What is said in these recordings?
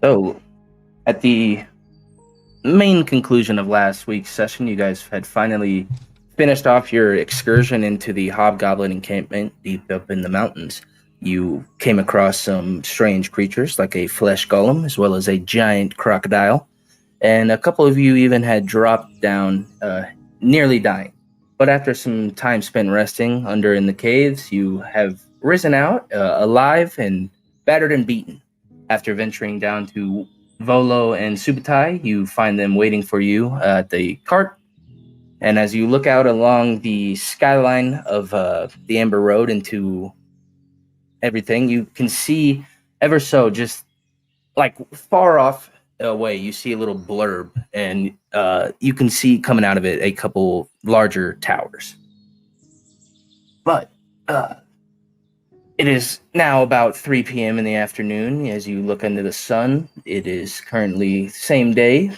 So, at the main conclusion of last week's session, you guys had finally finished off your excursion into the hobgoblin encampment deep up in the mountains. You came across some strange creatures like a flesh golem as well as a giant crocodile, and a couple of you even had dropped down, nearly dying. But after some time spent resting under in the caves, you have risen out alive and battered and beaten. After venturing down to Volo and Subutai, you find them waiting for you at the cart. And as you look out along the skyline of the Amber Road into everything, you can see ever so just like far off away, you see a little blurb, and you can see coming out of it a couple larger towers. But it is now about 3 p.m. in the afternoon. As you look into the sun, it is currently same day.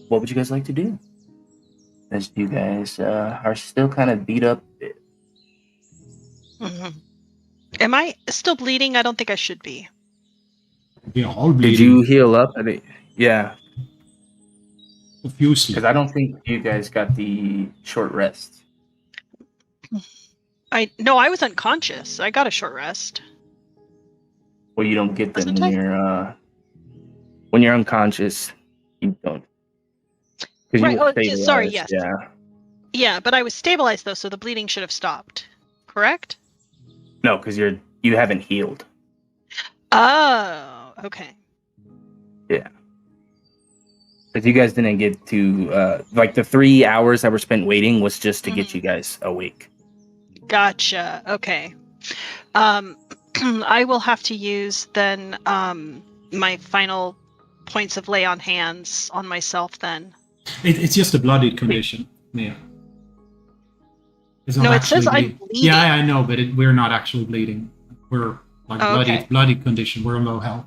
What would you guys like to do? As you guys are still kind of beat up. Mm-hmm. Am I still bleeding? I don't think I should be. Yeah, all bleeding. Did you heal up? I mean, yeah. Profusely. Because I don't think you guys got the short rest. No, I was unconscious. I got a short rest. Well, you don't get them Wasn't when you're unconscious. You don't. Right. Oh, sorry. Yes. Yeah. Yeah, but I was stabilized though, so the bleeding should have stopped. Correct? No, because you haven't healed. Oh, okay. Yeah. Because you guys didn't get to like the 3 hours that were spent waiting was just to get you guys awake. Gotcha. Okay. I will have to use then my final points of lay on hands on myself then. It's just a bloodied condition. Yeah. No, it says I'm bleeding. Yeah, I know, but we're not actually bleeding. We're like bloodied condition. We're low health.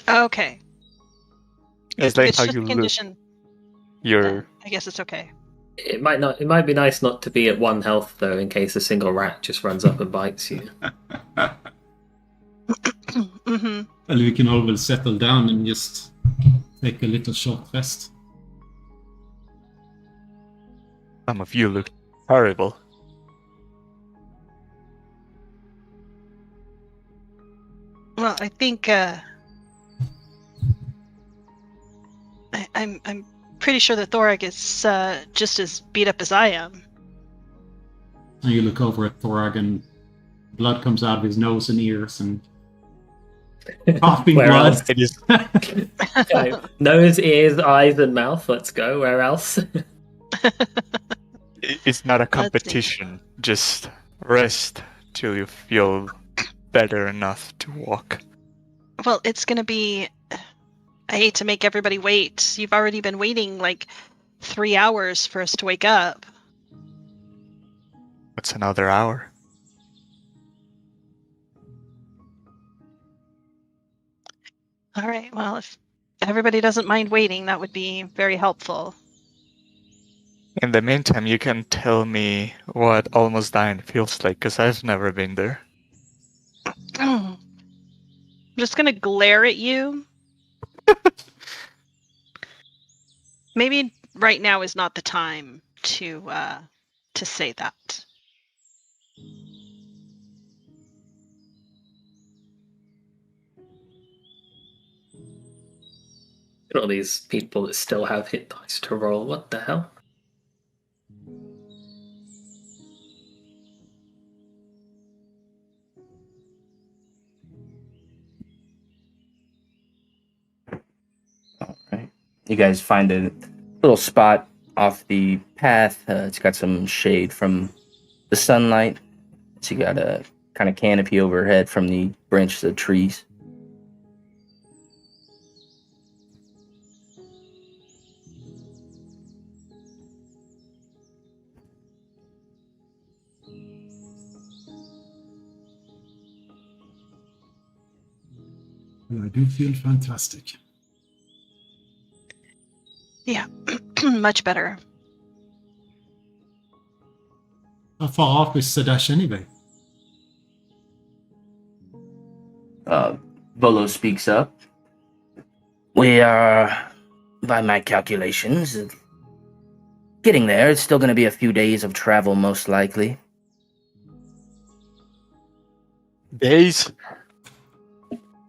Okay. It's like how just you a condition. look. You're. I guess it's okay. It might be nice not to be at 1 health though, in case a single rat just runs up and bites you. Mm-hmm. Well, we can always settle down and just take a little short rest. Some of you look horrible. Well, I think I'm pretty sure that Thorag is just as beat up as I am. And you look over at Thorag and blood comes out of his nose and ears and coughing Where blood. else? Okay. Nose, ears, eyes, and mouth. Let's go. Where else? It's not a competition. Just rest till you feel better enough to walk. Well, it's gonna be... I hate to make everybody wait. You've already been waiting like 3 hours for us to wake up. What's another hour? All right, well, if everybody doesn't mind waiting, that would be very helpful. In the meantime, you can tell me what almost dying feels like, because I've never been there. I'm just gonna glare at you. Maybe right now is not the time to say that. All these people that still have hit dice to roll. What the hell? All right. You guys find a little spot off the path. It's got some shade from the sunlight. So you got a kind of canopy overhead from the branches of trees. I do feel fantastic. Yeah, much better. How far off is Zadash anyway? Volo speaks up. We are, by my calculations, getting there. It's still going to be a few days of travel, most likely. Days?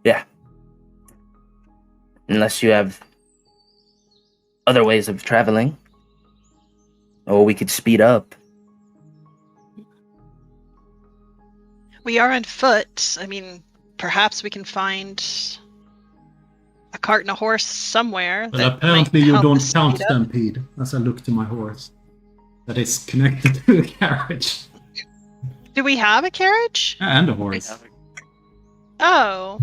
Yeah. Unless you have other ways of traveling. Or we could speed up. We are on foot. I mean, perhaps we can find a cart and a horse somewhere. Well, that apparently might you help don't us count speed up. Stampede, as I look to my horse. That is connected to the carriage. Do we have a carriage? And a horse. Oh.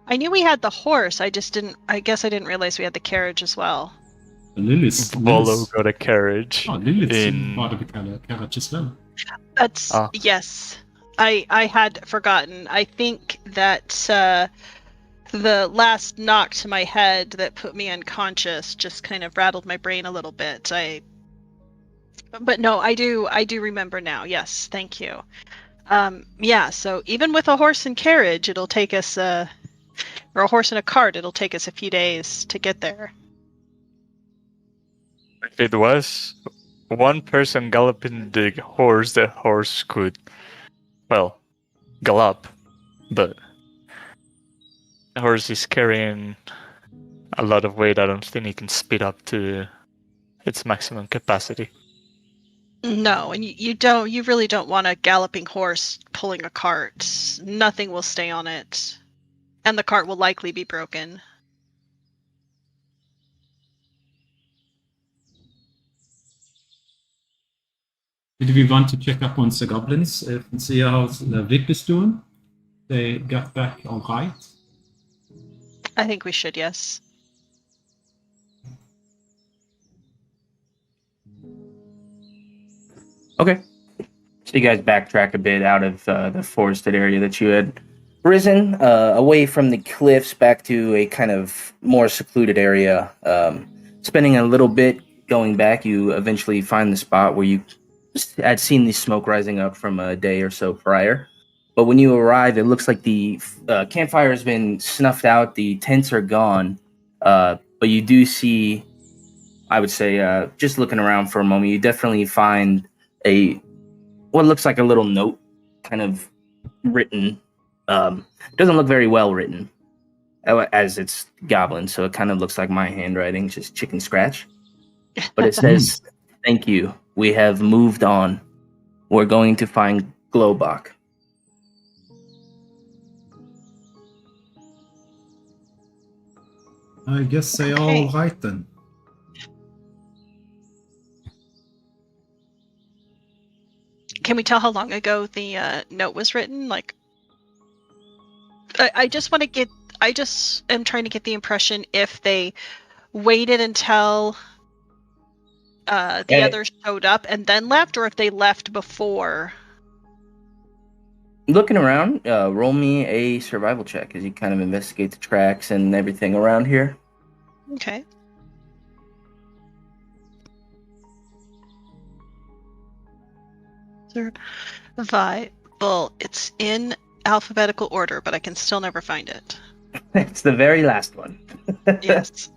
I knew we had the horse. I guess I didn't realize we had the carriage as well. Volo got a carriage. Oh, Lilith's in... part of the carriage as well. That's yes. I had forgotten. I think that the last knock to my head that put me unconscious just kind of rattled my brain a little bit. But no, I do remember now. Yes, thank you. Yeah, so even with a horse and carriage, it'll take us or a horse and a cart, it'll take us a few days to get there. If it was one person galloping the horse could, well, gallop, but the horse is carrying a lot of weight. I don't think it can speed up to its maximum capacity. No, and you really don't want a galloping horse pulling a cart. Nothing will stay on it. And the cart will likely be broken. Did we want to check up on the goblins and see how Vic is doing? They got back all right? I think we should, yes. Okay. So you guys backtrack a bit out of the forested area that you had risen, away from the cliffs back to a kind of more secluded area. Spending a little bit going back, you eventually find the spot where you had seen the smoke rising up from a day or so prior. But when you arrive, it looks like the campfire has been snuffed out. The tents are gone. But you do see, I would say, just looking around for a moment, you definitely find what looks like a little note kind of written. Doesn't look very well written, as it's goblin, so it kind of looks like my handwriting, just chicken scratch. But it says, "Thank you. We have moved on. We're going to find Glowbach." I guess they are Okay. all right then. Can we tell how long ago the note was written? Like, I just want to get. I just am trying to get the impression if they waited until the others showed up and then left, or if they left before. Looking around, roll me a survival check as you kind of investigate the tracks and everything around here. Okay. Survival. It's in alphabetical order, but I can still never find it. It's the very last one. Yes.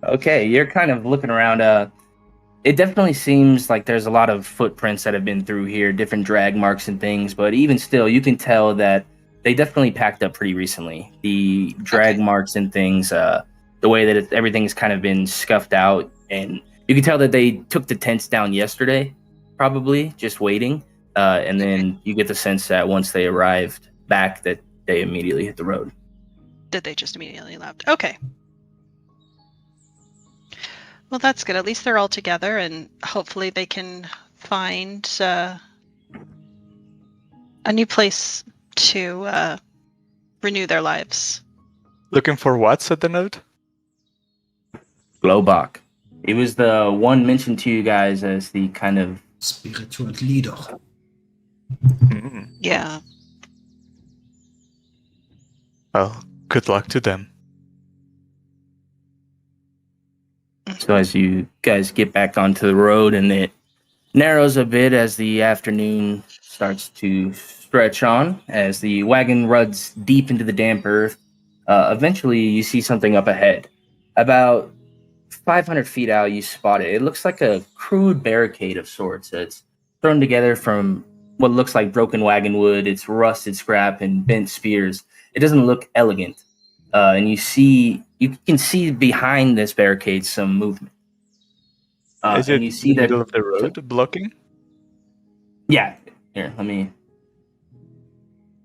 Okay, you're kind of looking around. It definitely seems like there's a lot of footprints that have been through here, different drag marks and things, but even still, you can tell that they definitely packed up pretty recently. The drag marks and things, the way that everything has kind of been scuffed out, and you can tell that they took the tents down yesterday, probably, just waiting, and then you get the sense that once they arrived back, that they immediately hit the road. Did they just immediately left? Okay. Well, that's good. At least they're all together, and hopefully they can find a new place to renew their lives. Looking for what, said the note? Glowbach. He was the one mentioned to you guys as the kind of Spiritual leader. Yeah. Well, good luck to them. So as you guys get back onto the road and it narrows a bit as the afternoon starts to stretch on, as the wagon runs deep into the damp earth. Eventually, you see something up ahead. About 500 feet out, you spot it. It looks like a crude barricade of sorts that's thrown together from what looks like broken wagon wood, it's rusted scrap, and bent spears. It doesn't look elegant. And you can see behind this barricade some movement. Is And it you see the that middle of the road blocking? Yeah. Here, let me.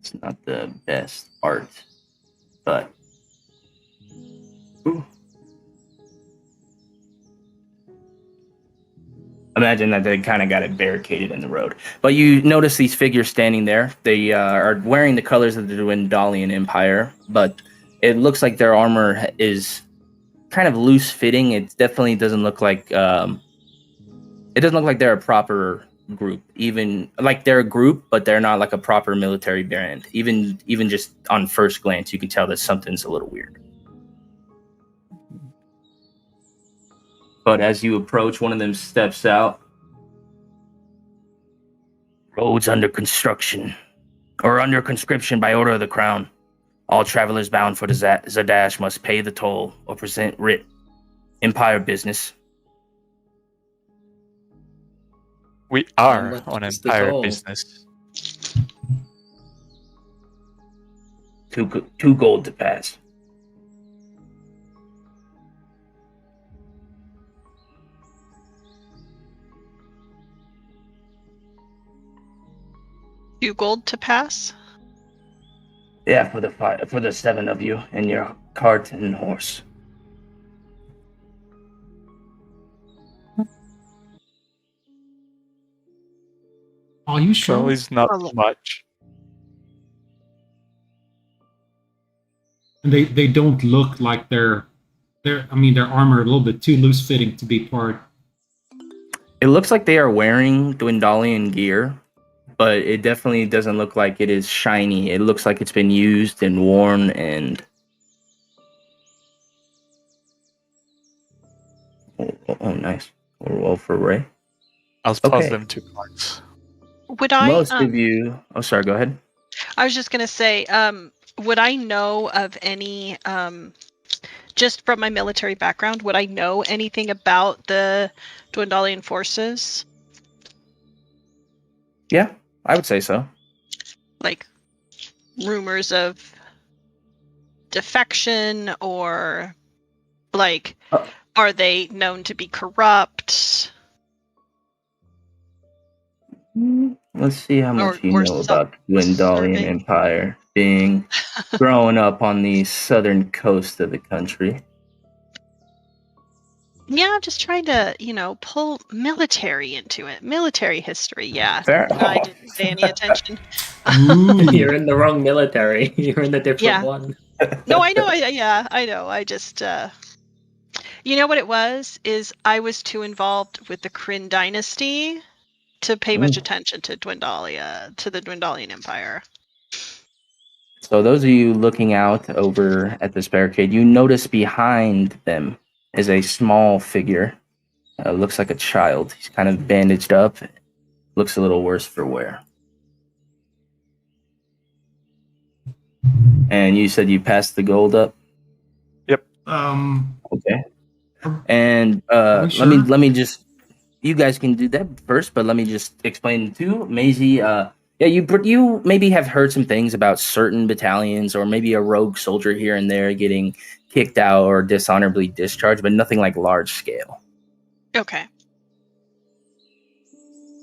It's not the best art, but. Ooh. Imagine that they kind of got it barricaded in the road. But you notice these figures standing there. They are wearing the colors of the Dwendalian Empire, but it looks like their armor is kind of loose fitting. It definitely doesn't look like. It doesn't look like they're a proper group. Even like they're a group, but they're not like a proper military band. Even just on first glance, you can tell that something's a little weird. But as you approach, one of them steps out. Roads under construction, or under conscription by order of the crown. All travelers bound for the Zadash must pay the toll or present writ. Empire business. We are much on is the Empire toll? business. Two gold to pass. $2 gold to pass? Yeah, for the 7 of you and your cart and horse. Are you sure? So it's not Well, much. And they don't look like their armor a little bit too loose fitting to be part. It looks like they are wearing Dwendalian gear, but it definitely doesn't look like it is shiny. It looks like it's been used and worn and... Oh, nice. Well, for Ray. I'll toss Okay. them 2 cards. would I? Most of you... Oh, sorry, go ahead. I was just gonna say, would I know of any? Just from my military background, would I know anything about the Dwendalian forces? Yeah, I would say so. Like rumors of defection, or like, are they known to be corrupt? Let's see how much you or know about Dwendalian self-serving. Empire being growing up on the southern coast of the country. Yeah, I'm just trying to, pull military into it. Military history, yeah. Fair. I didn't pay any attention. You're in the wrong military. You're in the different Yeah. one. No, I know. I know. I just, you know what it was? Is I was too involved with the Kryn dynasty to pay much attention to the Dwendalian Empire. So those of you looking out over at this barricade, you notice behind them is a small figure. Looks like a child. He's kind of bandaged up. Looks a little worse for wear. And you said you passed the gold up? Okay. And sure? let me just... You guys can do that first, but let me just explain too. Maizie, you maybe have heard some things about certain battalions, or maybe a rogue soldier here and there getting kicked out or dishonorably discharged, but nothing like large scale. Okay.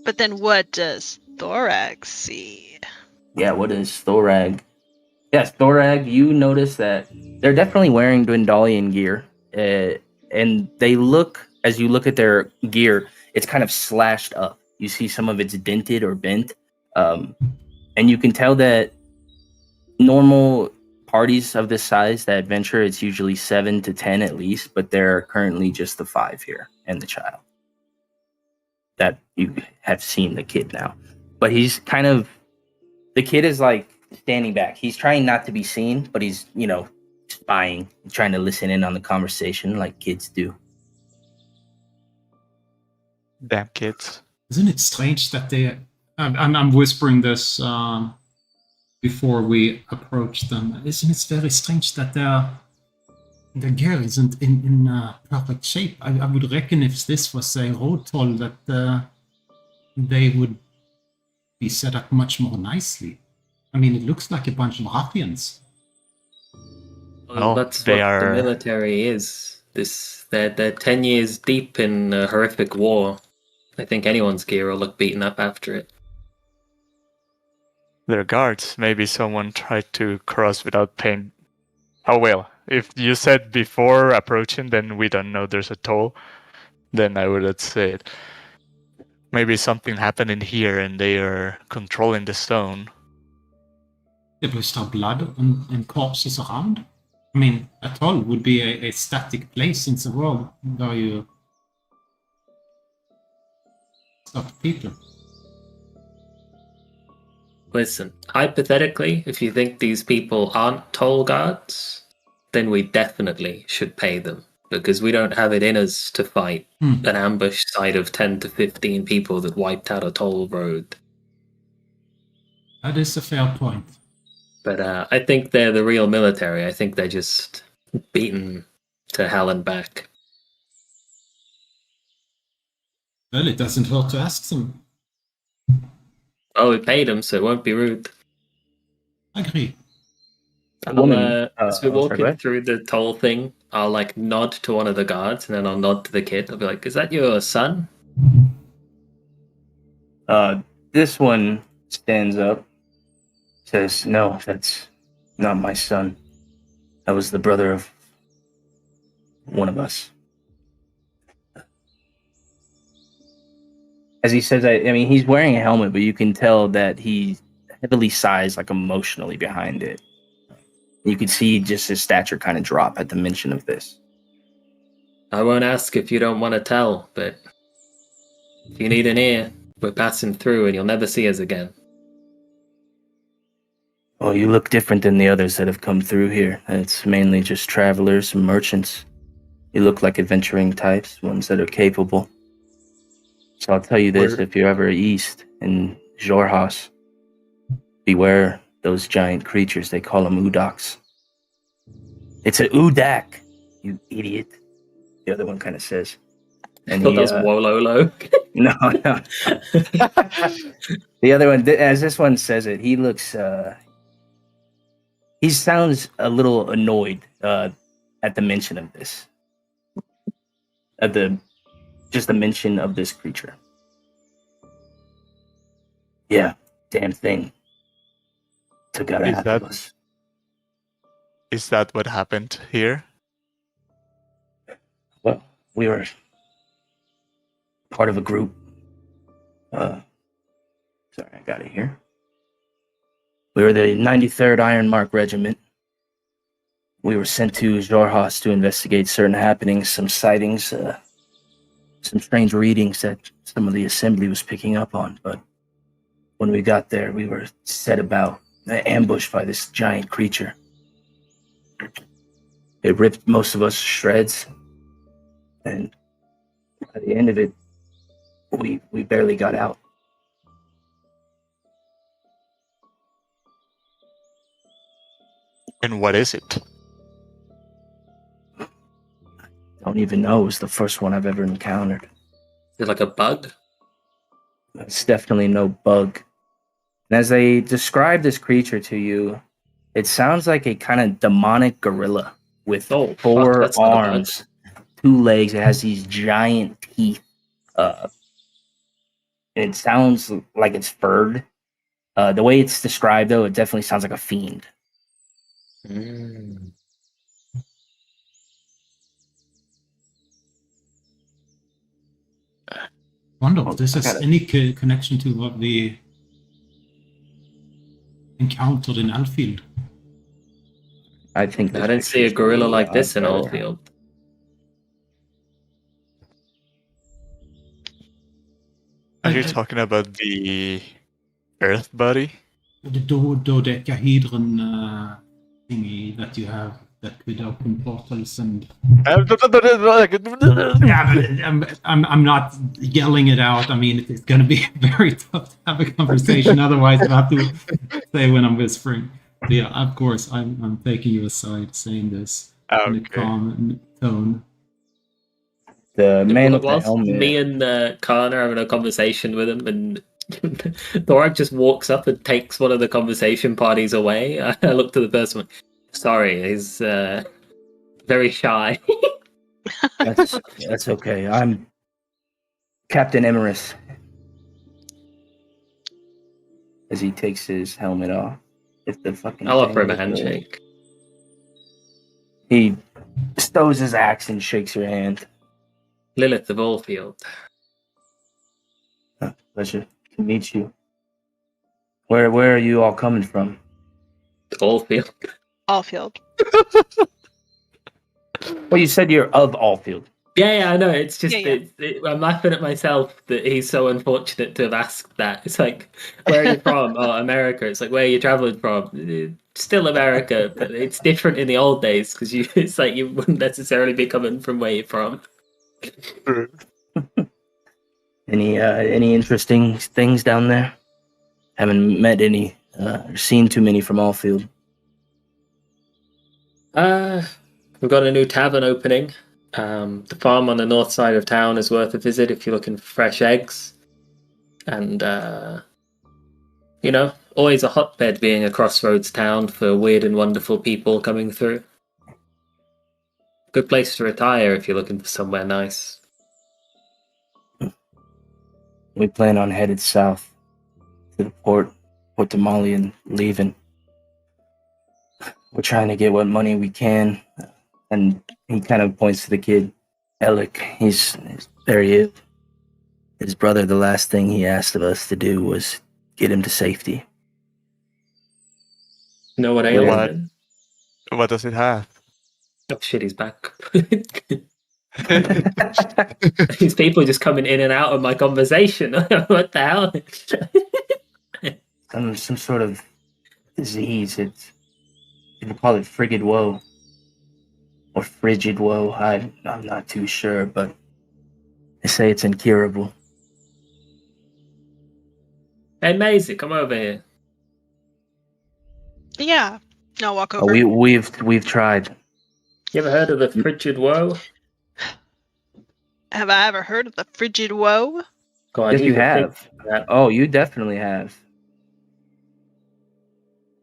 But then what does Thorag see? Yeah, what is Thorag? Yes, Thorag, you notice that they're definitely wearing Dwendalian gear. And they look, as you look at their gear, it's kind of slashed up. You see some of it's dented or bent. And you can tell that normal parties of this size that venture, it's usually 7 to 10 at least, but there are currently just the 5 here and the child. That you have seen the kid now. But he's kind of... The kid is like standing back. He's trying not to be seen, but he's, spying, trying to listen in on the conversation like kids do. Damn kids. Isn't it strange that they... I'm whispering this before we approach them. Isn't it very strange that the gear isn't in perfect shape? I would reckon if this was a road toll that they would be set up much more nicely. I mean, it looks like a bunch of ruffians. Well, that's what the military is. They're 10 years deep in a horrific war. I think anyone's gear will look beaten up after it. They're guards. Maybe someone tried to cross without paying. Oh well, if you said before approaching, then we don't know there's a toll, then I would have said maybe something happened in here and they are controlling the stone. If there's still blood and corpses around? I mean, a toll would be a static place in the world where you stop people. Listen, hypothetically, if you think these people aren't toll guards, then we definitely should pay them, because we don't have it in us to fight an ambush side of 10 to 15 people that wiped out a toll road. That is a fair point. But I think they're the real military. I think they're just beaten to hell and back. Well, it doesn't hurt to ask them. Oh, we paid them, so it won't be rude. Agree. As we're walking through the toll thing, I'll nod to one of the guards, and then I'll nod to the kid. I'll be like, "Is that your son?" This one stands up, says, "No, that's not my son. That was the brother of one of us." As he says that, I mean, he's wearing a helmet, but you can tell that he's heavily sized, emotionally behind it. You can see just his stature kind of drop at the mention of this. I won't ask if you don't want to tell, but if you need an ear, we're passing through and you'll never see us again. Oh, you look different than the others that have come through here. It's mainly just travelers and merchants. You look like adventuring types, ones that are capable. So I'll tell you this, if you're ever east in Xhorhas, beware those giant creatures. They call them Udoks. It's a Udak, you idiot. The other one kind of says. And I thought that was Wololo. No. The other one, as this one says it, he looks... he sounds a little annoyed at the mention of this. Just the mention of this creature. Yeah, damn thing. Took out half of us. Is that what happened here? Well, we were part of a group. Sorry, I got it here. We were the 93rd Iron Mark Regiment. We were sent to Xhorhas to investigate certain happenings, some sightings, some strange readings that some of the assembly was picking up on, but when we got there, we were set about, ambushed by this giant creature. It ripped most of us to shreds, and by the end of it, we barely got out. And what is it? Don't even know. It was the first one I've ever encountered. Is it like a bug? It's definitely no bug. And as they describe this creature to you, it sounds like a kind of demonic gorilla with 4 arms, 2 legs. It has these giant teeth. It sounds like it's furred. The way it's described, though, it definitely sounds like a fiend. Wonder if this has any connection to what we encountered in Alfield. I think I didn't see a gorilla like this in Alfield. Are you talking about the Earth body? The dodecahedron thingy that you have that could open portals and. Yeah, Yeah, I'm not yelling it out. I mean, it's going to be very tough to have a conversation. Otherwise, I have to say when I'm whispering. But yeah, of course, I'm taking you aside, saying this in a calm tone. The man with the Whilst helmet. me and Khan are having a conversation with him, and Thorag just walks up and takes one of the conversation parties away. I look to the person. Sorry, he's very shy. That's okay. I'm Captain Emerus. As he takes his helmet off. If the fucking I'll offer him a thing is handshake. He stows his axe and shakes your hand. Lilith of Allfield. Pleasure to meet you. Where are you all coming from? Allfield. Allfield. Well, you said you're of Allfield. Yeah, I know. It's just Yeah. I'm laughing at myself that he's so unfortunate to have asked that. It's like, where are you from? Oh, America. It's like, where are you traveling from? Still America, but it's different in the old days because it's like you wouldn't necessarily be coming from where you're from. Any interesting things down there? Haven't met any, or seen too many from Allfield. We've got a new tavern opening. The farm on the north side of town is worth a visit if you're looking for fresh eggs. And, always a hotbed being a crossroads town for weird and wonderful people coming through. Good place to retire if you're looking for somewhere nice. We plan on headed south to the Port Damali and leaving. We're trying to get what money we can. And he kind of points to the kid, Alec. He's very ill. His brother, the last thing he asked of us to do was get him to safety. Know what ails him? what does it have? Oh shit, he's back. These people are just coming in and out of my conversation. What the hell? Some sort of disease. People call it frigid woe. Or frigid woe. I'm not too sure, but they say it's incurable. Hey Maizie, come over here. Yeah. I'll walk over. We've tried. You ever heard of the frigid woe? Have I ever heard of the frigid woe? God, Yes, you have. Oh, you definitely have.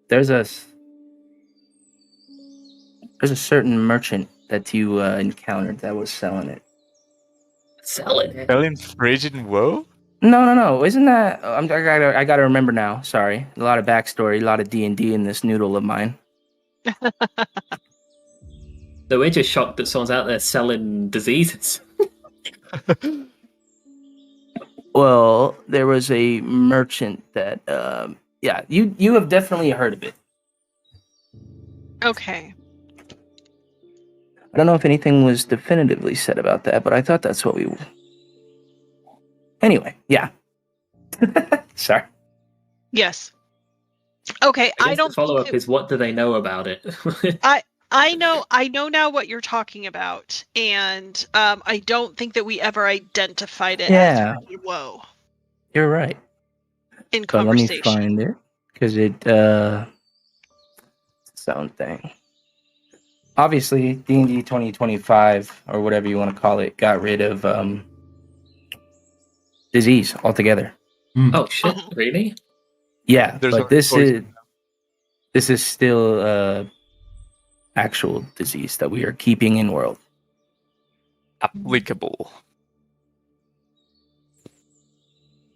There's a certain merchant that you encountered that was selling it. Selling it? Selling frigid woe? No. Isn't that? I gotta remember now. Sorry, a lot of backstory, a lot of D&D in this noodle of mine. So we're just shocked that someone's out there selling diseases. Well, there was a merchant that, you have definitely heard of it. Okay. I don't know if anything was definitively said about that, but I thought that's what we. Anyway, yeah. Sorry. Yes. Okay, I don't. The follow-up is, what do they know about it? I know now what you're talking about, and I don't think that we ever identified it as frigid woe. You're right. In But conversation. let me find it, because it, sound thing. Obviously, D&D 2025, or whatever you want to call it, got rid of disease altogether. Oh shit! Really? Yeah, There's but this is still actual disease that we are keeping in world. Applicable.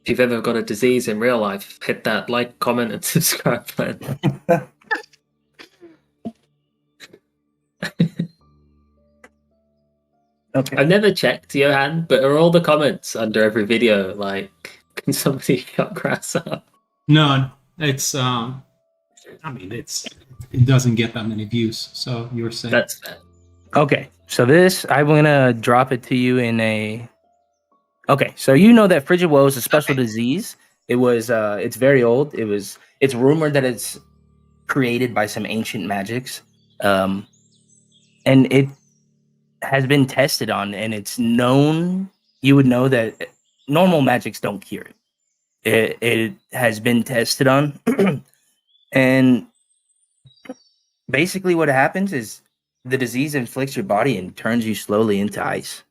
If you've ever got a disease in real life, hit that like, comment, and subscribe button. Okay. I've never checked, Johan, but are all the comments under every video like, can somebody cut grass up? No, it's it doesn't get that many views, so you're saying That's fair. Okay, so this, I'm gonna drop it to you in a. Okay, so you know that frigid woe is a special disease. It was, it's very old. It's rumored that it's created by some ancient magics. and it has been tested on, and it's known. You would know that normal magics don't cure it. It has been tested on, and basically what happens is the disease inflicts your body and turns you slowly into ice.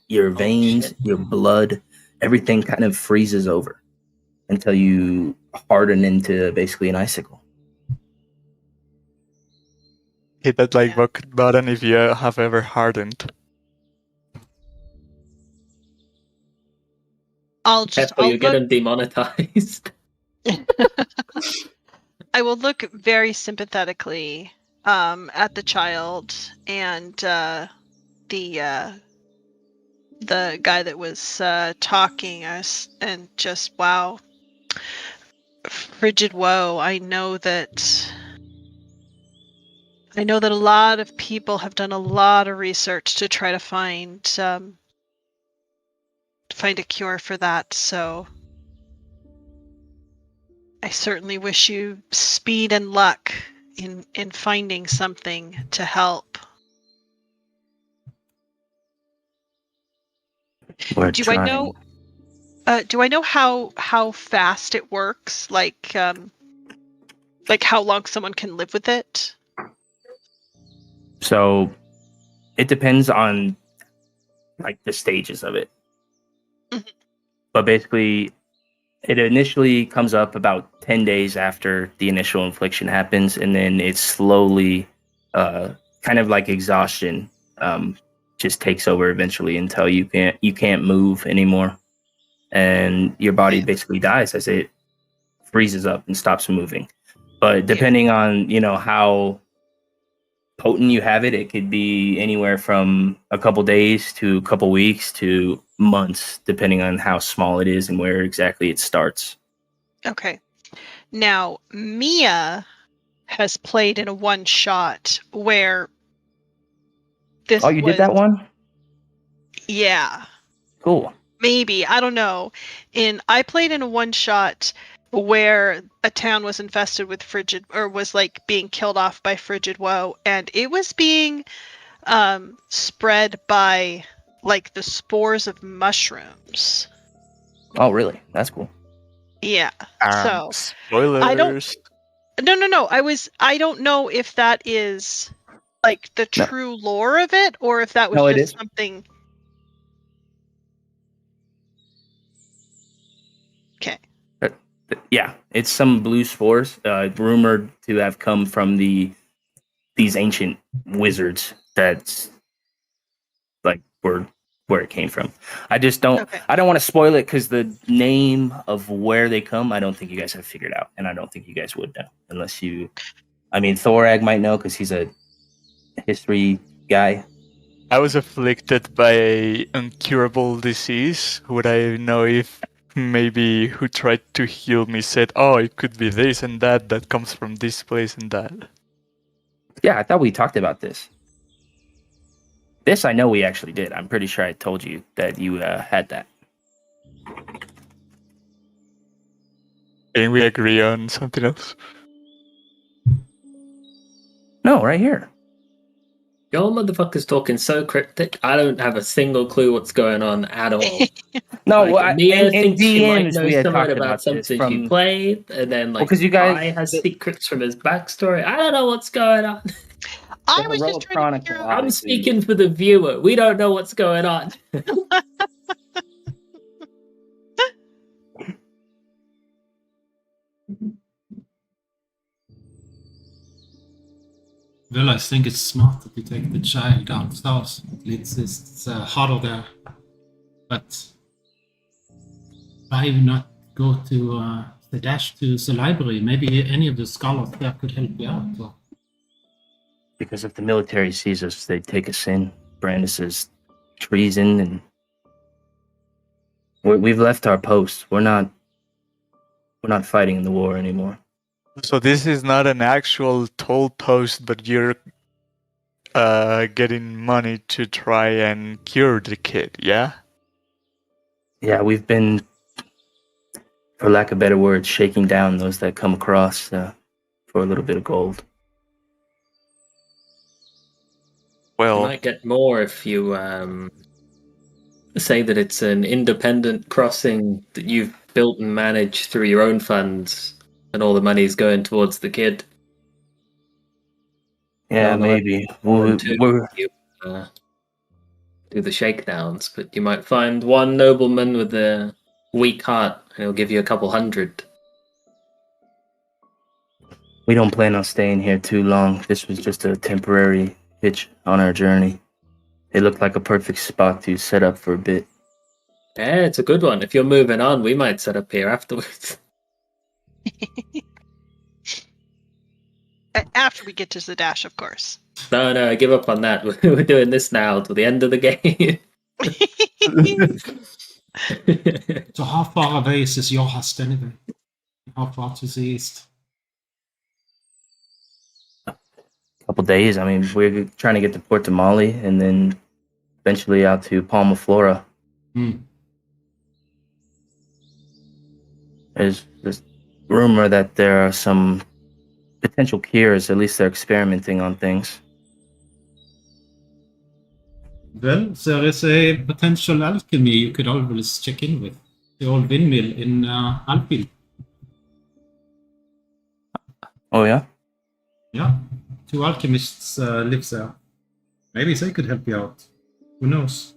Your veins, your blood, everything kind of freezes over until you harden into basically an icicle. Hit that like bucket button if you have ever hardened. I'll you're look, getting demonetized. I will look very sympathetically at the child and the guy that was talking us, and just wow, frigid woe. I know that a lot of people have done a lot of research to try to find a cure for that, so I certainly wish you speed and luck in finding something to help. Do I know how fast it works? Like how long someone can live with it? So it depends on like the stages of it. Mm-hmm. But basically it initially comes up about 10 days after the initial infliction happens, and then it slowly kind of like exhaustion just takes over eventually until you can't move anymore, and your body basically dies as it freezes up and stops moving. But depending on how potent you have it, it could be anywhere from a couple days to a couple weeks to months, depending on how small it is and where exactly it starts. Okay. Now, Mia has played in a one-shot where this did that one? Yeah. Cool. Maybe. I don't know. I played in a one-shot where a town was infested with was like being killed off by frigid woe, and it was being spread by like the spores of mushrooms. Oh, really? That's cool. Yeah. So spoilers. No. I don't know if that is like the true lore of it, or if that was just something. Okay. Yeah, it's some blue spores, rumored to have come from these ancient wizards. That's like where it came from. I just don't. Okay. I don't want to spoil it because the name of where they come, I don't think you guys have figured out, and I don't think you guys would know unless you. I mean, Thorag might know because he's a history guy. I was afflicted by an incurable disease. Would I know if maybe who tried to heal me said, "Oh, it could be this and that comes from this place and that"? Yeah, I thought we talked about this. This I know we actually did. I'm pretty sure I told you that you had that. Didn't we agree on something else? No, right here. Your motherfucker's talking so cryptic. I don't have a single clue what's going on at all. No, like, Mia thinks she might know we had something talked about something she played, and then like you guys, I has secrets from his backstory. I don't know what's going on. I was just trying to figure out. I'm speaking for the viewer. We don't know what's going on. Well, I think it's smart that you take the child down south. It's harder there. But why not go to Zadash, to the library? Maybe any of the scholars there could help you out. Or... Because if the military sees us, they take us in, brand us as treason, and we've left our post. We're not fighting in the war anymore. So this is not an actual toll post, but you're getting money to try and cure the kid, yeah? Yeah, we've been, for lack of better words, shaking down those that come across for a little bit of gold. You Well, might get more if you say that it's an independent crossing that you've built and managed through your own funds, and all the money's going towards the kid. Yeah, Don't know maybe. you do the shakedowns, but you might find one nobleman with a weak heart, and he'll give you a couple hundred. We don't plan on staying here too long. This was just a temporary hitch on our journey. It looked like a perfect spot to set up for a bit. Yeah, it's a good one. If you're moving on, we might set up here afterwards. After we get to Zadash, of course. No, I give up on that. We're doing this now till the end of the game. So how far away is this your house anyway? How far to the east? Couple days. I mean, we're trying to get to Port Tamale and then eventually out to Palma Flora. There's this rumor that there are some potential cures. At least they're experimenting on things. Well, there is a potential alchemy you could always check in with. The old windmill in Alpil. Oh, yeah? Yeah, 2 alchemists live there. Maybe they could help you out. Who knows?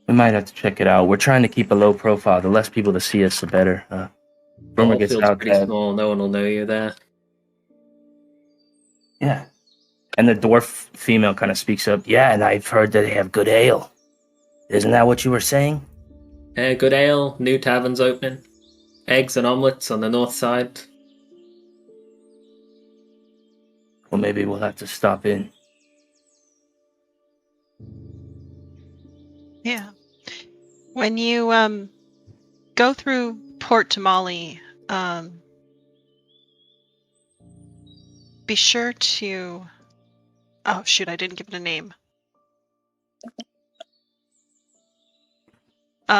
We might have to check it out. We're trying to keep a low profile. The less people to see us, the better. Rumor gets Feels out pretty that... small. No one will know you're there. Yeah. And the dwarf female kind of speaks up. Yeah, and I've heard that they have good ale. Isn't that what you were saying? Good ale, new taverns opening. Eggs and omelets on the north side. Well, maybe we'll have to stop in. Yeah. When you go through Port Tamale, be sure to... Oh, shoot, I didn't give it a name.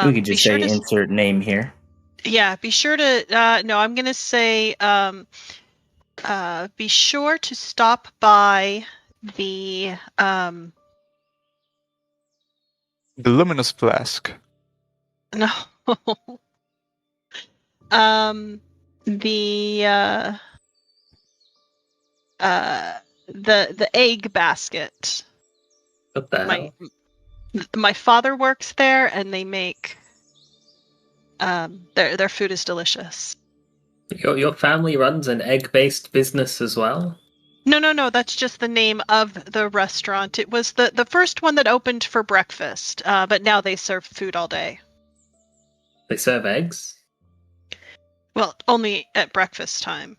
We could just say insert name here. Yeah, be sure to... no, I'm going to say... be sure to stop by the... the luminous flask. No. The egg basket. What the hell? My father works there, and they make their food is delicious. Your family runs an egg-based business as well? No, that's just the name of the restaurant. It was the first one that opened for breakfast, but now they serve food all day. They serve eggs? Well, only at breakfast time.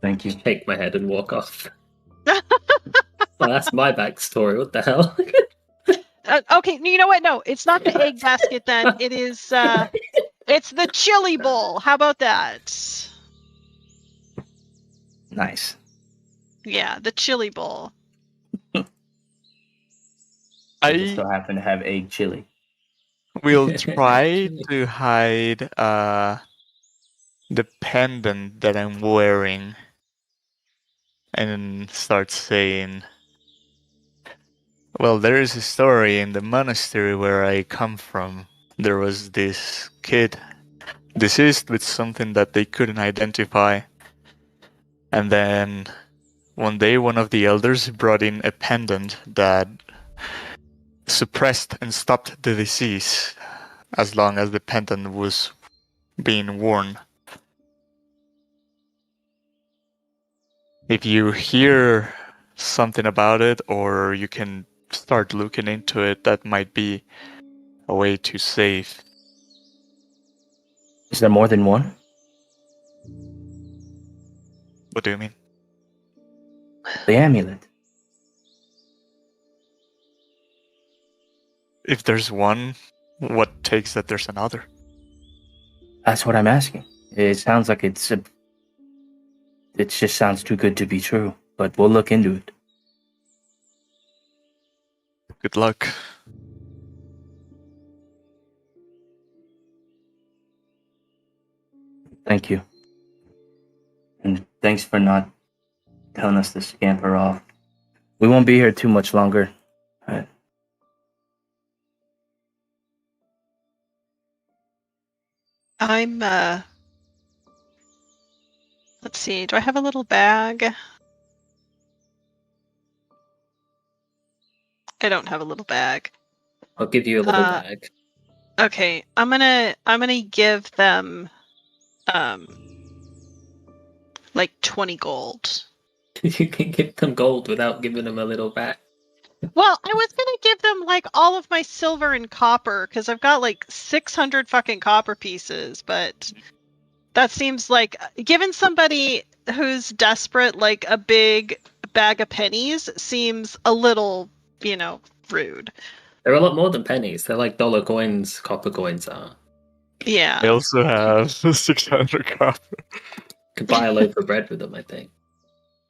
Thank you. Shake my head and walk off. Well, that's my backstory. What the hell? Okay, you know what? No, it's not the egg basket then. It is, it's the chili bowl. How about that? Nice. Yeah, the chili bowl. I just so happen to have egg chili. We'll try to hide the pendant that I'm wearing and start saying, well, there is a story in the monastery where I come from. There was this kid deceased with something that they couldn't identify. And then one day one of the elders brought in a pendant that suppressed and stopped the disease as long as the pendant was being worn. If you hear something about it, or you can start looking into it, that might be a way to save. Is there more than one? What do you mean? The amulet. If there's one, what takes that there's another? That's what I'm asking. It sounds like it just sounds too good to be true, but we'll look into it. Good luck. Thank you. And thanks for not telling us to scamper off. We won't be here too much longer. Alright. I'm, let's see, do I have a little bag? I don't have a little bag. I'll give you a little bag. Okay, I'm gonna give them, like 20 gold. You can give them gold without giving them a little bag. Well, I was gonna give them like all of my silver and copper because I've got like 600 fucking copper pieces, but that seems like giving somebody who's desperate like a big bag of pennies seems a little, rude. They're a lot more than pennies. They're like dollar coins, copper coins are. Yeah. I also have 600 copper. Could buy a loaf of bread with them, I think.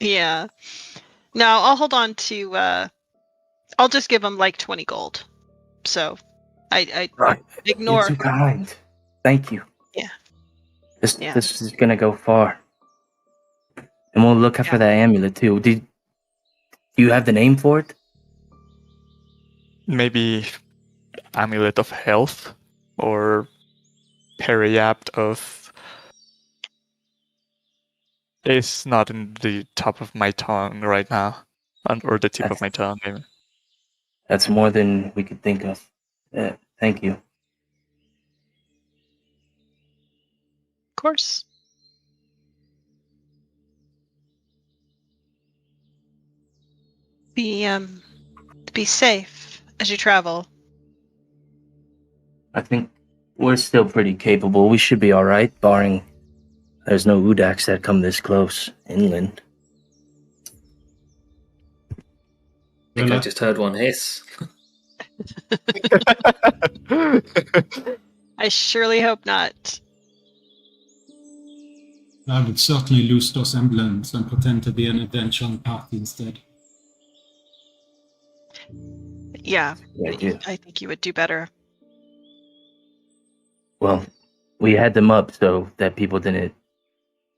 Yeah. No, I'll hold on to I'll just give them like 20 gold. So I Right. ignore. You're too kind. Thank you. Yeah. This is gonna go far. And we'll look after that amulet too. Do you have the name for it? Maybe Amulet of Health or Periapt of... It's not in the top of my tongue right now. Or the tip of my tongue, maybe. That's more than we could think of. Thank you. Of course. Be safe as you travel. I think we're still pretty capable. We should be alright, barring there's no Udaks that come this close inland. I think I just heard one hiss. I surely hope not. I would certainly lose those emblems and pretend to be an adventure on party instead. Yeah, Yeah. I think you would do better. Well, we had them up so that people didn't...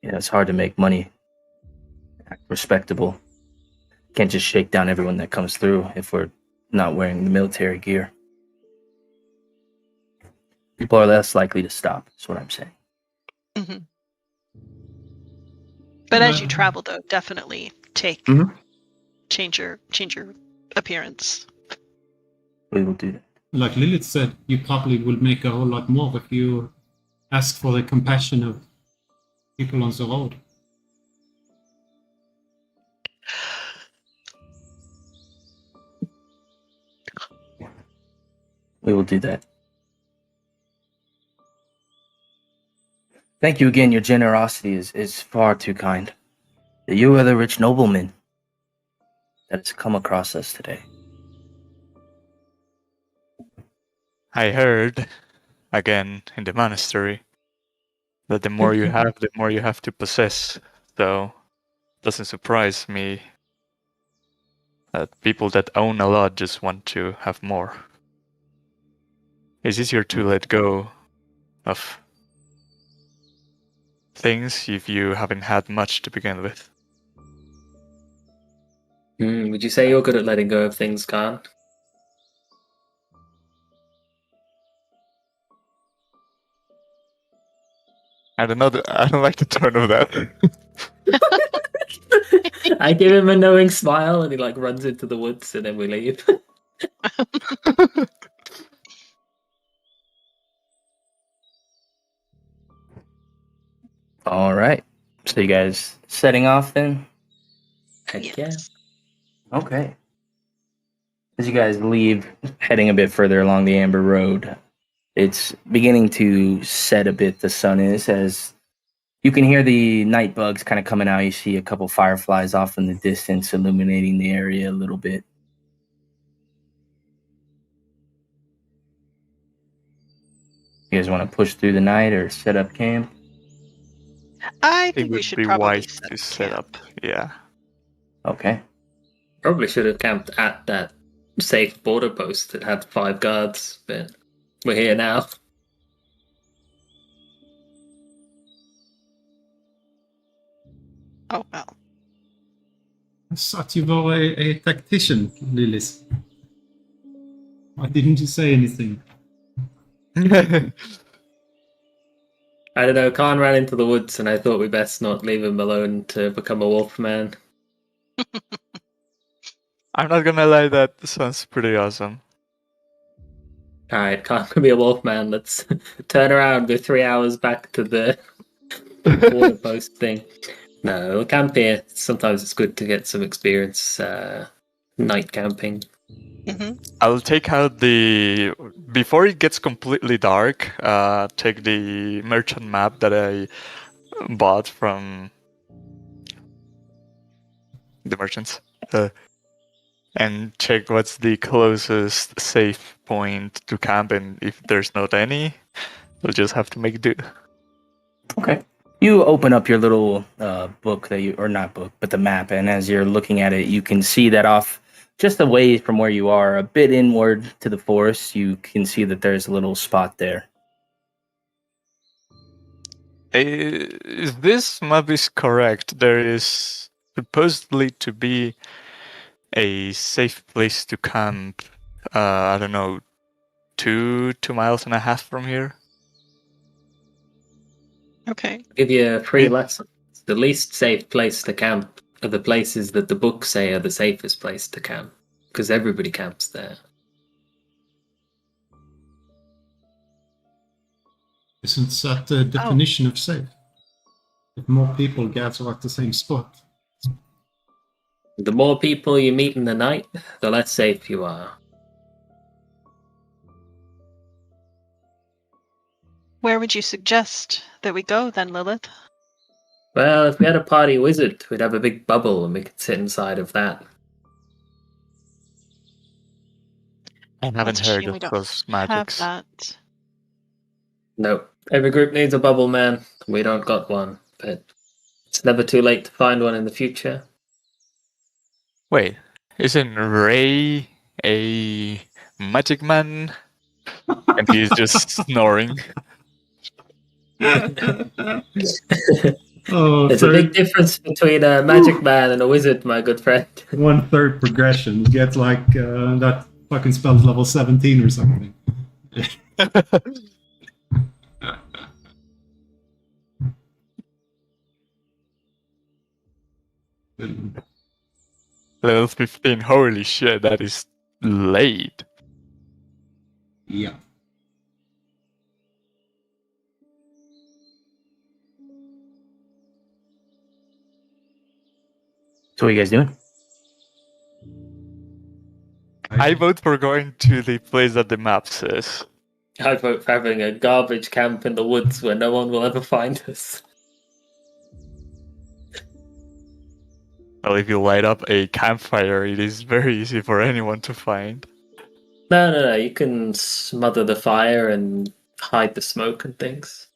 it's hard to make money. Act respectable. Can't just shake down everyone that comes through if we're not wearing the military gear. People are less likely to stop, is what I'm saying. Mm-hmm. But as you travel, though, definitely change your appearance. We will do that. Like Lilith said, you probably will make a whole lot more if you ask for the compassion of people on the road. We will do that. Thank you again. Your generosity is far too kind. You are the rich nobleman that has come across us today. I heard, again, in the monastery, that the more you have, the more you have to possess. So, it doesn't surprise me that people that own a lot just want to have more. It's easier to let go of things if you haven't had much to begin with. Would you say you're good at letting go of things, Khan? I don't know. I don't like the tone of that. I give him a knowing smile and he runs into the woods and then we leave. All right. So you guys setting off then? Heck yeah. Okay. As you guys leave, heading a bit further along the Amber Road, it's beginning to set a bit, the sun is, as you can hear the night bugs kind of coming out. You see a couple fireflies off in the distance illuminating the area a little bit. You guys want to push through the night or set up camp? I It think we would should be probably wise to set up. Yeah. Okay. Probably should have camped at that safe border post that had 5 guards, but we're here now. Oh, well. I thought you were a tactician, Lilith. Why didn't you say anything? I don't know, Khan ran into the woods and I thought we best not leave him alone to become a wolf man. I'm not gonna lie, that sounds pretty awesome. Alright, Khan can be a wolf man. Let's turn around, go 3 hours back to the water post thing. No, we'll camp here. Sometimes it's good to get some experience night camping. Mm-hmm. I'll take out before it gets completely dark, take the merchant map that I bought from the merchants, and check what's the closest safe point to camp, and if there's not any, we'll just have to make do. Okay. You open up your little book or not book, but the map, and as you're looking at it, you can see that off just away from where you are, a bit inward to the forest, you can see that there's a little spot there. If this map is correct, there is supposedly to be a safe place to camp, I don't know, 2.5 miles from here. Okay. Give you a free lesson. The least safe place to camp are the places that the books say are the safest place to camp, because everybody camps there. Isn't that the definition of safe? If more people gather at the same spot. The more people you meet in the night, the less safe you are. Where would you suggest that we go then, Lilith? Well, if we had a party wizard, we'd have a big bubble and we could sit inside of that. I haven't That's a heard shame we of don't those have magics. that. No, every group needs a bubble, man. We don't got one, but it's never too late to find one in the future. Wait, isn't Ray a magic man? And he's just snoring. Oh, There's a big difference between a magic man and a wizard, my good friend. 1/3 progression. You get like that fucking spell's level 17 or something. Level 15, holy shit, that is late. Yeah. So what are you guys doing? I vote for going to the place that the map says. I vote for having a garbage camp in the woods where no one will ever find us. Well, if you light up a campfire, it is very easy for anyone to find. No. You can smother the fire and hide the smoke and things.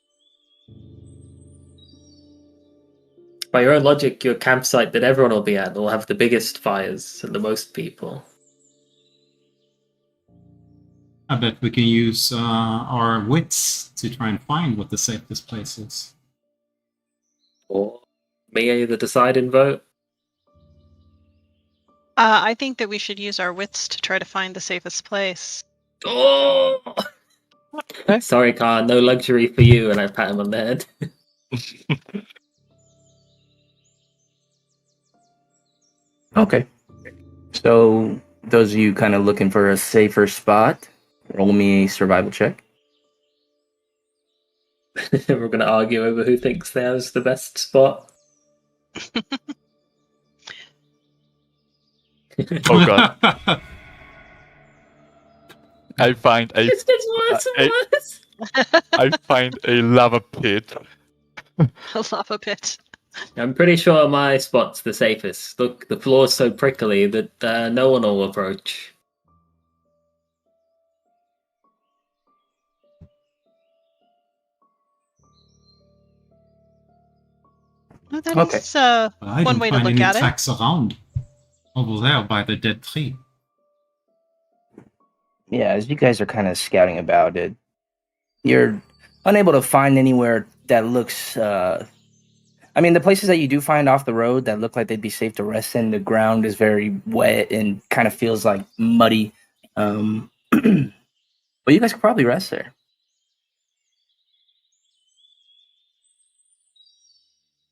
By your own logic, your campsite that everyone will be at will have the biggest fires and the most people. I bet we can use our wits to try and find what the safest place is. Or me, the deciding vote. I think that we should use our wits to try to find the safest place. Oh! Sorry, Khan, no luxury for you, and I pat him on the head. Okay. So those of you kind of looking for a safer spot, roll me a survival check. We're going to argue over who thinks there's the best spot. Oh god. I find a This gets worse and worse. I find a lava pit. A lava pit. I'm pretty sure my spot's the safest. Look, the floor's so prickly that no one will approach. Well, that Okay. is I one don't way to find look any at it. tracks around. Over there by the dead tree. Yeah, as you guys are kind of scouting about it, you're unable to find anywhere that looks. I I mean, the places that you do find off the road that look like they'd be safe to rest in, the ground is very wet and kind of feels like muddy. But you guys could probably rest there.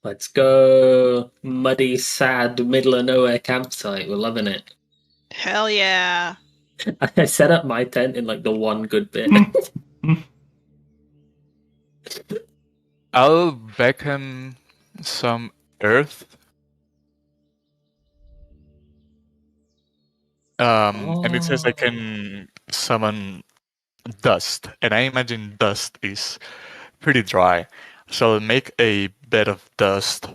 Let's go. Muddy, sad, middle of nowhere campsite. We're loving it. Hell yeah. I set up my tent in like the one good bit. I'll beckon some earth. And it says I can summon dust, and I imagine dust is pretty dry. So I'll make a bed of dust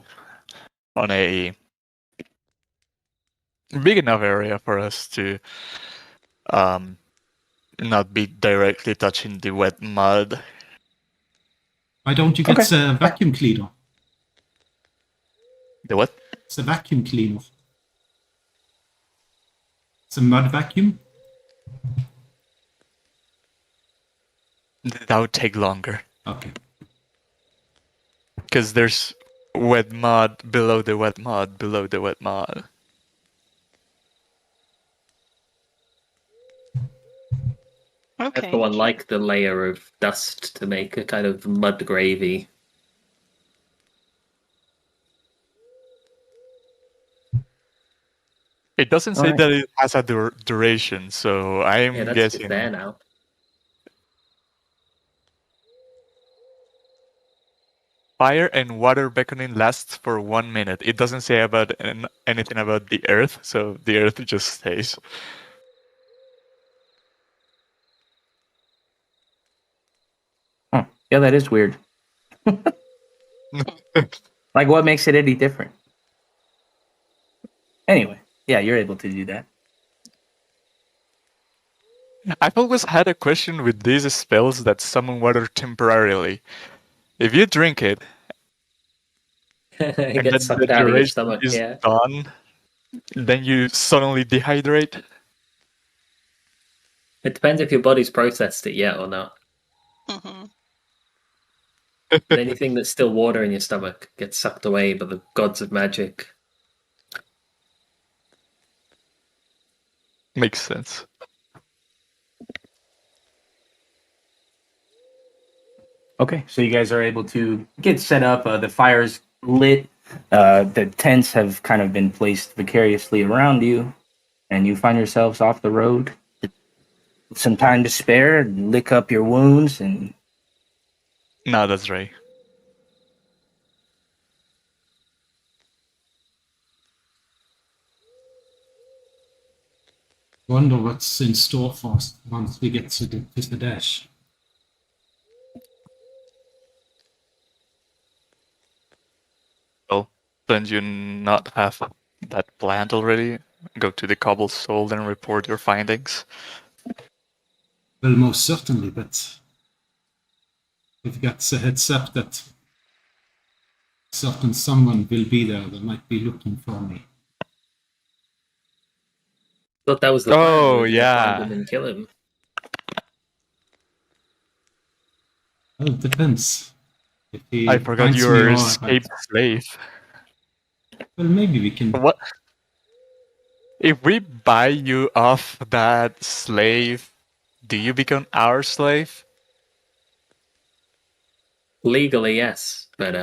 on a big enough area for us to not be directly touching the wet mud. Why don't you get a vacuum cleaner? The what? It's a vacuum cleaner. It's a mud vacuum. That would take longer. Okay. Because there's wet mud below the wet mud below the wet mud. Okay. I for one like the layer of dust to make a kind of mud gravy. It doesn't say that it has a duration, so I'm Yeah, that's guessing. there now. Fire and water beckoning lasts for 1 minute. It doesn't say about anything about the earth, so the earth just stays. Huh. Yeah, that is weird. Like, what makes it any different? Anyway, yeah, you're able to do that. I've always had a question with these spells that summon water temporarily. If you drink it, It and gets then sucked the out of your duration stomach, is yeah. done, then you suddenly dehydrate. It depends if your body's processed it yet or not. Mm-hmm. Anything that's still water in your stomach gets sucked away by the gods of magic. Makes sense. Okay, so you guys are able to get set up. The fire's lit. The tents have kind of been placed vicariously around you, and you find yourselves off the road. Some time to spare, lick up your wounds, and No, that's right. Wonder what's in store for us once we get to the Zadash. Well, don't you not have that planned already? Go to the cobbled soul and report your findings. Well, most certainly, but we've got a heads up that certain someone will be there that might be looking for me. Thought that was the Oh, plan. yeah. Find him and kill him. Well, it depends. If he I forgot finds you me were or- escaped slave. Well, maybe we can. What? If we buy you off that slave, do you become our slave? Legally, yes, but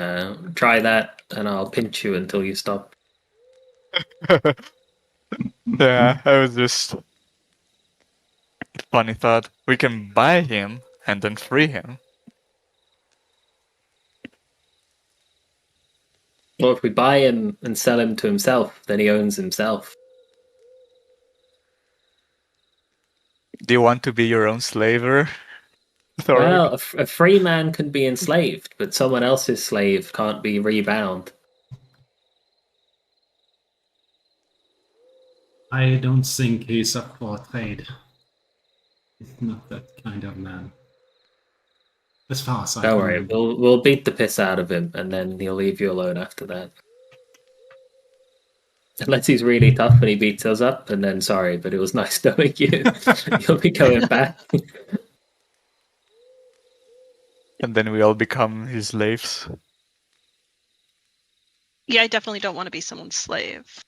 try that and I'll pinch you until you stop. Yeah, I was just funny thought. We can buy him and then free him. Well, if we buy him and sell him to himself, then he owns himself. Do you want to be your own slaver? Thorag? Well, a free man can be enslaved, but someone else's slave can't be rebound. I don't think he's up for a trade. He's not that kind of man. As far as I Don't can worry, remember. we'll beat the piss out of him, and then he'll leave you alone after that. Unless he's really tough and he beats us up, and then sorry, but it was nice knowing you. You'll be going back. And then we all become his slaves. Yeah, I definitely don't want to be someone's slave.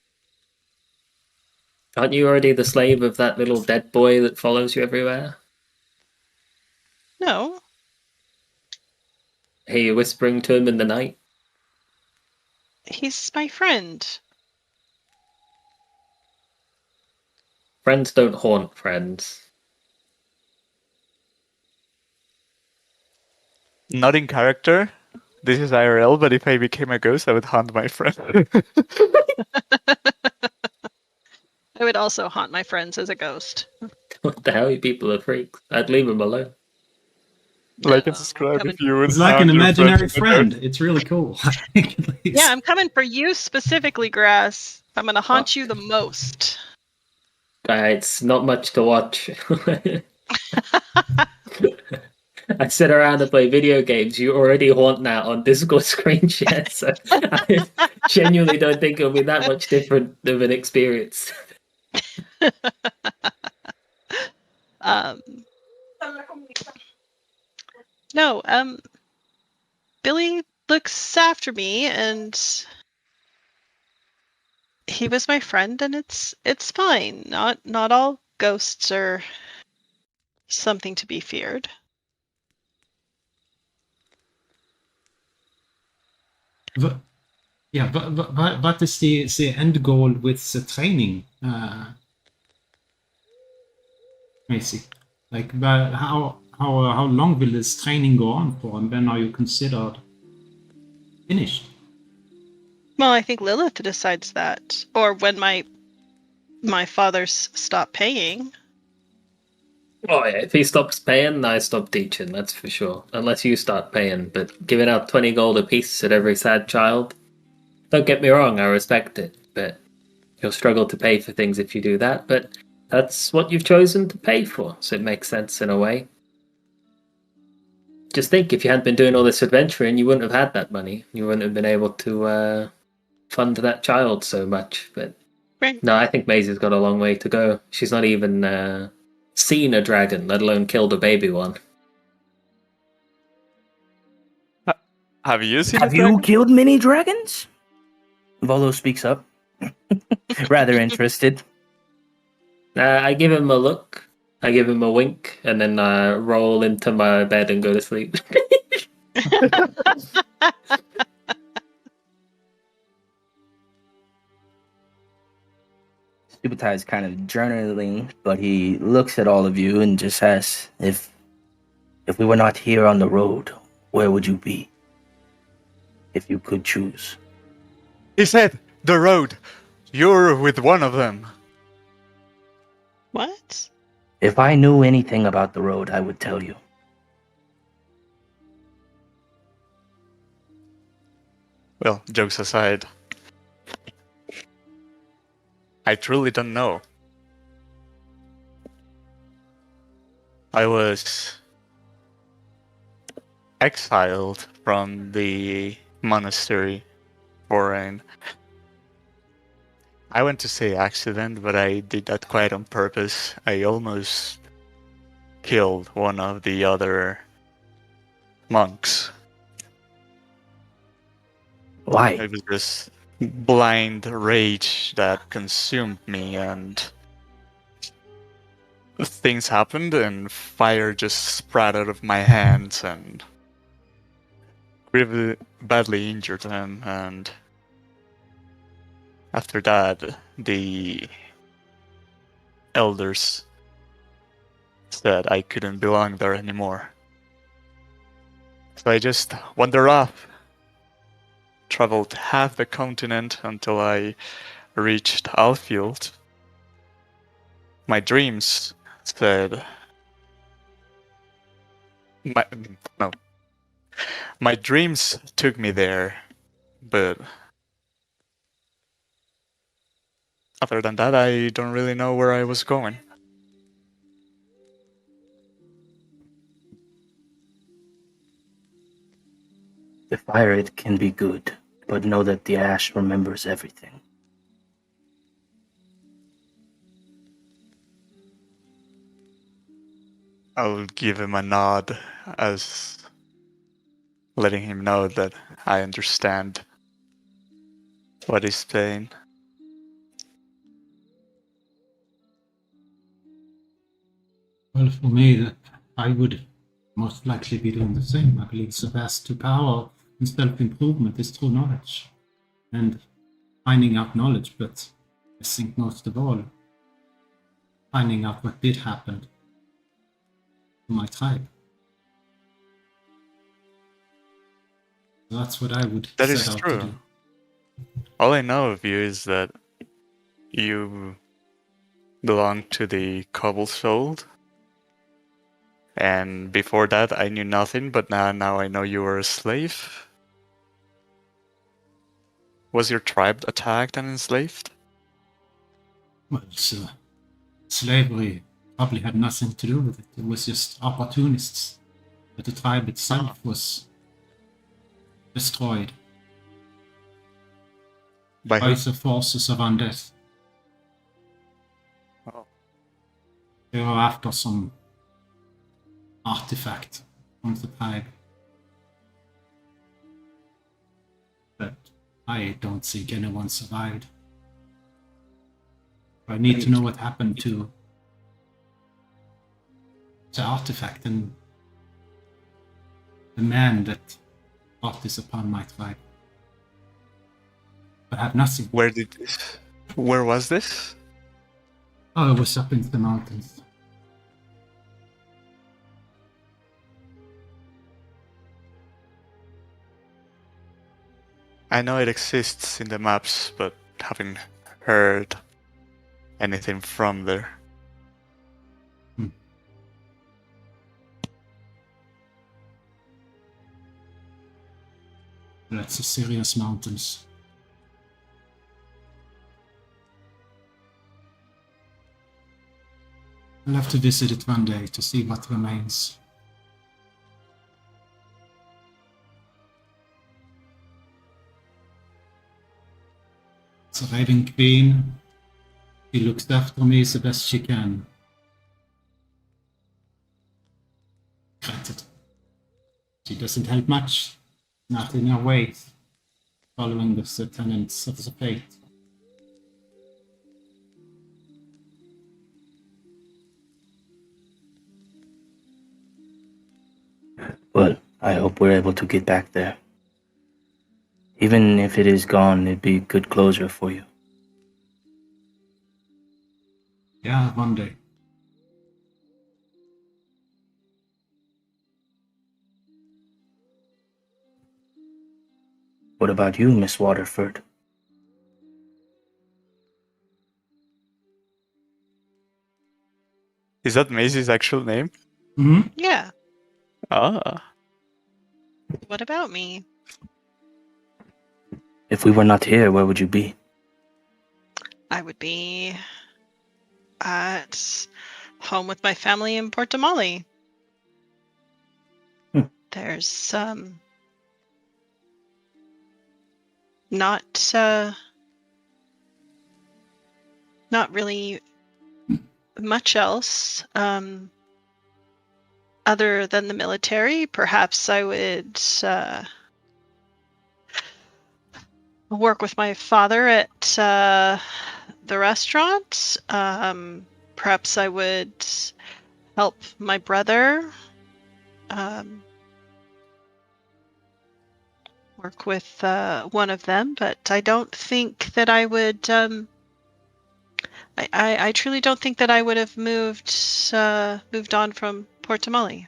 Aren't you already the slave of that little dead boy that follows you everywhere? No. Hear you whispering to him in the night? He's my friend. Friends don't haunt friends. Not in character. This is IRL, but if I became a ghost, I would haunt my friend. I would also haunt my friends as a ghost. What the hell? You people are freaks. I'd leave him alone. Like and subscribe coming- if you would. It's like an haunt your imaginary friend. friend. It's really cool. I think, at least. Yeah, I'm coming for you specifically, Grass. I'm gonna haunt you the most. It's not much to watch. I sit around and play video games. You already haunt that on Discord screen share, so I genuinely don't think it'll be that much different of an experience. No, Billy looks after me, and he was my friend, and it's fine. Not all ghosts are something to be feared. But, yeah, but what is the end goal with the training, Maizie? Like, but how long will this training go on for, and when are you considered finished? Well, I think Lilith decides that, or when my fathers stop paying. Oh yeah, if he stops paying, I stop teaching, that's for sure. Unless you start paying, but giving out 20 gold apiece at every sad child, don't get me wrong, I respect it, but you'll struggle to pay for things if you do that, but that's what you've chosen to pay for, so it makes sense in a way. Just think, if you hadn't been doing all this adventuring, you wouldn't have had that money. You wouldn't have been able to fund that child so much, but Right. no, I think Maisie's got a long way to go. She's not even seen a dragon, let alone killed a baby one. Have you seen? Have you killed many dragons? Volo speaks up, rather interested. I give him a look, I give him a wink, and then I roll into my bed and go to sleep. Subutai is kind of journaling, but he looks at all of you and just asks, if we were not here on the road, where would you be? If you could choose. He said, the road. You're with one of them. What? If I knew anything about the road, I would tell you. Well, jokes aside, I truly don't know. I was exiled from the monastery for I went to say accident, but I did that quite on purpose. I almost killed one of the other monks. Why? It was this blind rage that consumed me, and things happened, and fire just spread out of my hands, and really badly injured them, and after that, the elders said I couldn't belong there anymore. So I just wandered off, traveled half the continent until I reached Alfield. My dreams said... My dreams took me there, but other than that, I don't really know where I was going. The fire, it can be good, but know that the ash remembers everything. I'll give him a nod as letting him know that I understand. What is pain? Well, for me, I would most likely be doing the same. I believe the path to power and self-improvement is through knowledge and finding out knowledge, but I think most of all, finding out what did happen to my tribe. So that's what I would That set is out to true. do. All I know of you is that you belong to the Cobblesold. And before that, I knew nothing, but now I know you were a slave. Was your tribe attacked and enslaved? Well, so slavery probably had nothing to do with it. It was just opportunists. But the tribe itself was destroyed By by who? the forces of undeath. Oh. They were after some artifact from the tribe. But I don't think anyone survived. I need to know what happened to the artifact and the man that brought this upon my tribe. But I have nothing. Where was this? Oh, it was up in the mountains. I know it exists in the maps, but haven't heard anything from there. That's the serious mountains. I'll have to visit it one day to see what remains. The Raven Queen, she looks after me the best she can. Granted, she doesn't help much, not in her ways, following the tenets of the faith. Well, I hope we're able to get back there. Even if it is gone, it'd be good closure for you. Yeah, one day. What about you, Miss Waterford? Is that Maisie's actual name? Mm-hmm. Yeah. Ah. What about me? If we were not here, where would you be? I would be at home with my family in Portamale. There's not really much else other than the military. Perhaps I would work with my father at the restaurant. Perhaps I would help my brother work with one of them, but I don't think that I would I truly don't think that I would have moved on from Portamale.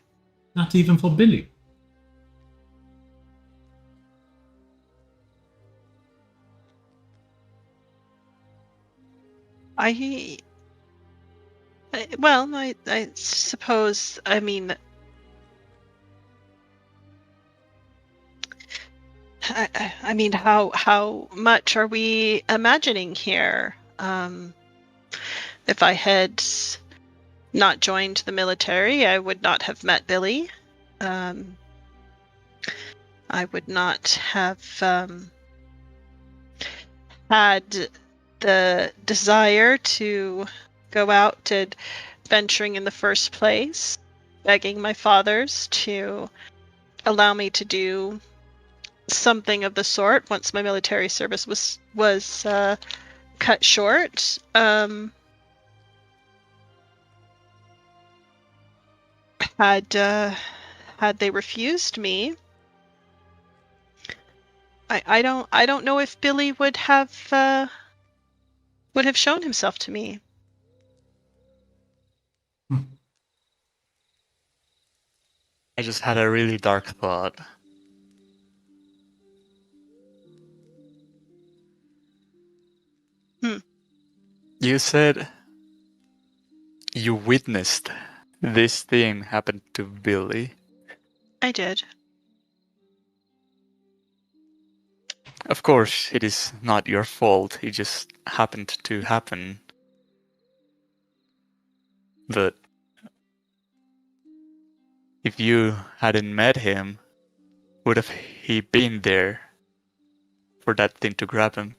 Not even for Billy. I suppose, I mean, I mean, how much are we imagining here? If I had not joined the military, I would not have met Billy. I would not have had the desire to go out and venturing in the first place, begging my fathers to allow me to do something of the sort once my military service was cut short. Had they refused me, I don't know if Billy would have shown himself to me. I just had a really dark thought. You said you witnessed this thing happen to Billy. I did. Of course, it is not your fault. It just happened to happen. But if you hadn't met him, would have he been there for that thing to grab him?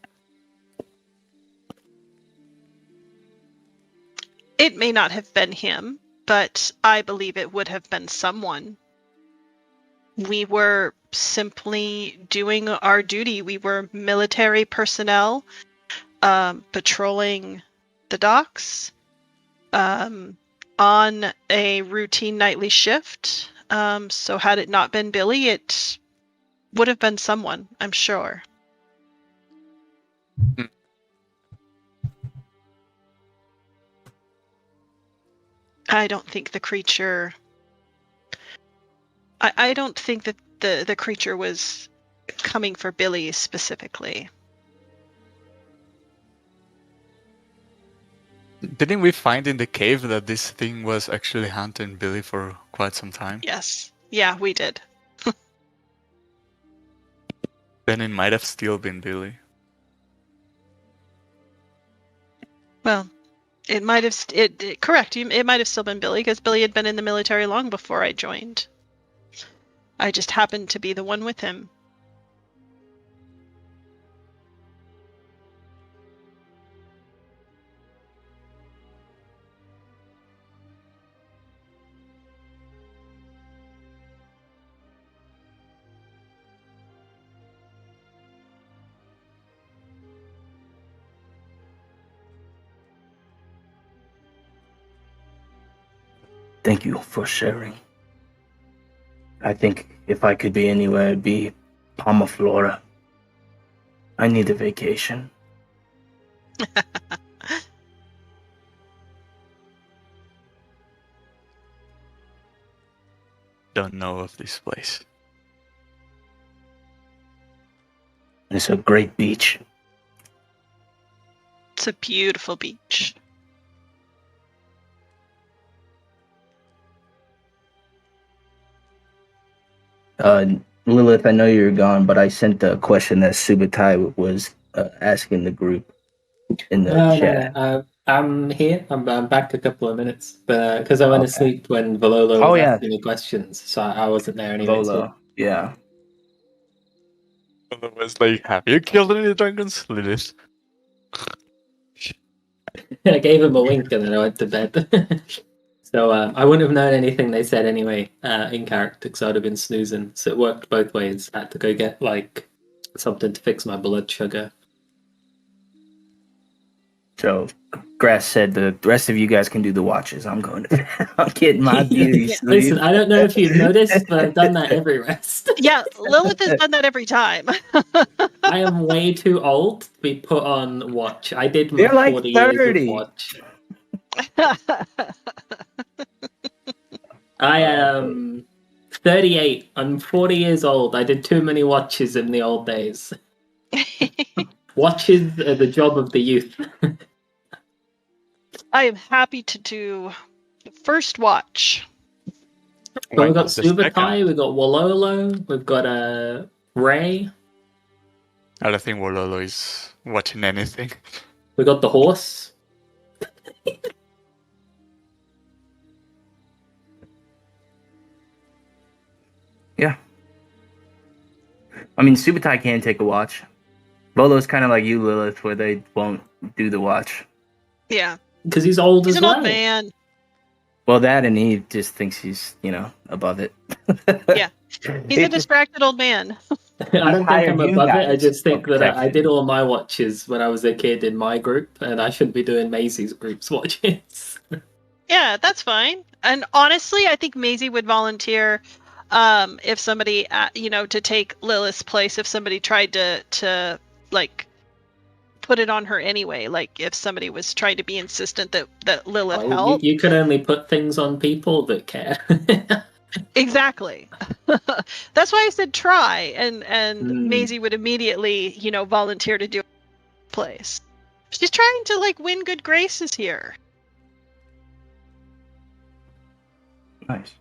It may not have been him, but I believe it would have been someone. We were simply doing our duty. We were military personnel, patrolling the docks, on a routine nightly shift. So had it not been Billy, it would have been someone, I'm sure. I don't think the creature... I don't think that the creature was coming for Billy specifically. Didn't we find in the cave that this thing was actually hunting Billy for quite some time? Yes. Yeah, we did. Then it might have still been Billy. Well, it might have... correct. It might have still been Billy, because Billy had been in the military long before I joined. I just happened to be the one with him. Thank you for sharing. I think if I could be anywhere, it'd be Palma, Florida. I need a vacation. Don't know of this place. It's a great beach. It's a beautiful beach. Lilith, I know you're gone, but I sent the question that Subutai was asking the group in the chat. No. I'm here. I'm back a couple of minutes, but because I went to sleep when Vololo was asking the questions, so I wasn't there anyway. Volo, yeah. Volo was like, "Have you killed any dragons, Lilith?" I gave him a wink and then I went to bed. So I wouldn't have known anything they said anyway in character, because I'd have been snoozing. So it worked both ways. I had to go get like something to fix my blood sugar. So Grass said the rest of you guys can do the watches. I'm going to I'm getting my beauty sleep. Listen, I don't know if you've noticed, but I've done that every rest. Yeah, Lilith has done that every time. I am way too old to be put on watch. I did my You're like 40 30. years of watch. I am 38. I'm 40 years old. I did too many watches in the old days. Watches are the job of the youth. I am happy to do the first watch. So we've got Subutai, we've got Wololo, we've got Ray. I don't think Wololo is watching anything. We got the horse. Yeah. I mean, Subutai can take a watch. Bolo's kind of like you, Lilith, where they won't do the watch. Yeah. Because he's old as well. He's an old man. Well, that and he just thinks he's, above it. Yeah. He's a distracted old man. I don't think I'm hired you above it. I guys just think for that I did protection. all my watches when I was a kid in my group, and I shouldn't be doing Maisie's group's watches. Yeah, that's fine. And honestly, I think Maisie would volunteer if somebody, to take Lilith's place if somebody tried to like put it on her anyway. Like if somebody was trying to be insistent that Lilith Well, help. you can only put things on people that care. Exactly. That's why I said try, and Maisie would immediately, volunteer to do place. She's trying to like win good graces here. Nice.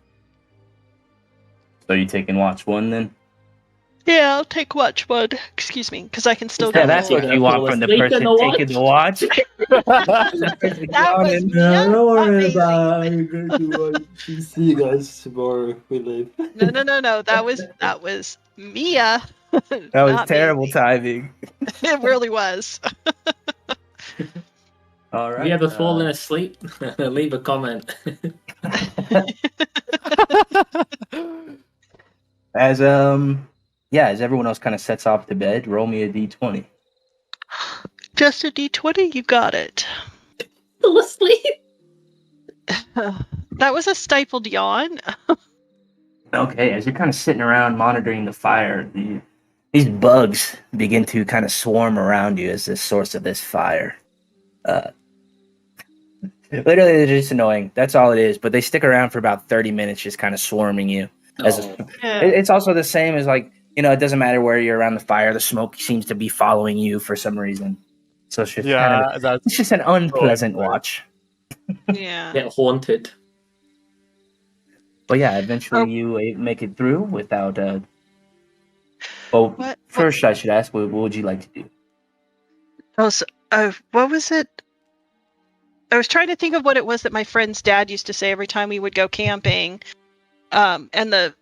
So you taking watch 1 then? Yeah, I'll take watch 1. Excuse me, because I can still Yeah, get that's more. what you want from the person taking the watch. That was No, don't worry amazing. about it. I'm going to see you guys tomorrow. We live. No. That was Mia. That was not terrible Maisie. timing. It really was. All right. Have you ever fallen asleep? Leave a comment. As as everyone else kind of sets off to bed, roll me a d20. Just a d20, you got it. Fell asleep. That was a stifled yawn. Okay, as you're kind of sitting around monitoring the fire, these bugs begin to kind of swarm around you as the source of this fire. Literally, they're just annoying. That's all it is. But they stick around for about 30 minutes, just kind of swarming you. It's also the same as like, it doesn't matter where you're around the fire. The smoke seems to be following you for some reason. So it's just it's just an unpleasant watch. Yeah. Get haunted. But yeah, eventually you make it through without. What? First I should ask, what would you like to do? Oh, so, what was it? I was trying to think of what it was that my friend's dad used to say every time we would go camping. And the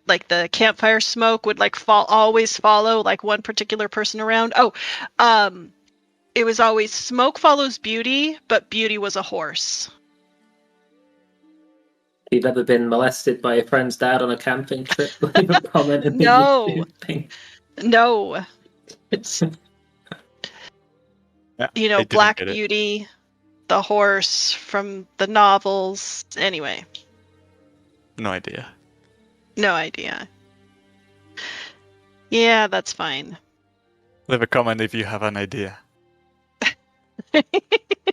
campfire smoke would always follow like one particular person around. It was always smoke follows beauty, but beauty was a horse. You've ever been molested by your friend's dad on a camping trip? Leave a comment in the No. YouTube thing. No. It's Black get it. Beauty, the horse from the novels. Anyway. No idea. No idea. Yeah, that's fine. Leave a comment if you have an idea.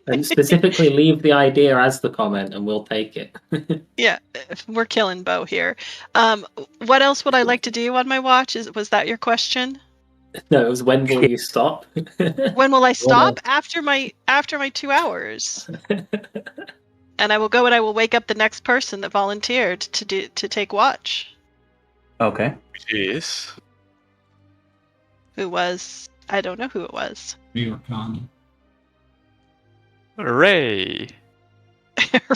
And specifically leave the idea as the comment and we'll take it. Yeah, we're killing Bo here. What else would I like to do on my watch? Was that your question? No, it was when will you stop? When will I stop? After my 2 hours. And I will go and I will wake up the next person that volunteered to take watch. Okay. Yes. Who was? I don't know who it was. Me or Connie. Ray.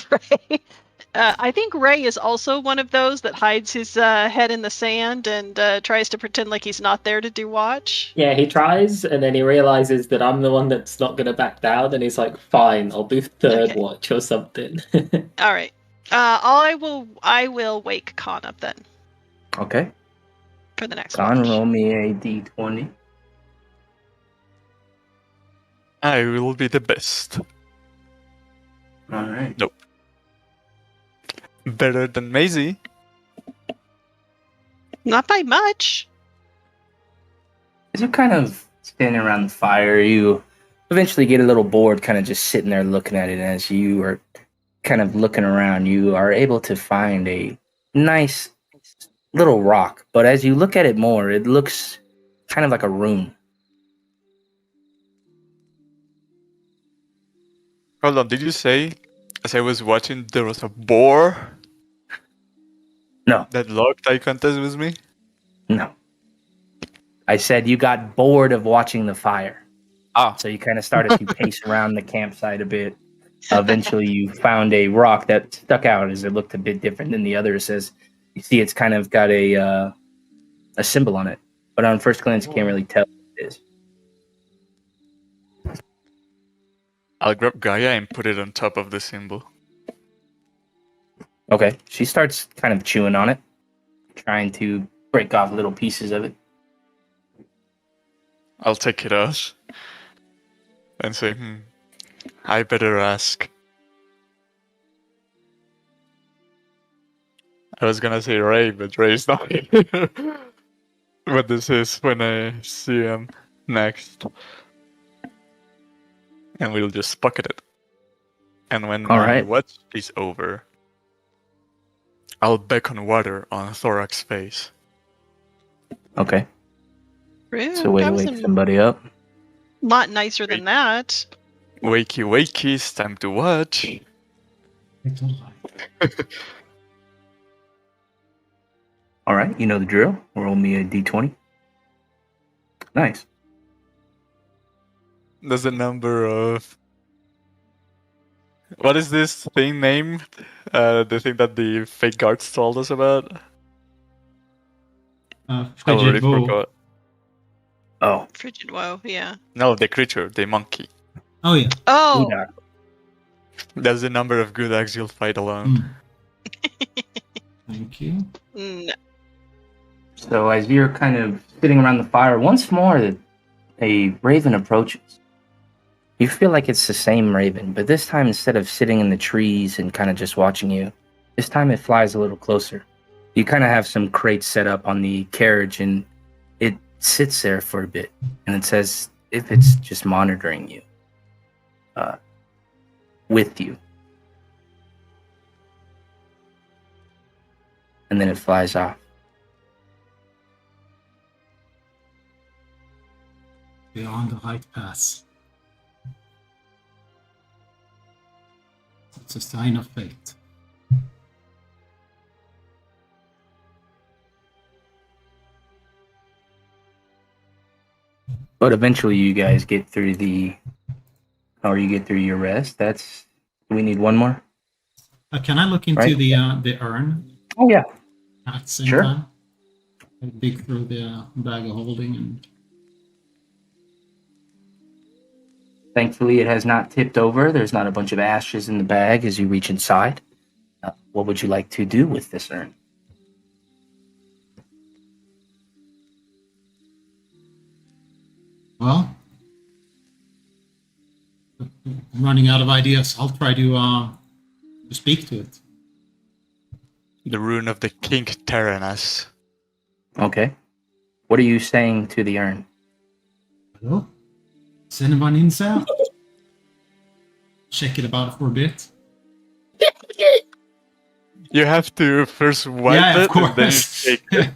Ray. I think Ray is also one of those that hides his head in the sand and tries to pretend like he's not there to do watch. Yeah, he tries, and then he realizes that I'm the one that's not going to back down, and he's like, fine, I'll do third watch or something. All right. I will wake Khan up then. Okay. For the next Con, watch. roll me a d20. I will be the best. All right. Nope. Better than Maisie. Not by much. As you're kind of standing around the fire, you eventually get a little bored, kind of just sitting there looking at it. And as you are kind of looking around, you are able to find a nice little rock. But as you look at it more, it looks kind of like a rune. Hold on, did you say, as I was watching, there was a boar? No. That locked eye contact with me? No. I said you got bored of watching the fire. So you kind of started to pace around the campsite a bit. Eventually you found a rock that stuck out as it looked a bit different than the others. As you see, it's kind of got a symbol on it. But on first glance, you can't really tell what it is. I'll grab Gaia and put it on top of the symbol. Okay. She starts kind of chewing on it, trying to break off little pieces of it. I'll take it out and say, I better ask. I was gonna say Ray, but Ray's not here. But this is when I see him next. And we'll just bucket it. And when my watch is over, I'll beckon water on Thorag's face. Okay. Rude. It's a way to wake somebody up. Lot nicer than that. Wakey, wakey, it's time to watch. It's all right. All right, you know the drill. Roll me a d20. Nice. There's a number of... What is this thing named? The thing that the fake guards told us about? I already forgot. Oh. Frigid woe, yeah. No, the creature, the monkey. Oh, yeah. Oh! That's the number of good eggs you'll fight alone. Thank you. No. So as you're kind of sitting around the fire, once more a raven approaches. You feel like it's the same raven, but this time instead of sitting in the trees and kind of just watching you, this time it flies a little closer. You kind of have some crates set up on the carriage and it sits there for a bit. And it says if it's just monitoring you. With you. And then it flies off. We are on the right path. It's a sign of fate. But eventually you guys get through you get through your rest. We need one more? Can I look into the urn? Oh, yeah. At the same time? I dig through the bag of holding and... Thankfully, it has not tipped over. There's not a bunch of ashes in the bag as you reach inside. What would you like to do with this urn? Well, I'm running out of ideas. I'll try to speak to it. The rune of the King Tyrannus. Okay. What are you saying to the urn? Hello? Is anyone inside? Check it about for a bit. You have to first wipe it and then you shake it.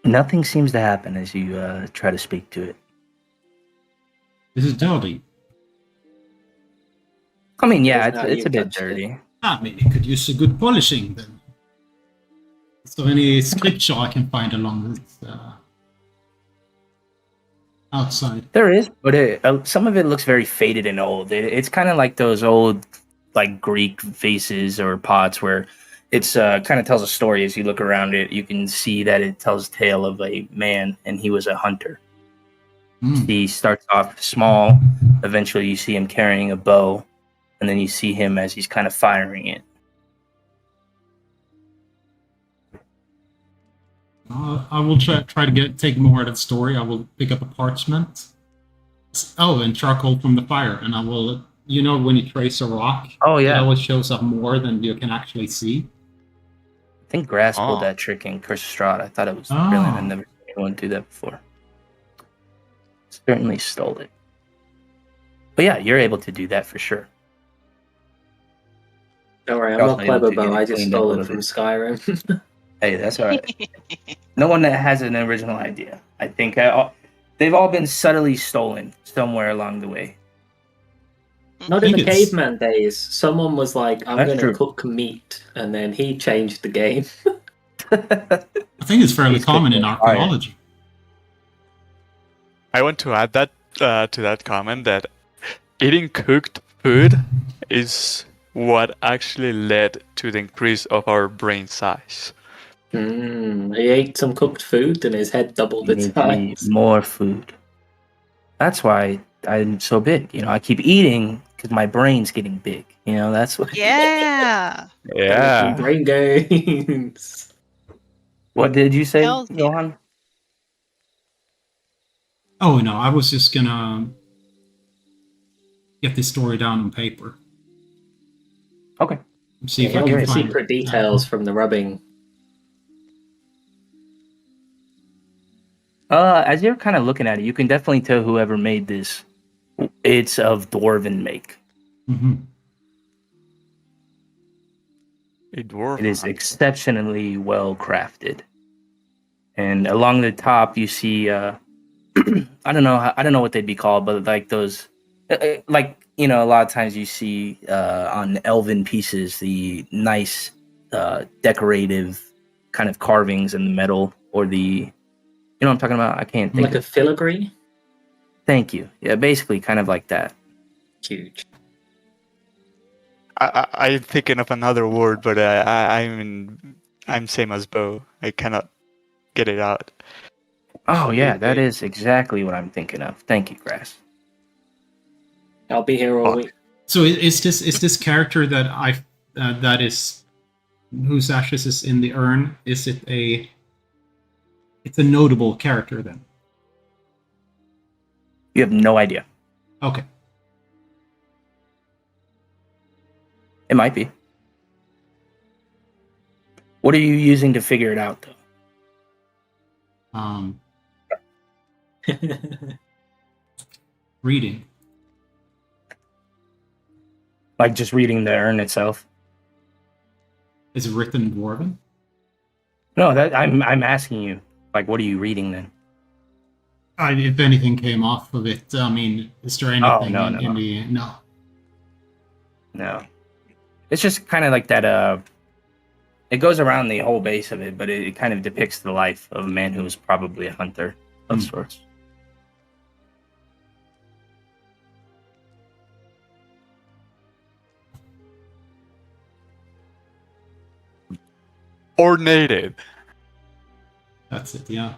Nothing seems to happen as you try to speak to it. This is dirty. I mean, yeah, it's a bit dirty. I mean, it could use a good polishing then. Is there any scripture I can find along this outside? There is, but some of it looks very faded and old. It's kind of like those old, like Greek vases or pots where it's kind of tells a story. As you look around it, you can see that it tells a tale of a man, and he was a hunter. He starts off small. Eventually, you see him carrying a bow, and then you see him as he's kind of firing it. I will try to take more of that story. I will pick up a parchment. Oh, and charcoal from the fire, and I will. You know, when you trace a rock, it always shows up more than you can actually see. I think Grass pulled that trick in Curse of Strahd. I thought it was brilliant. I've never seen anyone do that before. Certainly stole it. But yeah, you're able to do that for sure. Don't worry, I'm not clever, but I just stole it from Skyrim. Hey, that's all right. No one that has an original idea. I think they've all been subtly stolen somewhere along the way. Not in the caveman days. Someone was like, I'm going to cook meat, and then he changed the game. I think it's fairly common in archaeology. I want to add that to that comment that eating cooked food is what actually led to the increase of our brain size. He ate some cooked food and his head doubled its size. More food. That's why I'm so big. You know, I keep eating because my brain's getting big. You know, that's what. Yeah. Yeah. Brain gains. What did you say, Hells yeah. Johan? Oh no, I was just gonna get this story down on paper. Okay. See if I all can the find secret details from the rubbing. As you're kind of looking at it, you can definitely tell whoever made this, it's of dwarven make. Mm-hmm. A dwarf. It is exceptionally well crafted. And along the top, you see, I don't know what they'd be called, but like those, like, you know, a lot of times you see on elven pieces the nice decorative kind of carvings in the metal, or the, you know what I'm talking about? I can't think. Like a filigree? Thank you. Yeah, basically kind of like that. Huge. I'm thinking of another word, but I'm same as Bo. I cannot get it out. Oh yeah, that is exactly what I'm thinking of. Thank you, Grass. I'll be here all week. So is this character that that is whose ashes is in the urn? Is it it's a notable character then? You have no idea. Okay. It might be. What are you using to figure it out, though? Reading. Like just reading the urn itself? Is it written Dwarven? No, that I'm asking you. Like, what are you reading then? If anything came off of it, I mean, is there anything no. in the... No. No. It's just kind of like that, it goes around the whole base of it, but it kind of depicts the life of a man who was probably a hunter of sorts. Or native. That's it, yeah.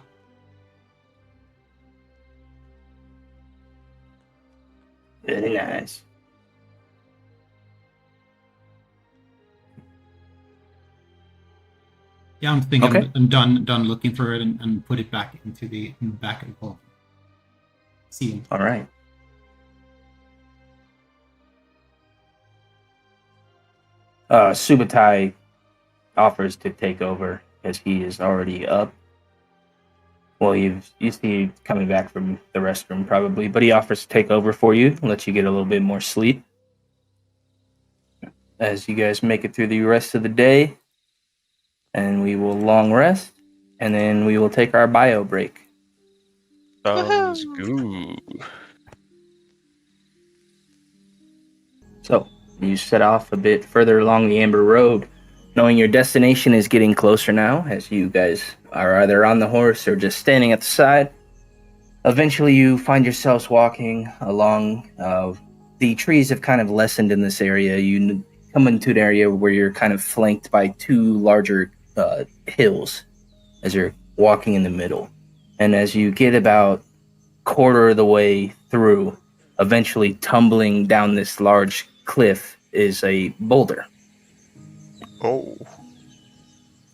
Very nice. Yeah, I'm thinking Okay. I'm done looking through it and put it back in the back of the hole. See. All right. Subutai offers to take over as he is already up. Well, you see coming back from the restroom probably, but he offers to take over for you and let you get a little bit more sleep as you guys make it through the rest of the day. And we will long rest, and then we will take our bio break. Sounds good. So, you set off a bit further along the Amber Road, knowing your destination is getting closer now, as you guys are either on the horse or just standing at the side. Eventually, you find yourselves walking along. The trees have kind of lessened in this area. You come into an area where you're kind of flanked by two larger hills as you're walking in the middle. And as you get about quarter of the way through, eventually tumbling down this large cliff is a boulder. Oh.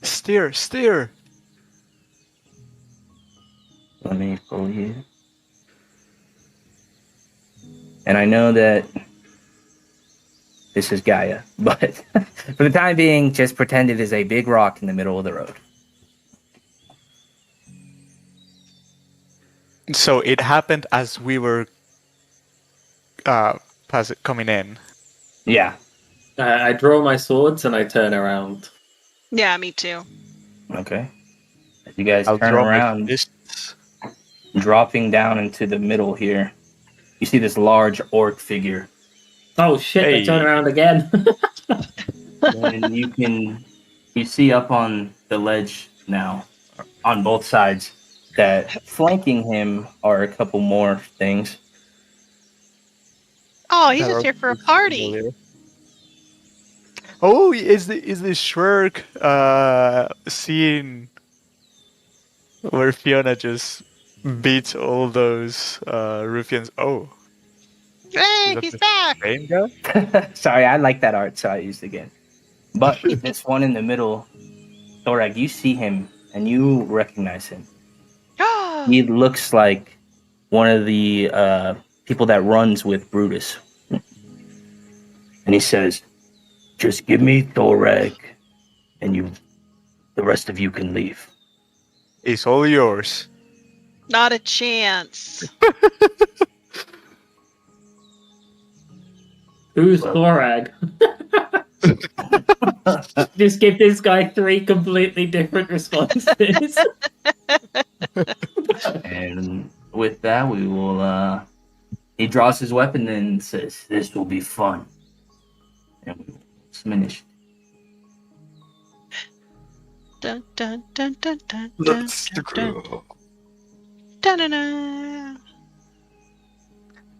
Steer. Let me pull you. And I know that this is Gaia, but for the time being, just pretend it is a big rock in the middle of the road. So it happened as we were coming in. Yeah. I draw my swords and I turn around. Yeah, me too. Okay. As you guys I'll turn draw my around, fists. dropping down into the middle here, you see this large orc figure. Oh shit, Hey. I turn around again. And you see up on the ledge now, on both sides, that flanking him are a couple more things. Oh, he's just here for a party. Oh, is the Shrek scene where Fiona just beats all those ruffians? Oh, Hey, that he's the back. same guy? Sorry, I like that art, so I used it again. But this one in the middle, Thorag, you see him and you recognize him. He looks like one of the people that runs with Brutus. And he says, "Just give me Thorag, and the rest of you can leave." It's all yours. Not a chance. Who's Thorag? Just give this guy 3 completely different responses. And with that, we will. He draws his weapon and says, "This will be fun." And we will finish. Dun, dun, dun, dun, dun, Let's dun, go. dun, dun, dun.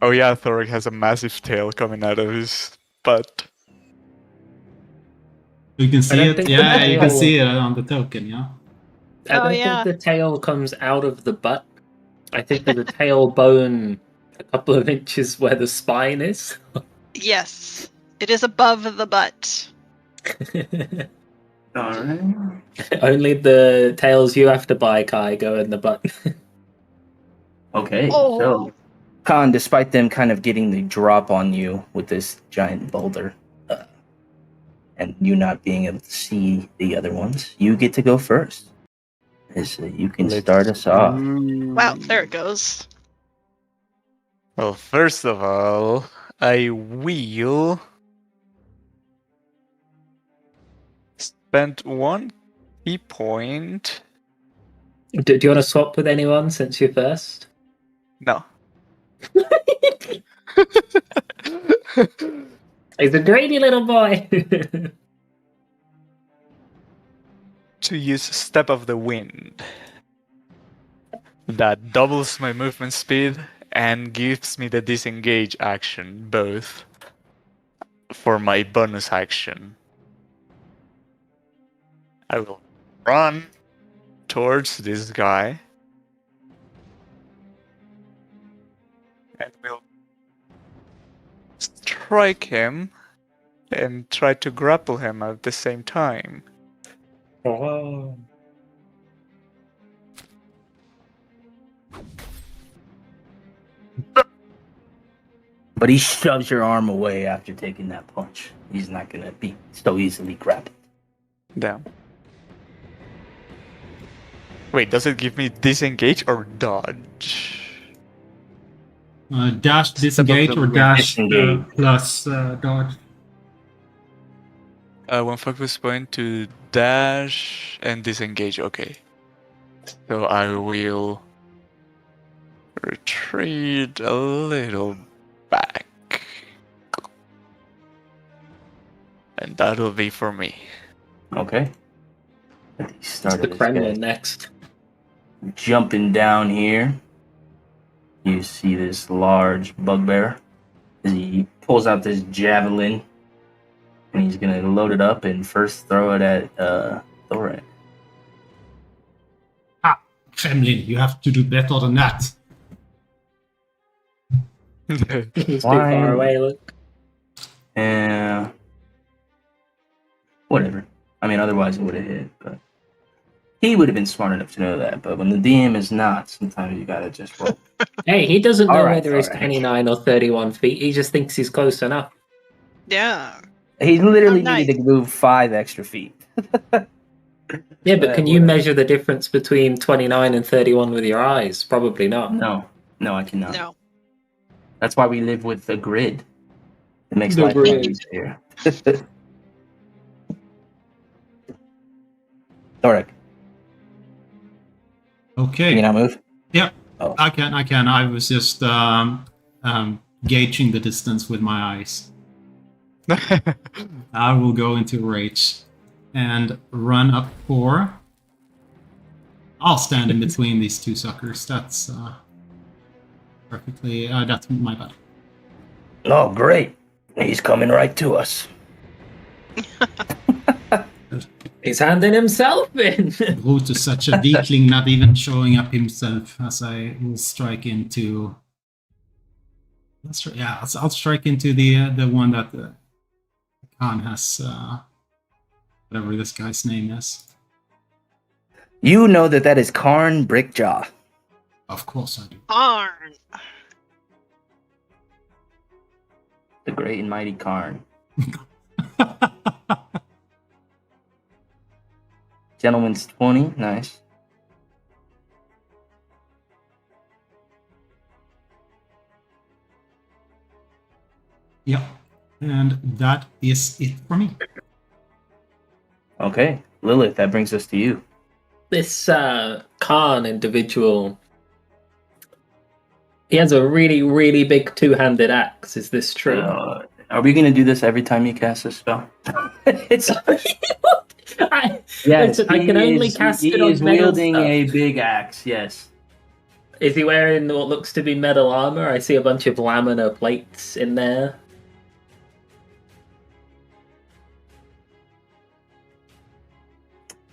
Oh yeah, Thorag has a massive tail coming out of his butt. You can see don't it. think Yeah, the you can tail- see it on the token. Yeah. I don't yeah. think the tail comes out of the butt. I think there's a tail bone a couple of inches where the spine is. Yes, it is above the butt. All right. Only the tails you have to buy, Kai, go in the butt. Okay, Oh. so Khan, despite them kind of getting the drop on you with this giant boulder, and you not being able to see the other ones, you get to go first. So you can start us off. Wow, there it goes. Well, first of all, I will spend 1 key point. Do you want to swap with anyone since you're first? No. He's a greedy little boy. To use Step of the Wind. That doubles my movement speed and gives me the disengage action, both for my bonus action. I will run towards this guy and will strike him and try to grapple him at the same time. Oh. But he shoves your arm away after taking that punch. He's not going to be so easily grappled. Damn. Wait, does it give me disengage or dodge? Dash disengage or dash disengage. plus dodge. 1 focus point to dash and disengage. Okay. So I will retreat a little back. And that'll be for me. Okay. He It's started the this Kremlin guy next. jumping down here. You see this large bugbear. He pulls out this javelin. And he's going to load it up and first throw it at Thorag. Kremlin, you have to do better than that. He's too Why? far away, look. And whatever. I mean, otherwise it would have hit, but he would have been smart enough to know that. But when the DM is not, sometimes you gotta just roll. Hey, he doesn't know All right, whether he's all right. 29 or 31 feet. He just thinks he's close enough. Yeah. He literally Oh, nice. needed to move 5 extra feet. Yeah, but can you whatever. measure the difference between 29 and 31 with your eyes? Probably not. No, I cannot. No. That's why we live with a grid. It makes The life grid. easier. Thorag, Okay. can you not move? Yeah, Oh. I can. I was just gauging the distance with my eyes. I will go into rage and run up 4. I'll stand in between these 2 suckers. That's perfectly. That's my bad. Oh, great. He's coming right to us. He's handing himself in. Brutus is such a weakling, not even showing up himself. As I will strike into. I'll strike into the one that Khan has. Whatever this guy's name is. You know that is Karn Brickjaw. Of course I do. Arn. The great and mighty Karn. Gentleman's 20. Nice. Yeah. And that is it for me. Okay. Lilith, that brings us to you. This Khan individual, he has a really, really big two-handed axe. Is this true? Are we going to do this every time you cast a spell? It's I yes. I can only cast it on He is metal wielding stuff. a big axe. Yes. Is he wearing what looks to be metal armor? I see a bunch of laminar plates in there.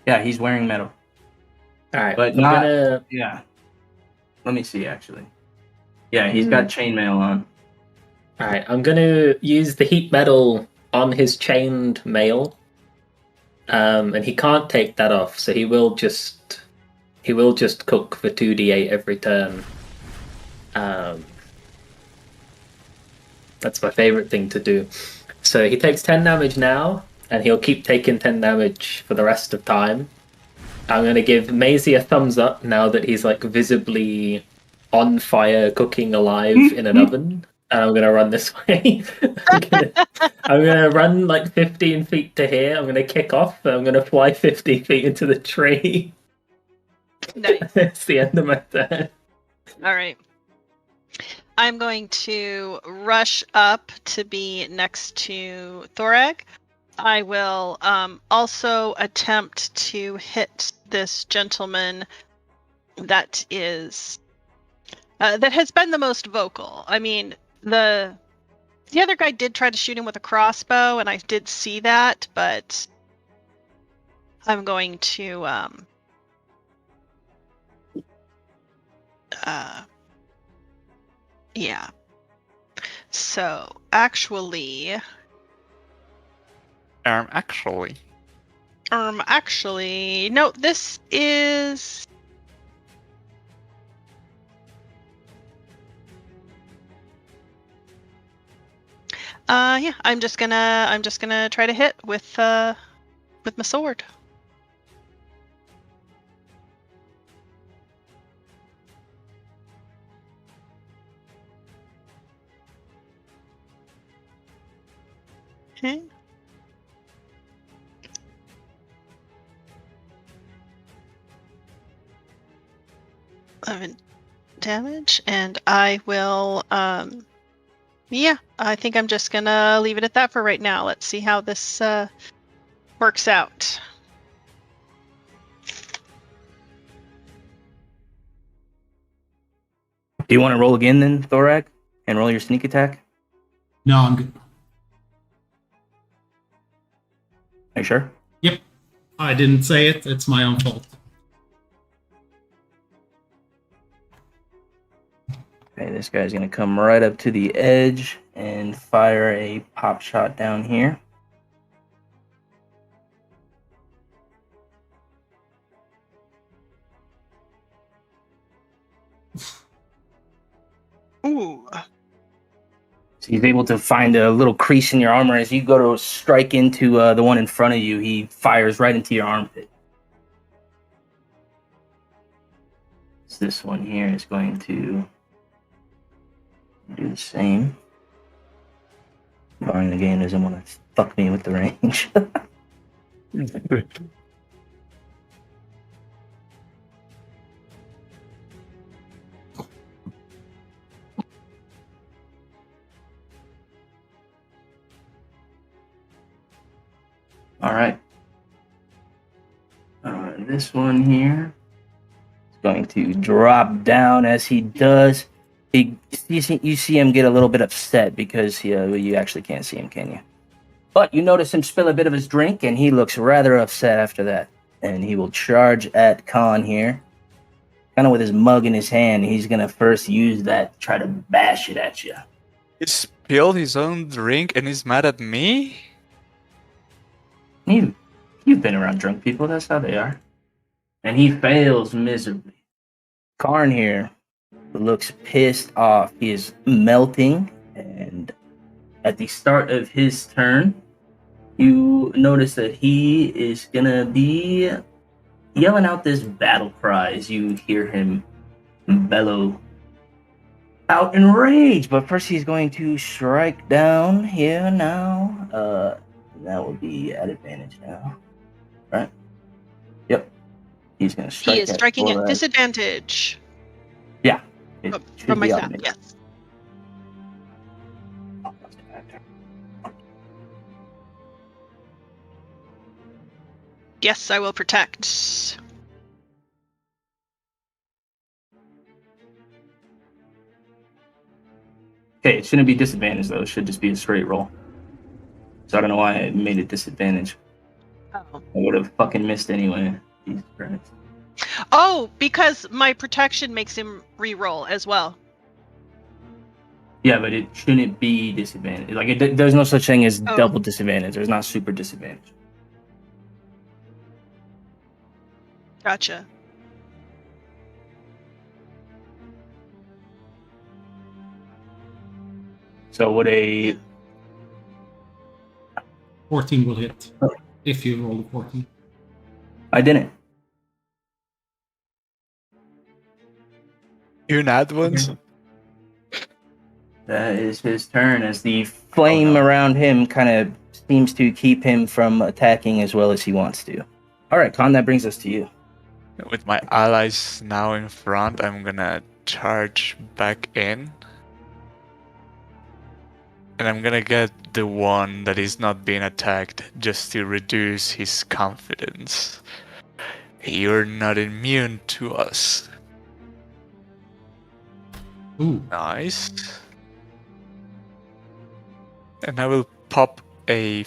Yeah, he's wearing metal. All right, But I'm not. gonna. Yeah. Let me see. Actually. Yeah, he's got chainmail on. All right, I'm gonna use the heat metal on his chained mail, and he can't take that off, so he will just cook for 2d8 every turn. That's my favorite thing to do. So he takes 10 damage now, and he'll keep taking 10 damage for the rest of time. I'm gonna give Maisie a thumbs up now that he's like visibly on fire, cooking alive in an oven. And I'm gonna run this way. I'm gonna run like 15 feet to here. I'm gonna kick off. And I'm gonna fly 50 feet into the tree. Nice. It's the end of my turn. All right. I'm going to rush up to be next to Thorag. I will also attempt to hit this gentleman that is that has been the most vocal. I mean, the other guy did try to shoot him with a crossbow, and I did see that, but I'm going to yeah. So actually, no, this is. Yeah, I'm just gonna try to hit with my sword. Okay. Damage, and I will yeah, I think I'm just gonna leave it at that for right now. Let's see how this works out. Do you want to roll again then, Thorag? And roll your sneak attack? No, I'm good. Are you sure? Yep. I didn't say it. It's my own fault. Okay, this guy's going to come right up to the edge and fire a pop shot down here. Ooh. So he's able to find a little crease in your armor. As you go to strike into the one in front of you, he fires right into your armpit. So this one here is going to do the same. Barring the game doesn't want to fuck me with the range. All right. This one here is going to drop down. As he does, you see him get a little bit upset because you actually can't see him, can you? But you notice him spill a bit of his drink, and he looks rather upset after that. And he will charge at Khan here, kind of with his mug in his hand. He's going to first use that to try to bash it at you. He spilled his own drink and he's mad at me? You've been around drunk people. That's how they are. and he fails miserably. Karn here looks pissed off. He is melting, and at the start of his turn, you notice that he is gonna be yelling out this battle cry as you hear him bellow out in rage. But first, he's going to strike down here now. That will be at advantage now, right? Yep. He's gonna strike. He is striking at disadvantage. Yeah. From my staff, yes. Yes, I will protect. Okay, it shouldn't be disadvantage though. It should just be a straight roll. So I don't know why it made it disadvantage. Oh. I would have fucking missed anyway. Jesus Christ. Oh, because my protection makes him re-roll as well. Yeah, but it shouldn't be disadvantage. Like, there's no such thing as double disadvantage. There's not super disadvantage. Gotcha. So would a 14 will hit if you roll a 14. I didn't. You not once? That is his turn as the flame around him kind of seems to keep him from attacking as well as he wants to. All right, Khan, that brings us to you. With my allies now in front, I'm gonna charge back in. And I'm gonna get the one that is not being attacked just to reduce his confidence. You're not immune to us. Ooh. Nice. And I will pop a...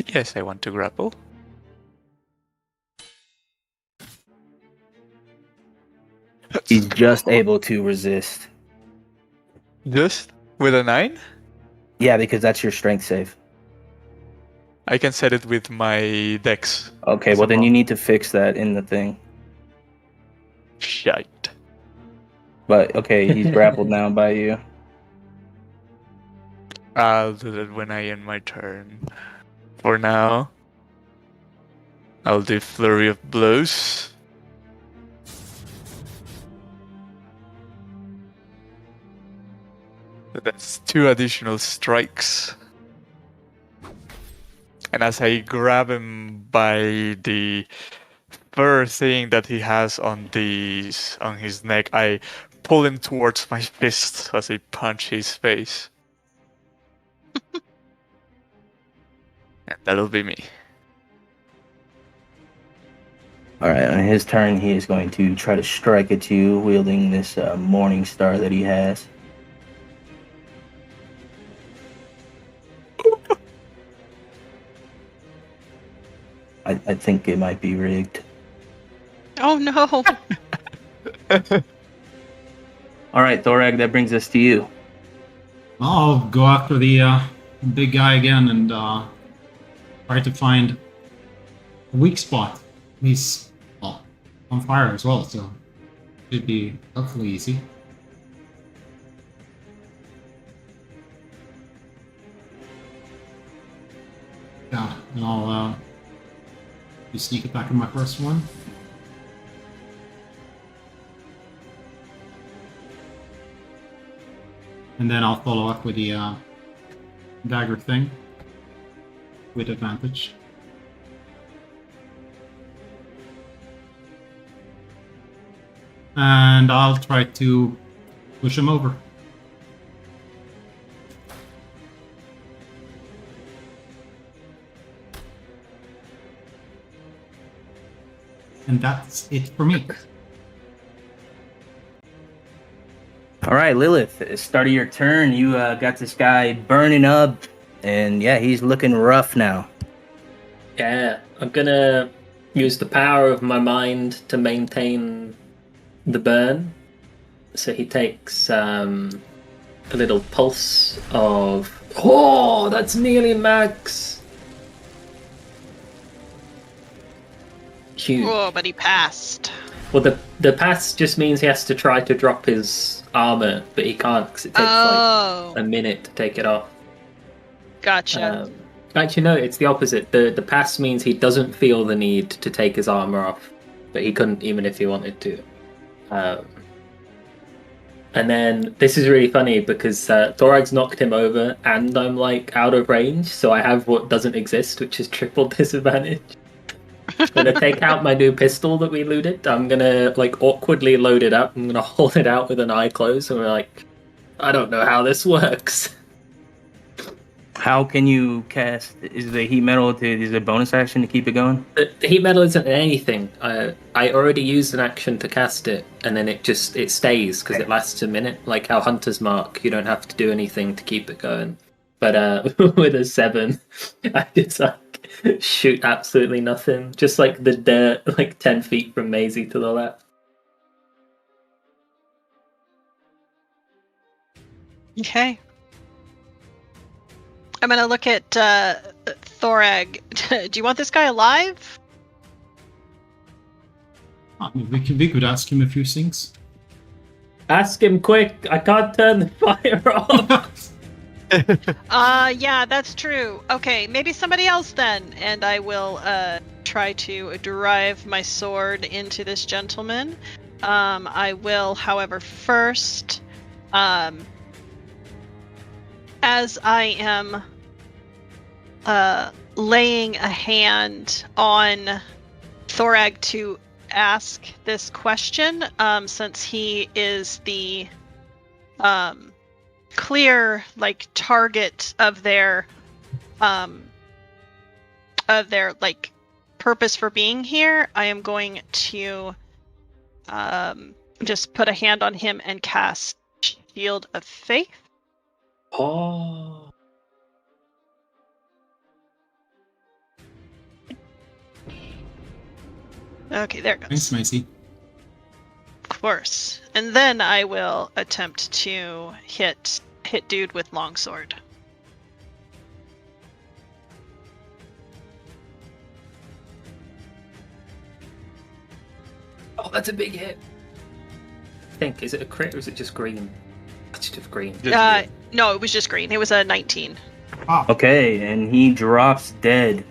Yes, I want to grapple. He's just able to resist. Just with a 9? Yeah, because that's your strength save. I can set it with my dex. Okay, well then you need to fix that in the thing. Shite. But okay, he's grappled now by you. I'll do that when I end my turn. For now, I'll do Flurry of Blows. That's 2 additional strikes. And as I grab him by the fur thing that he has on his neck, I pull him towards my fist as I punch his face. And that'll be me. Alright, on his turn, he is going to try to strike at you, wielding this morning star that he has. I think it might be rigged. Oh no! Alright, Thorag, that brings us to you. I'll go after the big guy again and try to find a weak spot. He's on fire as well, so should be hopefully easy. Yeah, and I'll do sneak attack on my first one. And then I'll follow up with the dagger thing with advantage. And I'll try to push him over. And that's it for me. All right, Lilith, at the start of your turn, you got this guy burning up, and yeah, he's looking rough now. Yeah, I'm gonna use the power of my mind to maintain the burn. So he takes a little pulse of... Oh, that's nearly max! huge. Oh, but he passed. Well, the pass just means he has to try to drop his armor, but he can't because it takes like a minute to take it off. Gotcha. Actually, no, it's the opposite. The pass means he doesn't feel the need to take his armor off, but he couldn't even if he wanted to. And then this is really funny because Thorag's knocked him over, and I'm like out of range, so I have what doesn't exist, which is triple disadvantage. I'm gonna take out my new pistol that we looted. I'm gonna like awkwardly load it up. I'm gonna hold it out with an eye closed, and we're like, I don't know how this works. How can you cast? Is the heat metal is a bonus action to keep it going? The heat metal isn't anything. I already used an action to cast it, and then it stays because it lasts a minute. Like how Hunter's Mark, you don't have to do anything to keep it going. But with a 7, I just like shoot absolutely nothing. Just like the dirt, like 10 feet from Maizie to the left. Okay. I'm gonna look at Thorag. Do you want this guy alive? I mean, we could ask him a few things. Ask him quick. I can't turn the fire off. Yeah, that's true. Okay, maybe somebody else then, and I will try to drive my sword into this gentleman. I will, however, first, as I am laying a hand on Thorag to ask this question, since he is the clear like target of their like purpose for being here, I am going to just put a hand on him and cast Shield of Faith. Oh. Okay, there it goes. Thanks, Maizie. Of course. And then I will attempt to hit dude with longsword. Oh, that's a big hit. I think, is it a crit or is it just green? It's just green. No, it was just green. It was a 19. Ah, Okay, and he drops dead.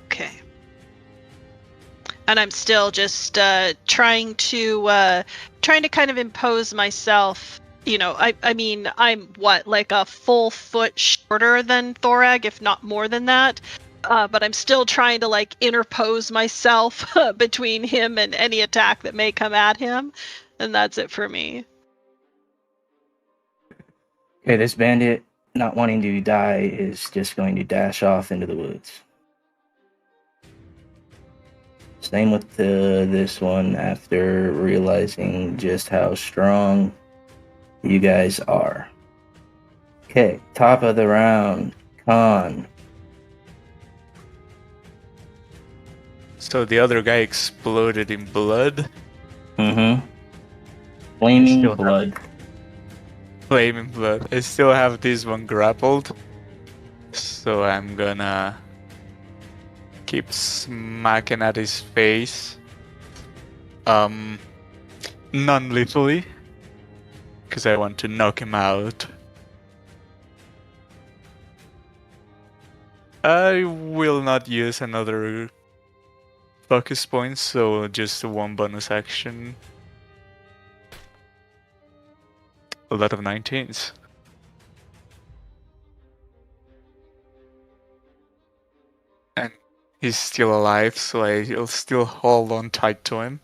Okay. And I'm still just trying to kind of impose myself. You know, I mean, I'm what, like a full foot shorter than Thorag, if not more than that. But I'm still trying to like interpose myself between him and any attack that may come at him. And that's it for me. Okay, this bandit, not wanting to die, is just going to dash off into the woods. Same with this one after realizing just how strong you guys are. Okay, top of the round, Khan. So the other guy exploded in blood. Mm-hmm. Flaming Still blood. Flaming blood. I still have this one grappled. So I'm gonna keep smacking at his face. Non-lethally. Because I want to knock him out. I will not use another focus point, so just one bonus action. A lot of 19s. And he's still alive, so I'll still hold on tight to him.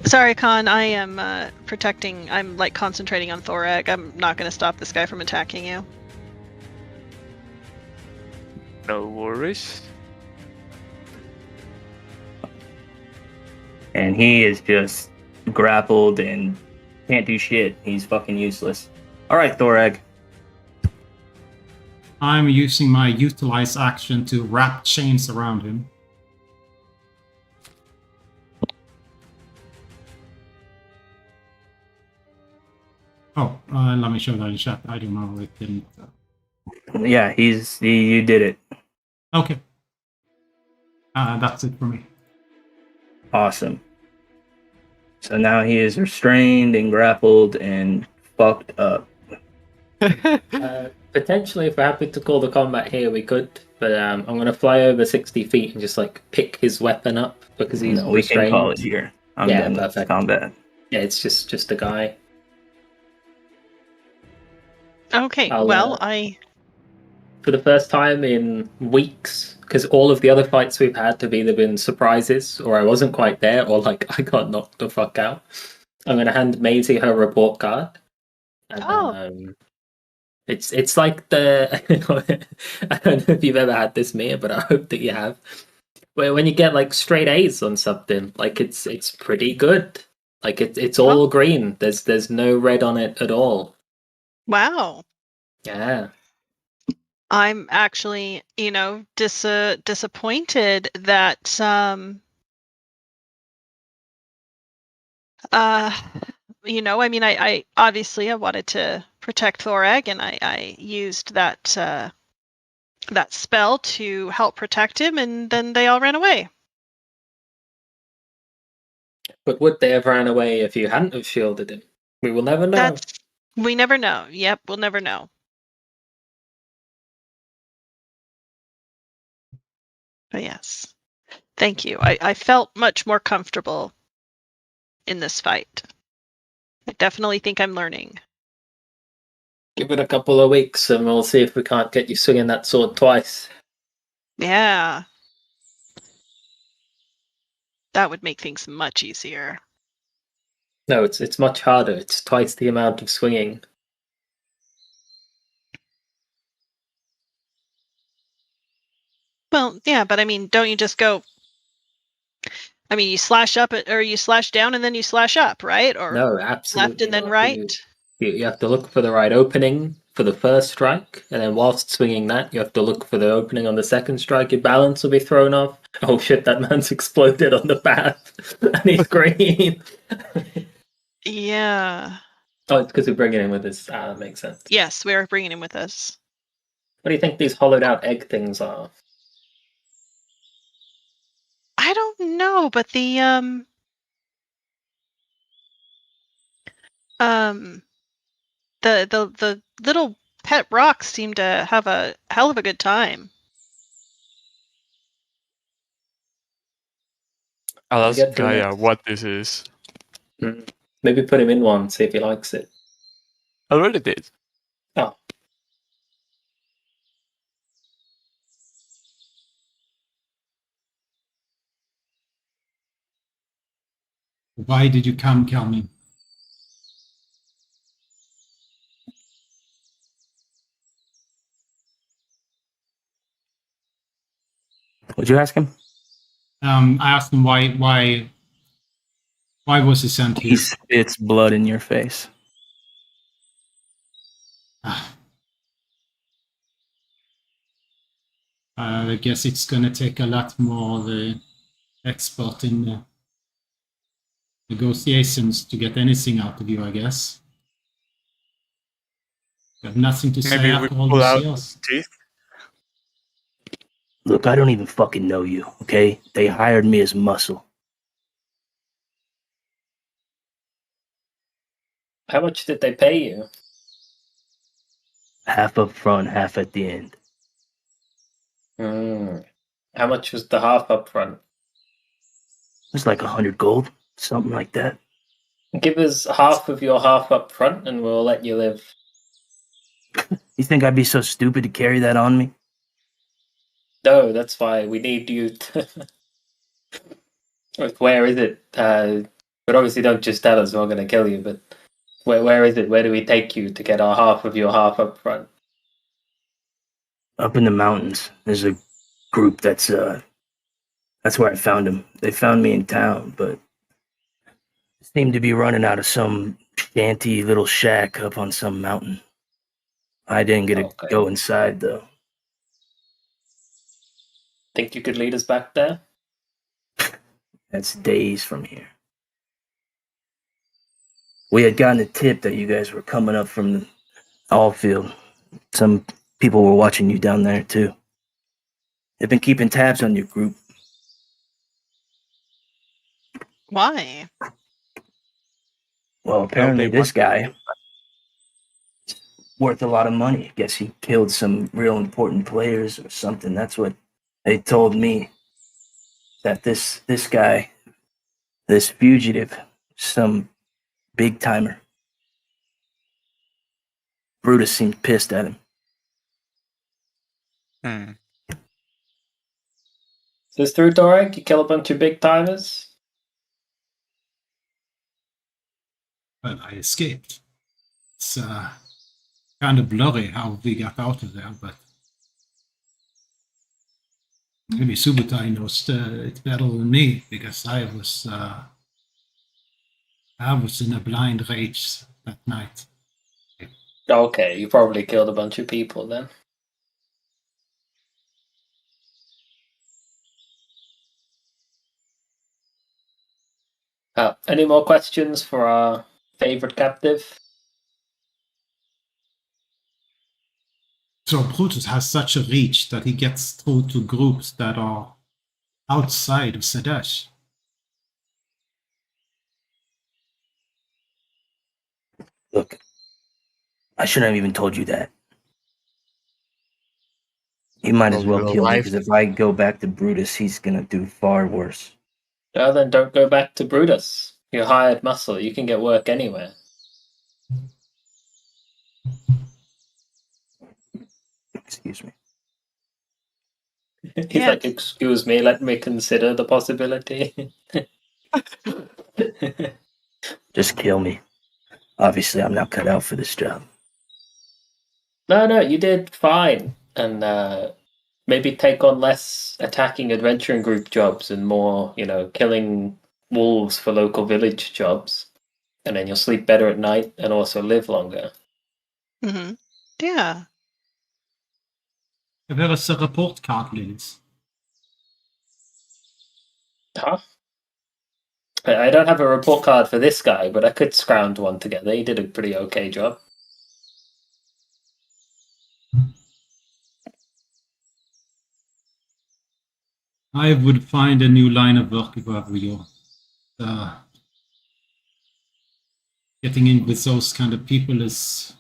Sorry, Khan, I am protecting. I'm like concentrating on Thorag. I'm not going to stop this guy from attacking you. No worries. And he is just grappled and can't do shit. He's fucking useless. All right, Thorag. I'm using my utilize action to wrap chains around him. Oh, let me show that in chat. I don't know. It didn't. Yeah, you did it. Okay. That's it for me. Awesome. So now he is restrained and grappled and fucked up. Potentially, if we're happy to call the combat here, we could. But I'm going to fly over 60 feet and just like pick his weapon up because he's we restrained. can call it here. I'm done perfect. with combat. Yeah, it's just a guy. Okay, For the first time in weeks, because all of the other fights we've had have either been surprises, or I wasn't quite there, or like I got knocked the fuck out. I'm going to hand Maisie her report card. It's like the I don't know if you've ever had this, Mia, but I hope that you have. Where when you get like straight A's on something, like it's pretty good. Like it's all green. There's no red on it at all. Wow. Yeah. I'm actually, disappointed that I obviously I wanted to protect Thorag, and I used that spell to help protect him, and then they all ran away. But would they have ran away if you hadn't have shielded him? We will never know. We never know. Yep, we'll never know. But yes, thank you. I felt much more comfortable in this fight. I definitely think I'm learning. Give it a couple of weeks and we'll see if we can't get you swinging that sword twice. Yeah. That would make things much easier. No, it's much harder. It's twice the amount of swinging. Well, yeah, but I mean, don't you just go... I mean, you slash up, or you slash down and then you slash up, right? Or no, absolutely left and then not. right? You have to look for the right opening for the first strike, and then whilst swinging that, you have to look for the opening on the second strike. Your balance will be thrown off. Oh shit, that man's exploded on the path, and he's green. Yeah. Oh, it's because we're bringing him with us. That makes sense. Yes, we are bringing him with us. What do you think these hollowed out egg things are? I don't know, but the little pet rocks seem to have a hell of a good time. I'll ask Gaia what this is. Maybe put him in one, see if he likes it. I already did. Oh. Why did you come, Kelmy? What'd you ask him? I asked him why was he sent here? He spits blood in your face. I guess it's gonna take a lot more expert in negotiations to get anything out of you, I guess. You have nothing to say Maybe we after all pull these out years. teeth. Look, I don't even fucking know you, okay? They hired me as muscle. How much did they pay you? Half up front, half at the end. How much was the half up front? It's like 100 gold, something like that. Give us half of your half up front and we'll let you live. You think I'd be so stupid to carry that on me? No, that's why we need you to... Where is it? But obviously don't just tell us we're going to kill you, but where is it? Where do we take you to get our half of your half up front? Up in the mountains, there's a group that's where I found them. They found me in town, but seemed to be running out of some shanty little shack up on some mountain. I didn't get to Okay. go inside, though. Think you could lead us back there? That's days from here. We had gotten a tip that you guys were coming up from the all field. Some people were watching you down there, too. They've been keeping tabs on your group. Why? Well, apparently they this want- guy is worth a lot of money. Guess he killed some real important players or something. That's what they told me. That this guy, this fugitive, some big timer. Brutus seemed pissed at him. Hmm. Is this through, Thorag? You kill a bunch of big timers? Well, I escaped. It's kind of blurry how we got out of there, but maybe Subutai knows it better than me because I was in a blind rage that night. Okay, you probably killed a bunch of people then. Any more questions for our favorite captive? So Brutus has such a reach that he gets through to groups that are outside of Zadash. Look, I shouldn't have even told you that. You might as well kill me, because if I go back to Brutus, he's gonna do far worse. Well, then don't go back to Brutus. You're hired muscle. You can get work anywhere. Excuse me. He's like, excuse me, let me consider the possibility. Just kill me. Obviously, I'm not cut out for this job. No, you did fine. And maybe take on less attacking adventuring group jobs and more, killing wolves for local village jobs. And then you'll sleep better at night and also live longer. Mm-hmm. Yeah. Where is the report card, Lilith? Huh? I don't have a report card for this guy, but I could scrounge one together. He did a pretty okay job. I would find a new line of work if I were you. Getting in with those kind of people it's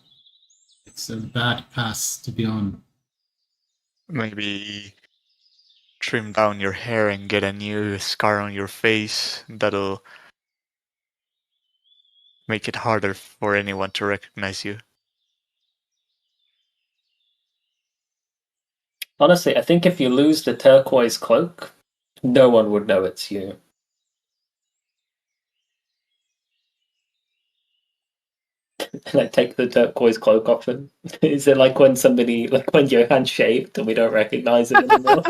a bad path to be on. Maybe trim down your hair and get a new scar on your face. That'll make it harder for anyone to recognize you. Honestly, I think if you lose the turquoise cloak, no one would know it's you. And I take the turquoise cloak off him. Is it like when Johan shaved and we don't recognize him anymore?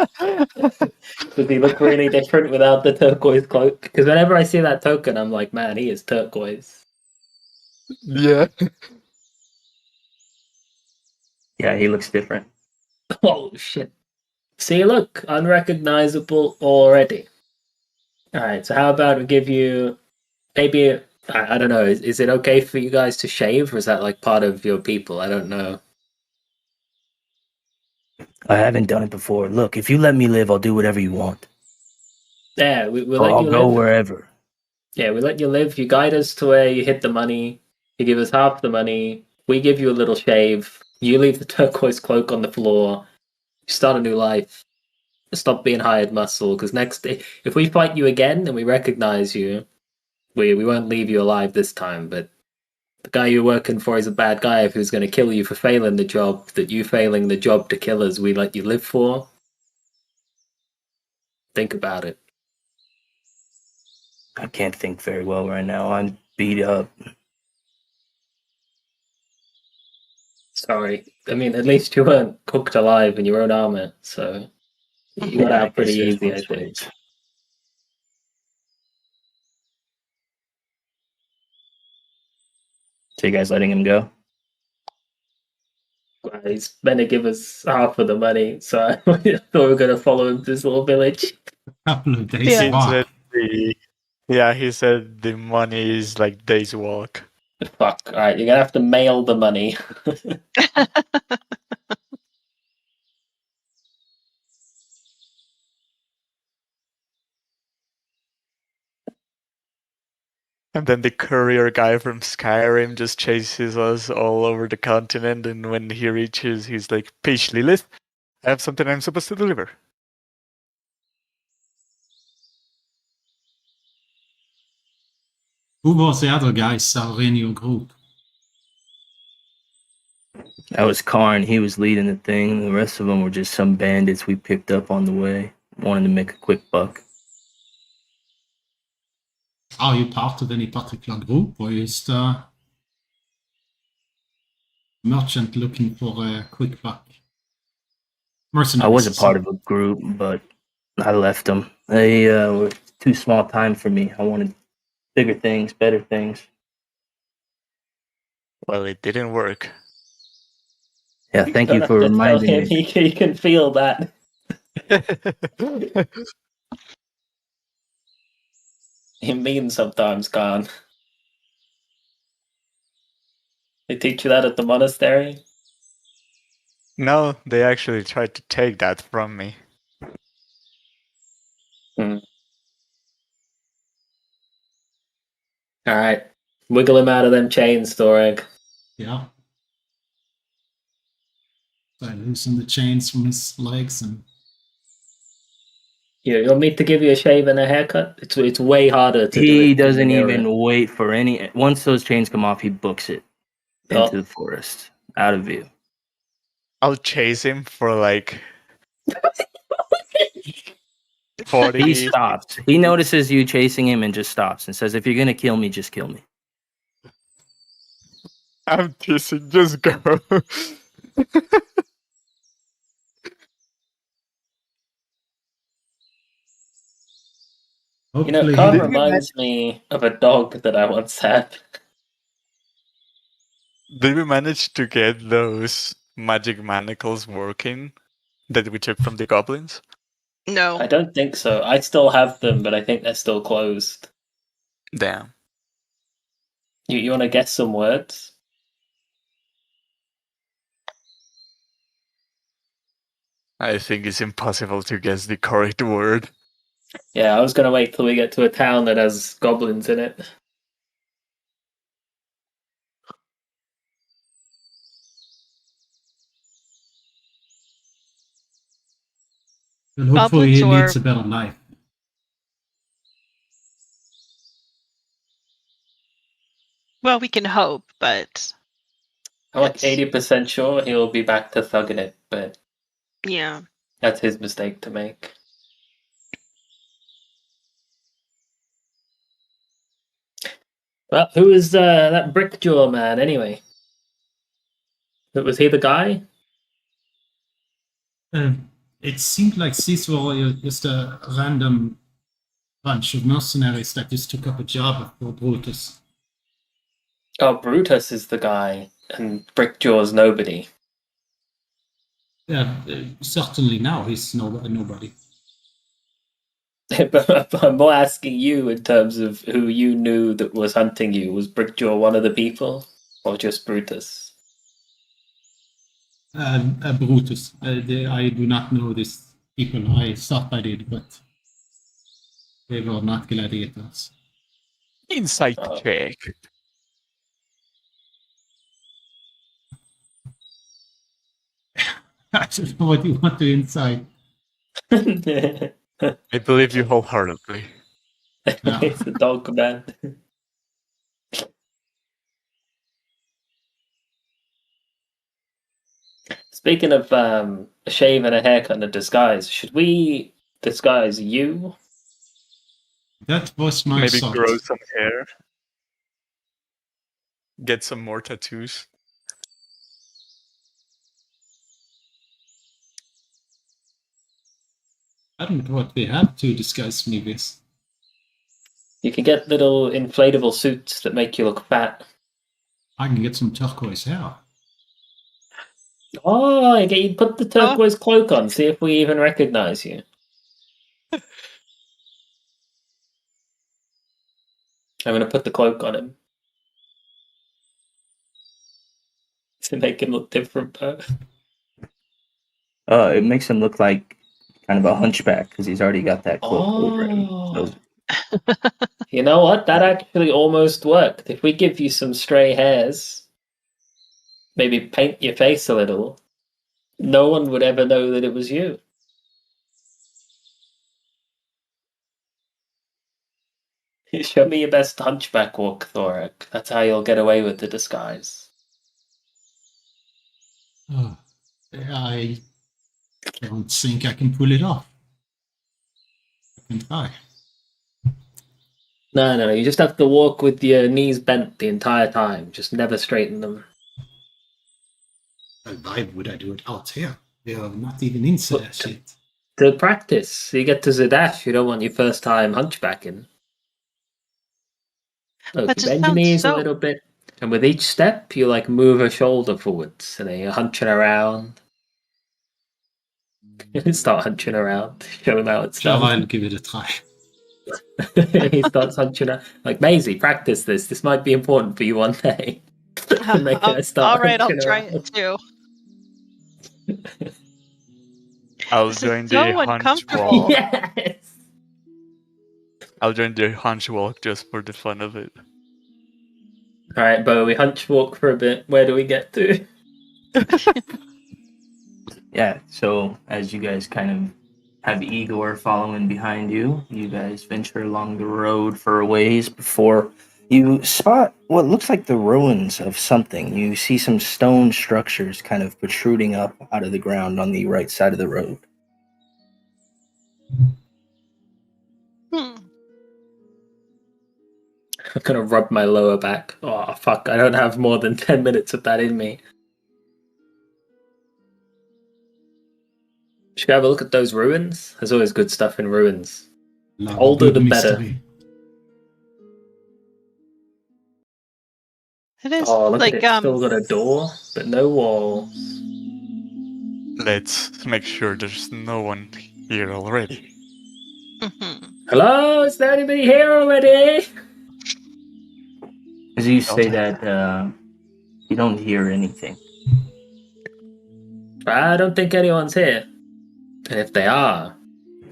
Does he look really different without the turquoise cloak? Because whenever I see that token, I'm like, man, he is turquoise. Yeah. Yeah, he looks different. Oh, shit. See, look, unrecognizable already. Alright, so how about we give you maybe, I don't know, is it okay for you guys to shave, or is that like part of your people? I don't know. I haven't done it before. Look, if you let me live, I'll do whatever you want. Yeah, we'll let I'll you go live. wherever. Yeah, we let you live. You guide us to where you hit the money. You give us half the money. We give you a little shave. You leave the turquoise cloak on the floor. You start a new life. Stop being hired muscle, because next day, if we fight you again and we recognize you, we won't leave you alive this time, but the guy you're working for is a bad guy who's going to kill you for failing the job that you failing the job to kill us we let you live for. Think about it. I can't think very well right now. I'm beat up. Sorry. I mean, at least you weren't cooked alive in your own armor, so you got Yeah, out pretty I guess easy, I there's think. ways. So you guys letting him go? Well, he's meant to give us half of the money, so I thought we were going to follow him to this little village. A couple of days Yeah. He walk. said he said the money is like days walk. Fuck, alright, you're going to have to mail the money. And then the courier guy from Skyrim just chases us all over the continent, and when he reaches, he's like, "Page Lilith, I have something I'm supposed to deliver." Who was the other guys in your group? That was Karn. He was leading the thing. The rest of them were just some bandits we picked up on the way. Wanted to make a quick buck. Are you part of any particular group, or is the merchant looking for a quick buck? Mercenaries. I was a part of a group, but I left them. They were too small time for me. I wanted bigger things, better things. Well, it didn't work. Yeah, thank Don't you have for to tell reminding him, me. he can feel that. He means sometimes, Khan. They teach you that at the monastery? No, they actually tried to take that from me. Alright. Wiggle him out of them chains, Thorag. Yeah. So I loosen the chains from his legs and You want me to give you a shave and a haircut? It's way harder to do it. He in the doesn't mirror. even wait for any. Once those chains come off, he books it into the forest, out of view. I'll chase him for like 40. He stops. He notices you chasing him and just stops and says, "If you're gonna kill me, just kill me." I'm teasing. Just go. You know, hopefully Khan he- reminds me of a dog that I once had. Did we manage to get those magic manacles working that we took from the goblins? No. I don't think so. I still have them, but I think they're still closed. Damn. You want to guess some words? I think it's impossible to guess the correct word. Yeah, I was going to wait till we get to a town that has goblins in it. well, hopefully he Goblins leads a better life. Well, we can hope, but I'm like It's- 80% sure he'll be back to thugging it, but yeah. that's his mistake to make. Well, who is that Brickjaw man anyway? Was he the guy? It seemed like these were just a random bunch of mercenaries that just took up a job for Brutus. Oh, Brutus is the guy, and Brickjaw's nobody. Yeah, certainly now he's nobody. But I'm more asking you in terms of who you knew that was hunting you. Was Brickjaw one of the people, or just Brutus? Brutus. I do not know these people. I thought I did, but they were not gladiators. Insight Oh. check. I don't know what you want to inside. I believe you wholeheartedly. It's a dog man. Speaking of a shave and a haircut and a disguise, should we disguise you? That was my Maybe thought. grow some hair. Get some more tattoos. I don't know what we have to disguise me with. You can get little inflatable suits that make you look fat. I can get some turquoise hair. Oh, I get you put the turquoise cloak on, see if we even recognize you. I'm gonna put the cloak on him. To make him look different, though. It makes him look like kind of a hunchback because he's already got that cloak over him. So, You know what? That actually almost worked. If we give you some stray hairs, maybe paint your face a little, no one would ever know that it was you. Show me your best hunchback walk, Thorag. That's how you'll get away with the disguise. Oh, I don't think I can pull it off. I can try. No, you just have to walk with your knees bent the entire time. Just never straighten them. Why would I do it out here? We are not even in Zadash yet. To practice. You get to Zadash, you don't want your first time hunchbacking. Look, That you just bend your sounds knees so- a little bit, and with each step, you like move a shoulder forwards, and then you're hunching around. Start hunching around. Show him how it's Sure, done. I'll give it a try. He starts hunching around. Like, Maizie, practice this. This might be important for you one day. Make her start All right, I'll hunching try around. it too. I'll This join is the so hunch uncomfortable. walk. Yes! I'll join the hunch walk just for the fun of it. Alright, Bo, we hunch walk for a bit. Where do we get to? yeah, so as you guys kind of have Igor following behind you, you guys venture along the road for a ways before you spot what looks like the ruins of something. You see some stone structures kind of protruding up out of the ground on the right side of the road. Hmm. I'm gonna rub my lower back. Oh, fuck, I don't have more than 10 minutes of that in me. Should we have a look at those ruins? There's always good stuff in ruins. Love a Older good the better. mystery. It is Oh, look like at it. Still got a door, but no walls. Let's make sure there's no one here already. mhm. Hello? Is there anybody here already? As you say Okay. that, you don't hear anything. I don't think anyone's here. And if they are,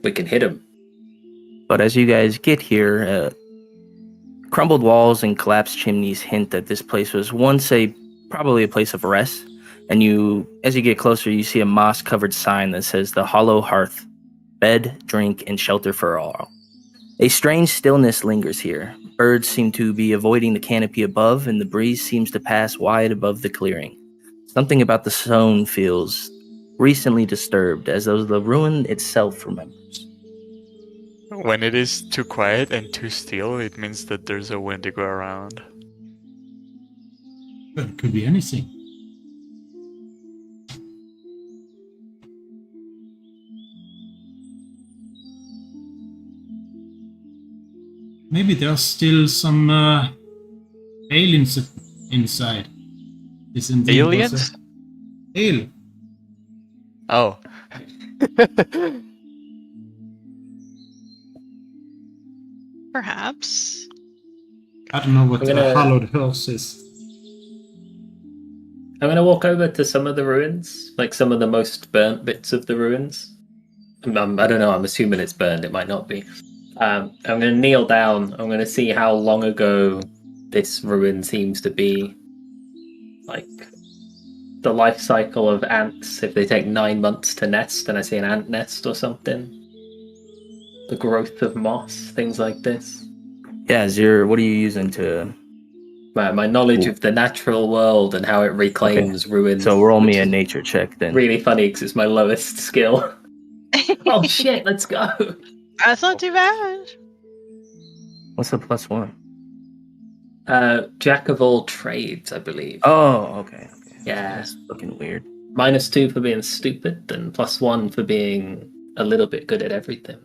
we can hit them. But as you guys get here, crumbled walls and collapsed chimneys hint that this place was once probably a place of rest. And as you get closer, you see a moss-covered sign that says the Hollow Hearth, bed, drink, and shelter for all. A strange stillness lingers here. Birds seem to be avoiding the canopy above, and the breeze seems to pass wide above the clearing. Something about the stone feels recently disturbed, as though the ruin itself remembers. When it is too quiet and too still, it means that there's a Wendigo around. Well, it could be anything. Maybe there's still some aliens inside. This indeed was Aliens? a ale. Oh. Perhaps. I don't know what I'm gonna- a hallowed horse is. I'm gonna walk over to some of the ruins, like some of the most burnt bits of the ruins. I don't know, I'm assuming it's burned, it might not be. I'm gonna kneel down, I'm gonna see how long ago this ruin seems to be. Like, the life cycle of ants, if they take 9 months to nest, and I see an ant nest or something. The growth of moss, things like this. Yeah, what are you using to... My knowledge of the natural world and how it reclaims ruins. So roll me which a is nature check then. really funny because it's my lowest skill. Oh shit, let's go. That's not too bad. What's the +1? Jack of all trades, I believe. Oh, okay. Yeah. That's looking weird. -2 for being stupid and +1 for being a little bit good at everything.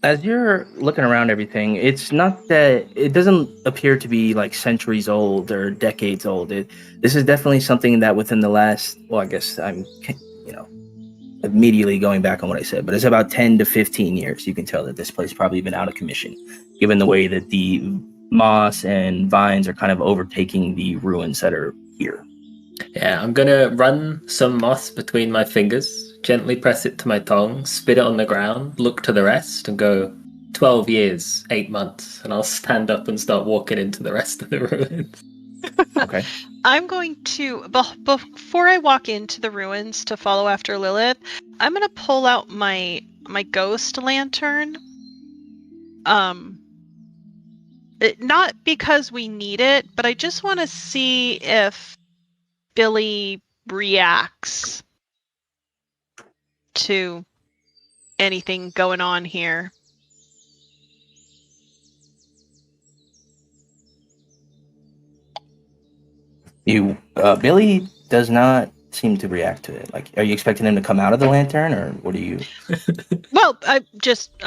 As you're looking around everything, it's not that it doesn't appear to be like centuries old or decades old. This is definitely something that within the last, well, I guess I'm, immediately going back on what I said, but it's about 10 to 15 years. You can tell that this place probably been out of commission, given the way that the moss and vines are kind of overtaking the ruins that are here. Yeah, I'm gonna run some moss between my fingers, gently press it to my tongue, spit it on the ground, look to the rest, and go, 12 years, 8 months, and I'll stand up and start walking into the rest of the ruins. Okay. I'm going to, before I walk into the ruins to follow after Lilith, I'm going to pull out my ghost lantern. Not because we need it, but I just want to see if Billy reacts to anything going on here. Billy does not seem to react to it. Like, are you expecting him to come out of the lantern, or what are you? Well, I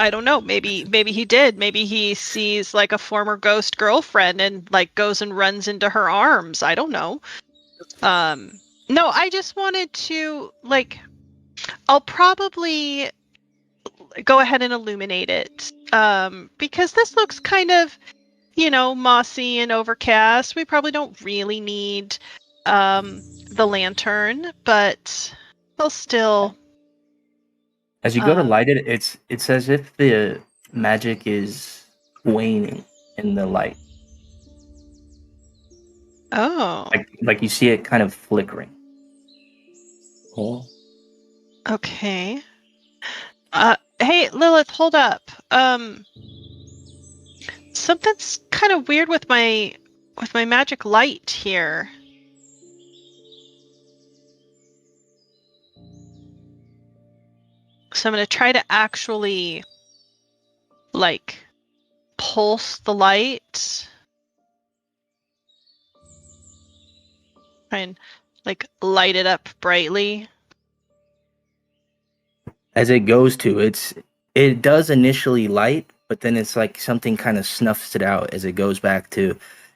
don't know. Maybe he did. Maybe he sees like a former ghost girlfriend and like goes and runs into her arms. I don't know. No, I just wanted to like. I'll probably go ahead and illuminate it. Because this looks kind of, mossy and overcast. We probably don't really need the lantern, but I'll still. As you go to light it, it's as if the magic is waning in the light. Oh. Like you see it kind of flickering. Oh. Okay. Hey, Lilith, hold up. Something's kind of weird with my magic light here. So I'm going to try to actually, like, pulse the light. Try and, like, light it up brightly. As it goes to, it does initially light, but then it's like something kind of snuffs it out as it goes back to.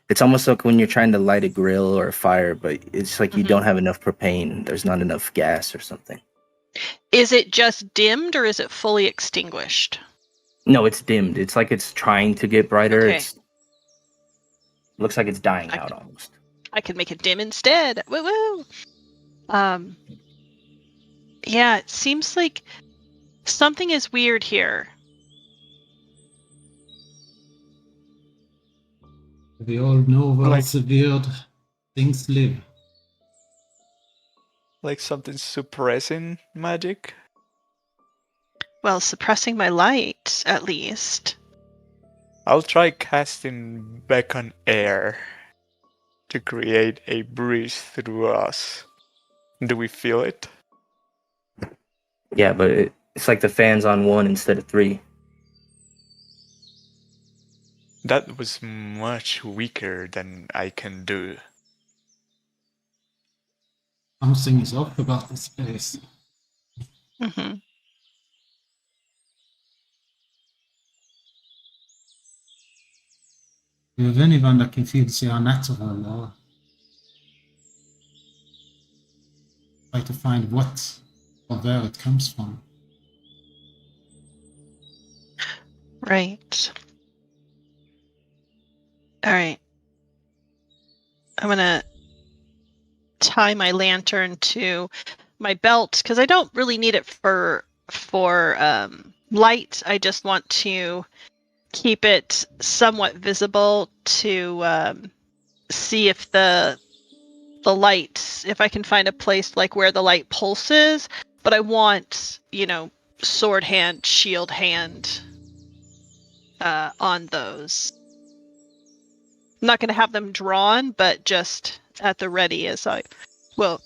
It's almost like when you're trying to light a grill or a fire, but it's like you don't have enough propane. There's not enough gas or something. Is it just dimmed or is it fully extinguished? No, it's dimmed. It's like it's trying to get brighter. Okay. It looks like it's dying out almost. I could make it dim instead. Woo woo. Yeah, it seems like something is weird here. We all know where severe things live. Like something suppressing magic? Well, suppressing my light, at least. I'll try casting beacon air to create a breeze through us. Do we feel it? Yeah, but it's like the fan's on 1 instead of 3. That was much weaker than I can do. Something is off about this place. Mm-hmm. Do you have anyone that can feel the unnatural or try to find what or where it comes from? Right. Alright. I'm gonna tie my lantern to my belt because I don't really need it for light. I just want to keep it somewhat visible to see if the light, if I can find a place like where the light pulses, but I want, sword hand, shield hand on those. I'm not going to have them drawn, but just at the ready as I will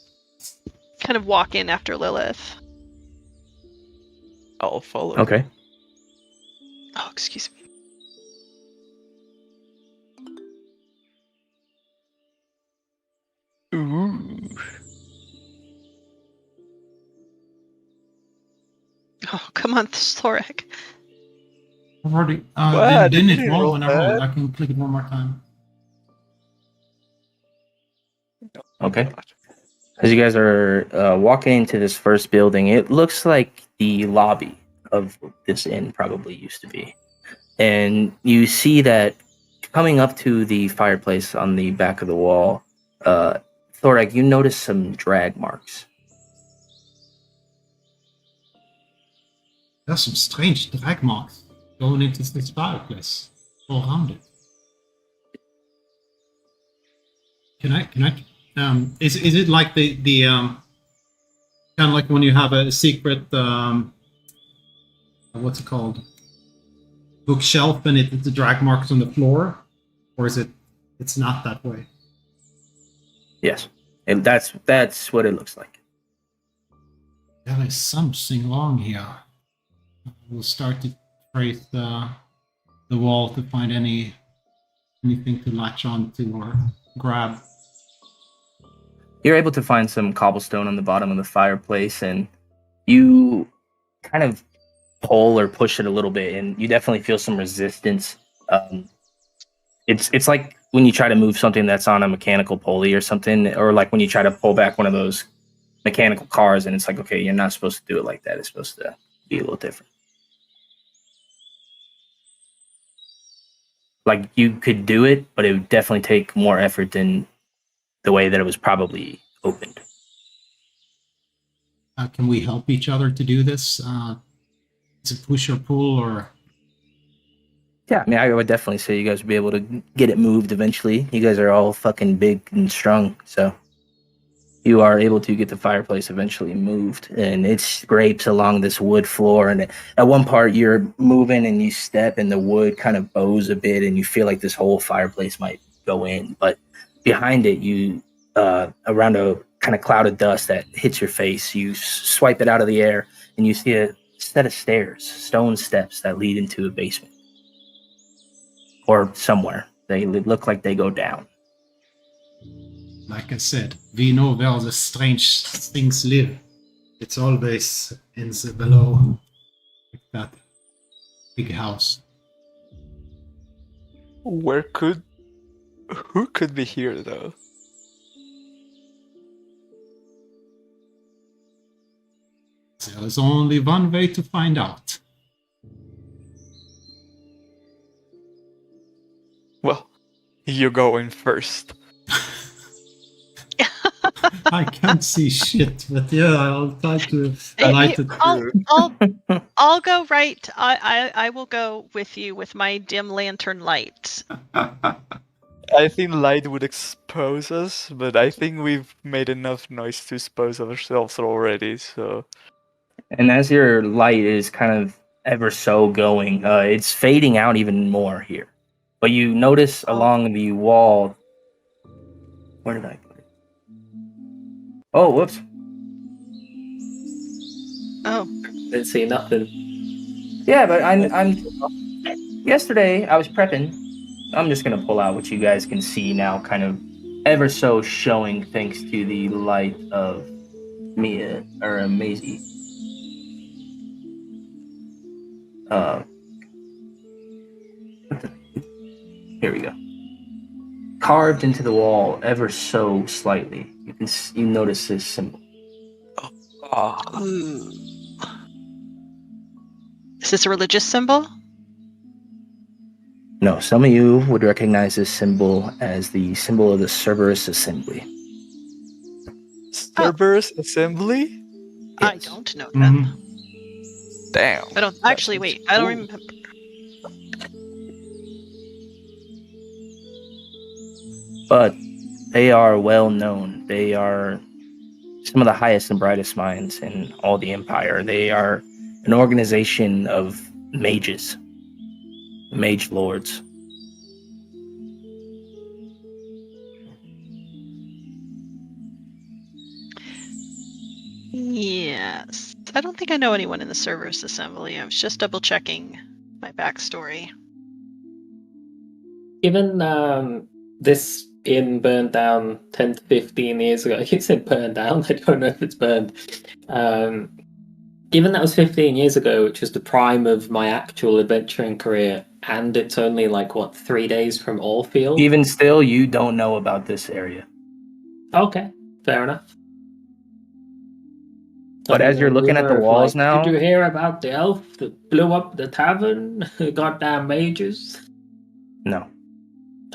kind of walk in after Lilith. I'll follow. Okay. Oh, excuse me. Ooh. Oh, come on, Thorag. I've already What? didn't Did it you roll roll when I rolled? that? I can click it one more time. Okay. As you guys are walking into this first building, it looks like the lobby of this inn probably used to be. And you see that coming up to the fireplace on the back of the wall, Thorag, you notice some drag marks. There's some strange drag marks going into this fireplace all around it. Can I is it like the kind of like when you have a secret what's it called, bookshelf, and it's the drag marks on the floor, or is it's not that way? Yes, and that's what it looks like. There is something wrong here. We'll start to trace the wall to find anything to latch on to or grab. You're able to find some cobblestone on the bottom of the fireplace, and you kind of pull or push it a little bit, and you definitely feel some resistance. It's like when you try to move something that's on a mechanical pulley or something, or like when you try to pull back one of those mechanical cars, and it's like, okay, you're not supposed to do it like that. It's supposed to be a little different. Like you could do it, but it would definitely take more effort than the way that it was probably opened. Can we help each other to do this? Is it push or pull, or? Yeah, I mean, I would definitely say you guys would be able to get it moved eventually. You guys are all fucking big and strong, so you are able to get the fireplace eventually moved, and it scrapes along this wood floor, and at one part you're moving and you step and the wood kind of bows a bit and you feel like this whole fireplace might go in, but behind it you around a kind of cloud of dust that hits your face, you swipe it out of the air and you see a set of stairs, stone steps that lead into a basement or somewhere. They look like they go down. Like I said, we know where the strange things live. It's always in the below, like that big house. Who could be here though? There is only one way to find out. Well, you go in first. I can't see shit, but yeah, I'll try to light it. I'll go right. I will go with you with my dim lantern light. I think light would expose us, but I think we've made enough noise to expose ourselves already, so... And as your light is kind of ever so going, it's fading out even more here. But you notice along the wall... Where did I put it? Oh, whoops. Oh. Didn't see nothing. Yeah, but I'm... Yesterday, I was prepping. I'm just going to pull out what you guys can see now, kind of ever so showing thanks to the light of Maizie. Here we go. Carved into the wall ever so slightly, you notice this symbol. Ooh. Is this a religious symbol? No, some of you would recognize this symbol as the symbol of the Cerberus Assembly. Cerberus Assembly? Yes. I don't know that. Mm-hmm. Damn. I don't actually. Wait, I don't remember. But they are well known. They are some of the highest and brightest minds in all the Empire. They are an organization of mages, mage lords. Yes. I don't think I know anyone in the Cerberus Assembly. I was just double checking my backstory. Given this inn burned down 10 to 15 years ago, I keep saying burned down, I don't know if it's burned. Given that was 15 years ago, which was the prime of my actual adventuring career, and it's only 3 days from Allfield? Even still, you don't know about this area. Okay, fair enough. But as you're looking at the walls now... Did you hear about the elf that blew up the tavern? Goddamn mages? No.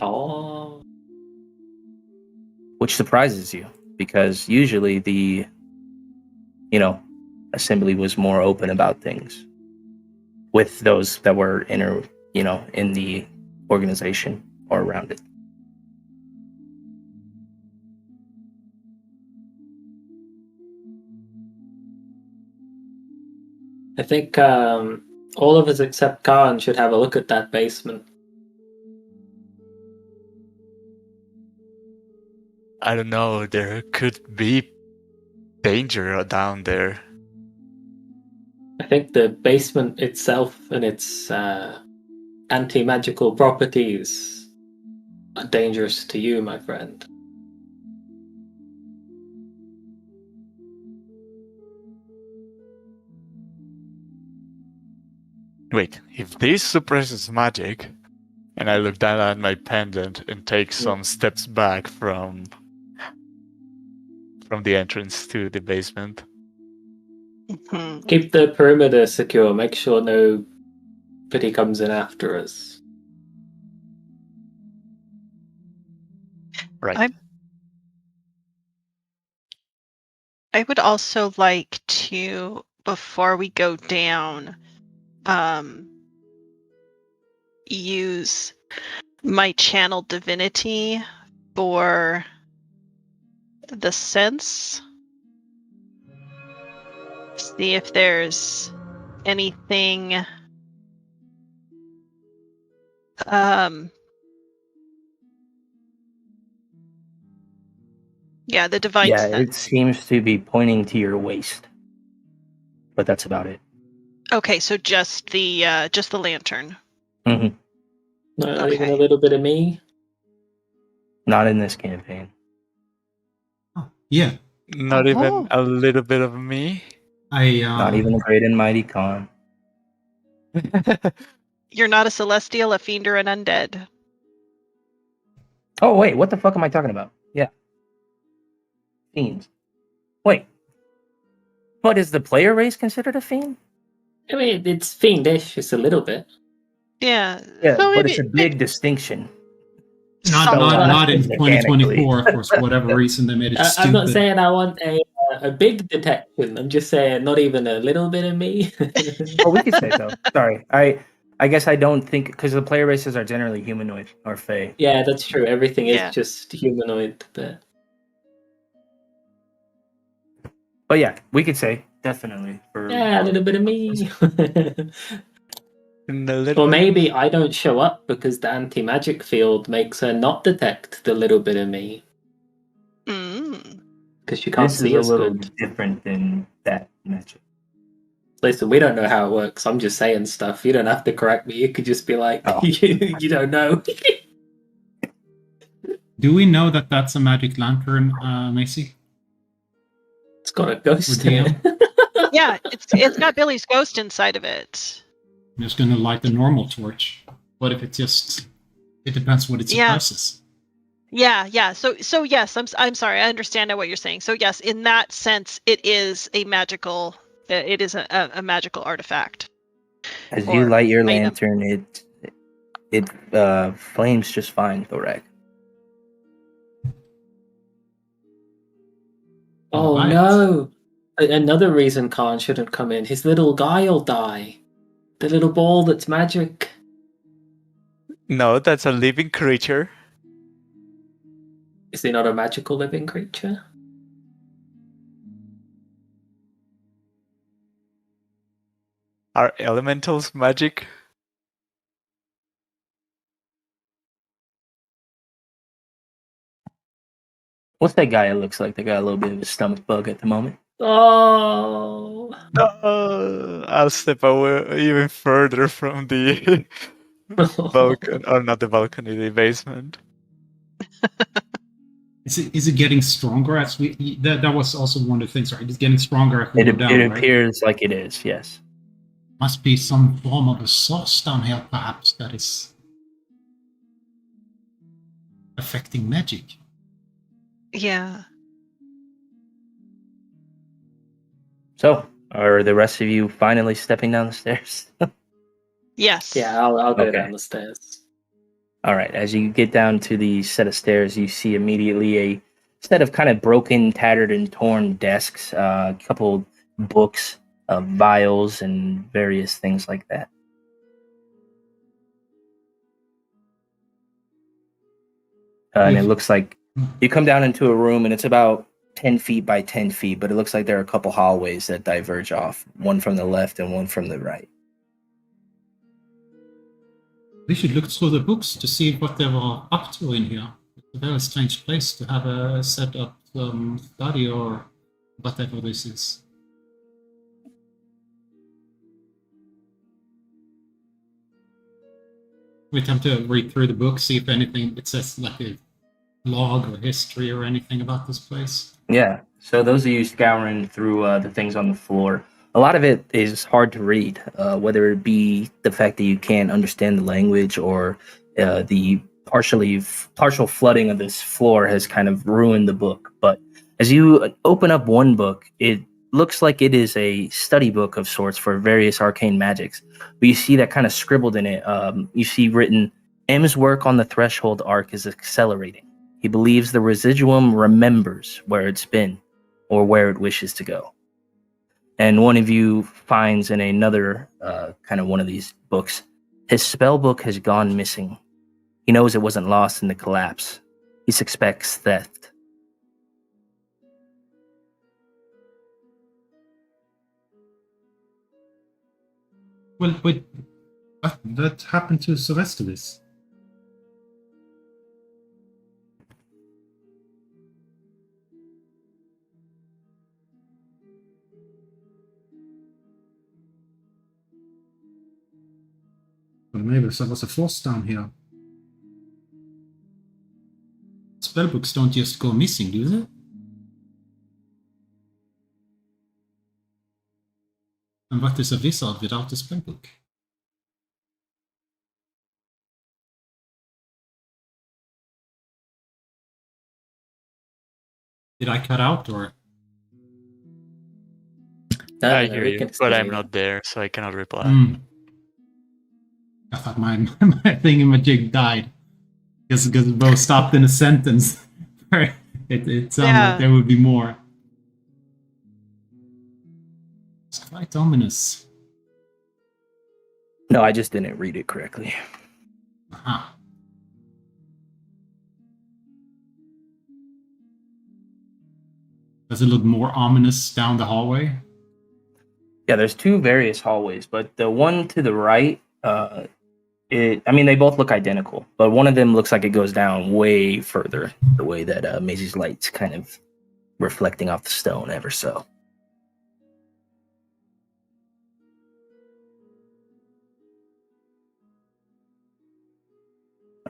Oh. Which surprises you, because usually the, assembly was more open about things with those that were in the organization or around it. I think all of us except Khan should have a look at that basement. I don't know, there could be danger down there. I think the basement itself and its anti-magical properties are dangerous to you, my friend. Wait, if this suppresses magic, and I look down at my pendant and take some steps back from the entrance to the basement. Keep the perimeter secure. Make sure nobody comes in after us. Right. I would also like to, before we go down, use my channel divinity for the sense. See if there's anything the divine sense. It seems to be pointing to your waist, but that's about it. Okay, so just the lantern. Mm-hmm. Not even a little bit of me? Not in this campaign. Oh, yeah. Not even a little bit of me? Not even a great and mighty Khan. You're not a celestial, a fiend, or an undead. Oh, wait, what the fuck am I talking about? Yeah. Fiends. Wait. But is the player race considered a fiend? I mean, it's fiendish, just a little bit. Yeah. Yeah, so but it's a big distinction. Not in 2024, for whatever reason they made it stupid. I'm not saying I want a big detection. I'm just saying not even a little bit of me. Oh, we could say so. Sorry. I guess I don't think, because the player races are generally humanoid or fae. Yeah, that's true. Everything is just humanoid. But yeah, we could say definitely. A little bit of me. Or maybe I don't show up because the anti-magic field makes her not detect the little bit of me. Because she can't see us good. This is a little different than that magic. Listen, we don't know how it works. I'm just saying stuff. You don't have to correct me. You could just be like, you don't know. Do we know that that's a magic lantern, Maizie? It's got a ghost in it. Yeah, it's got Billy's ghost inside of it. I'm just going to light the normal torch. What if it depends what it suppresses. Yeah. So yes, I'm sorry. I understand now what you're saying. So yes, in that sense, it is a magical artifact. As you light your lantern, it flames just fine, Thorag. Oh right. No! Another reason Khan shouldn't come in. His little guy'll die. The little ball that's magic. No, that's a living creature. Is he not a magical living creature? Are elementals magic? What's that guy that looks like? They got a little bit of a stomach bug at the moment. Oh! I'll step away even further from the balcony, or not the balcony, the basement. Is it getting stronger as we? That was also one of the things, right? It's getting stronger as we go down, It right? appears like it is, yes. Must be some form of a source down here, perhaps, that is affecting magic. Yeah. So, are the rest of you finally stepping down the stairs? Yes. Yeah, I'll go Okay. down the stairs. All right. As you get down to the set of stairs, you see immediately a set of kind of broken, tattered, and torn desks, a couple books, vials, and various things like that. And it looks like you come down into a room, and it's about 10 feet by 10 feet, but it looks like there are a couple hallways that diverge off, one from the left and one from the right. We should look through the books to see what they were up to in here. It's a very strange place to have a set up study or whatever this is. We attempt to read through the book, see if anything it says like a log or history or anything about this place. Yeah. So those of you scouring through the things on the floor, a lot of it is hard to read, whether it be the fact that you can't understand the language or the partial flooding of this floor has kind of ruined the book. But as you open up one book, it looks like it is a study book of sorts for various arcane magics. But you see that kind of scribbled in it. You see written, M's work on the Threshold arc is accelerating. He believes the residuum remembers where it's been or where it wishes to go. And one of you finds in another kind of one of these books, his spell book has gone missing. He knows it wasn't lost in the collapse. He suspects theft. Well, wait, what happened to the rest of this? Well, maybe there was a force down here. Spellbooks don't just go missing, do they? And what is a wizard without a spellbook? Did I cut out or? I No, hear we you, can but still I'm hear not there, so I cannot reply. I thought my thingamajig died because we both stopped in a sentence. It sounded like there would be more. It's quite ominous. No, I just didn't read it correctly. Aha. Does it look more ominous down the hallway? Yeah, there's two various hallways, but the one to the right, they both look identical, but one of them looks like it goes down way further, the way that Maisie's light's kind of reflecting off the stone ever so.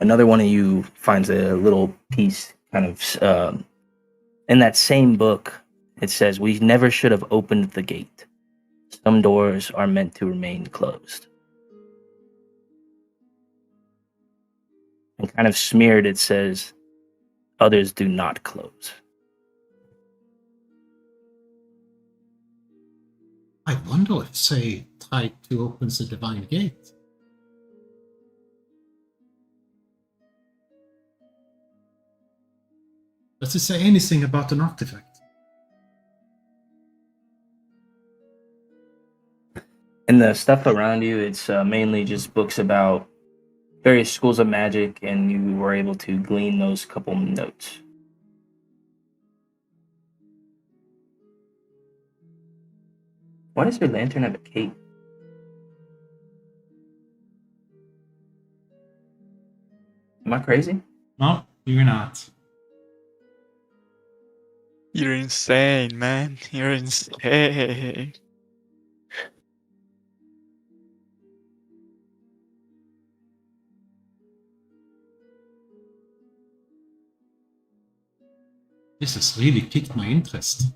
Another one of you finds a little piece kind of in that same book. It says, we never should have opened the gate. Some doors are meant to remain closed. And kind of smeared, it says, others do not close. I wonder if, say, Type 2 opens the divine gate. Does it say anything about an artifact? And the stuff around you, it's mainly just books about various schools of magic, and you were able to glean those couple notes. Why does your lantern have a cape? Am I crazy? No, you're not. You're insane, man. You're insane. This has really piqued my interest.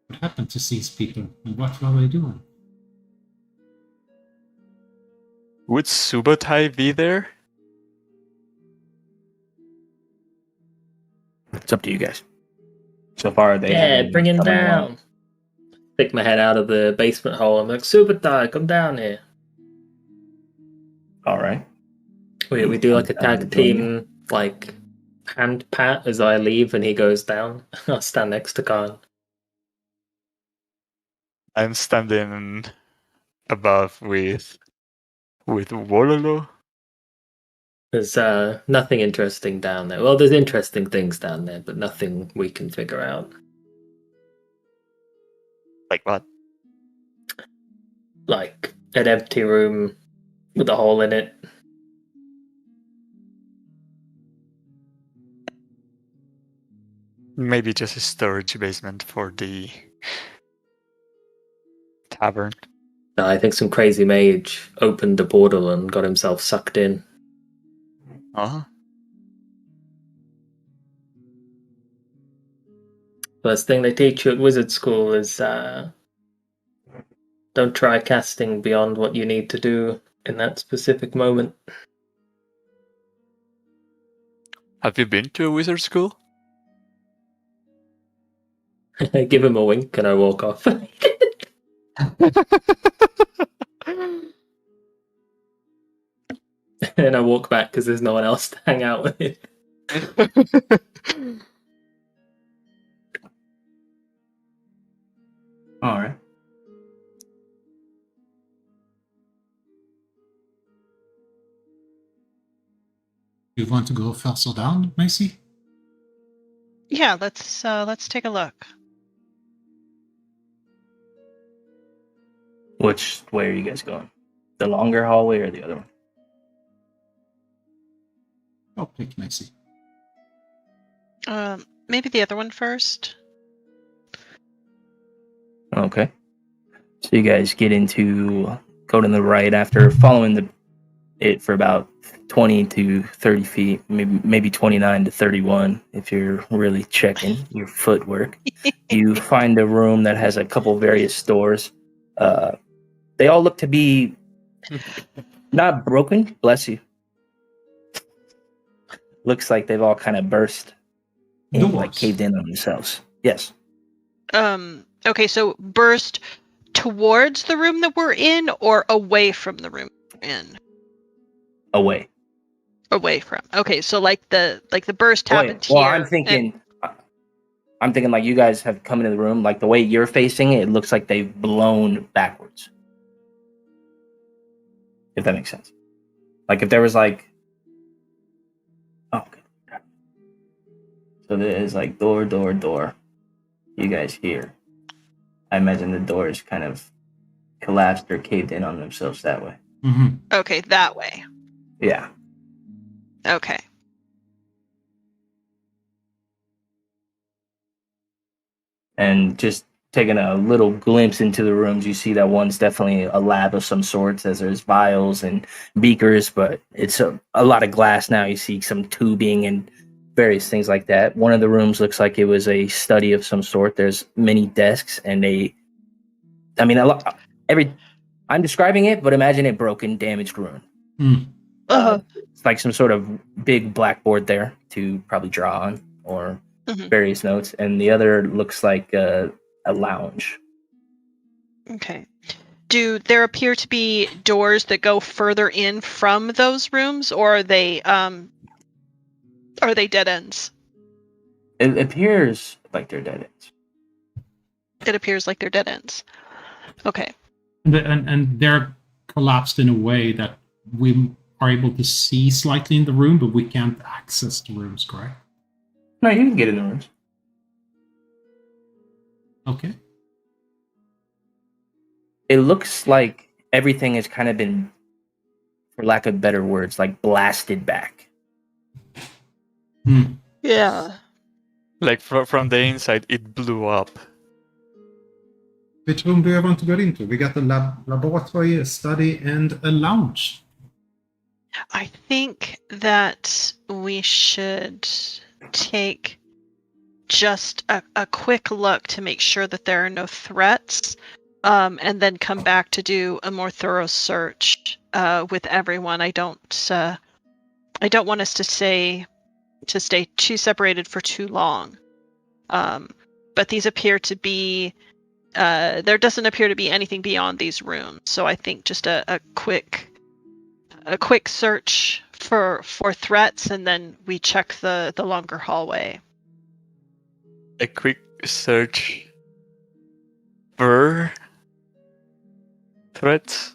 What happened to these people, and what were they doing? Would Subotai be there? It's up to you guys. So far, they Yeah, haven't bring him come along. down. Stick my head out of the basement hole. I'm like, Subotai, come down here. All right. We do like a Come down tag and join team, like, hand pat as I leave and he goes down. I'll stand next to Khan. I'm standing above with Wololo. There's nothing interesting down there. Well, there's interesting things down there, but nothing we can figure out. Like what? Like an empty room with a hole in it. Maybe just a storage basement for the tavern. No, I think some crazy mage opened a portal and got himself sucked in. Uh-huh. First thing they teach you at wizard school is don't try casting beyond what you need to do in that specific moment. Have you been to a wizard school? I give him a wink and I walk off. And I walk back because there's no one else to hang out with. All right. You want to go further down, Maizie? Yeah, let's take a look. Which way are you guys going? The longer hallway or the other one? I'll pick Maizie. Maybe the other one first. Okay. So you guys go to the right after following it for about 20 to 30 feet, maybe 29 to 31 if you're really checking your footwork. You find a room that has a couple various doors. They all look to be not broken, bless you. Looks like they've all kind of burst and like caved in on themselves. Yes. Okay, so burst towards the room that we're in or away from the room we're in? Away from. Okay, so like the burst happened here. Well, I'm thinking like you guys have come into the room, like the way you're facing it looks like they've blown backwards. If that makes sense. Like if there was like, okay. So there is like door. You guys hear. I imagine the doors kind of collapsed or caved in on themselves that way. Mm-hmm. Okay, that way. Yeah. Okay. And just taking a little glimpse into the rooms, you see that one's definitely a lab of some sorts, as there's vials and beakers, but it's a lot of glass now. You see some tubing and various things like that. One of the rooms looks like it was a study of some sort. There's many desks and I'm describing it, but imagine it broken, damaged, ruined. It's like some sort of big blackboard there to probably draw on or various notes. And the other looks like a lounge. Okay. Do there appear to be doors that go further in from those rooms, or are they dead ends? It appears like they're dead ends. It appears like they're dead ends. Okay. And they're collapsed in a way that we are able to see slightly in the room, but we can't access the rooms, correct? No, you can get in the rooms. Okay. It looks like everything has kind of been, for lack of better words, like blasted back. Yeah. Like from the inside, it blew up. Which room do you want to go into? We got a laboratory, a study, and a lounge. I think that we should take just a quick look to make sure that there are no threats, and then come back to do a more thorough search with everyone. I don't want us to stay too separated for too long. But these appear to be there doesn't appear to be anything beyond these rooms. So I think just a quick search for threats, and then we check the longer hallway. A quick search for threats.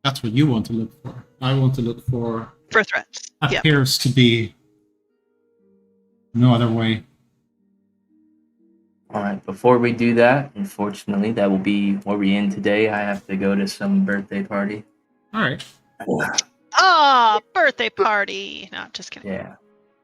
That's what you want to look for. I want to look for threats. Appears to be no other way. All right, before we do that, unfortunately, that will be where we end today. I have to go to some birthday party. All right. Ah, birthday party. No, just kidding. Yeah.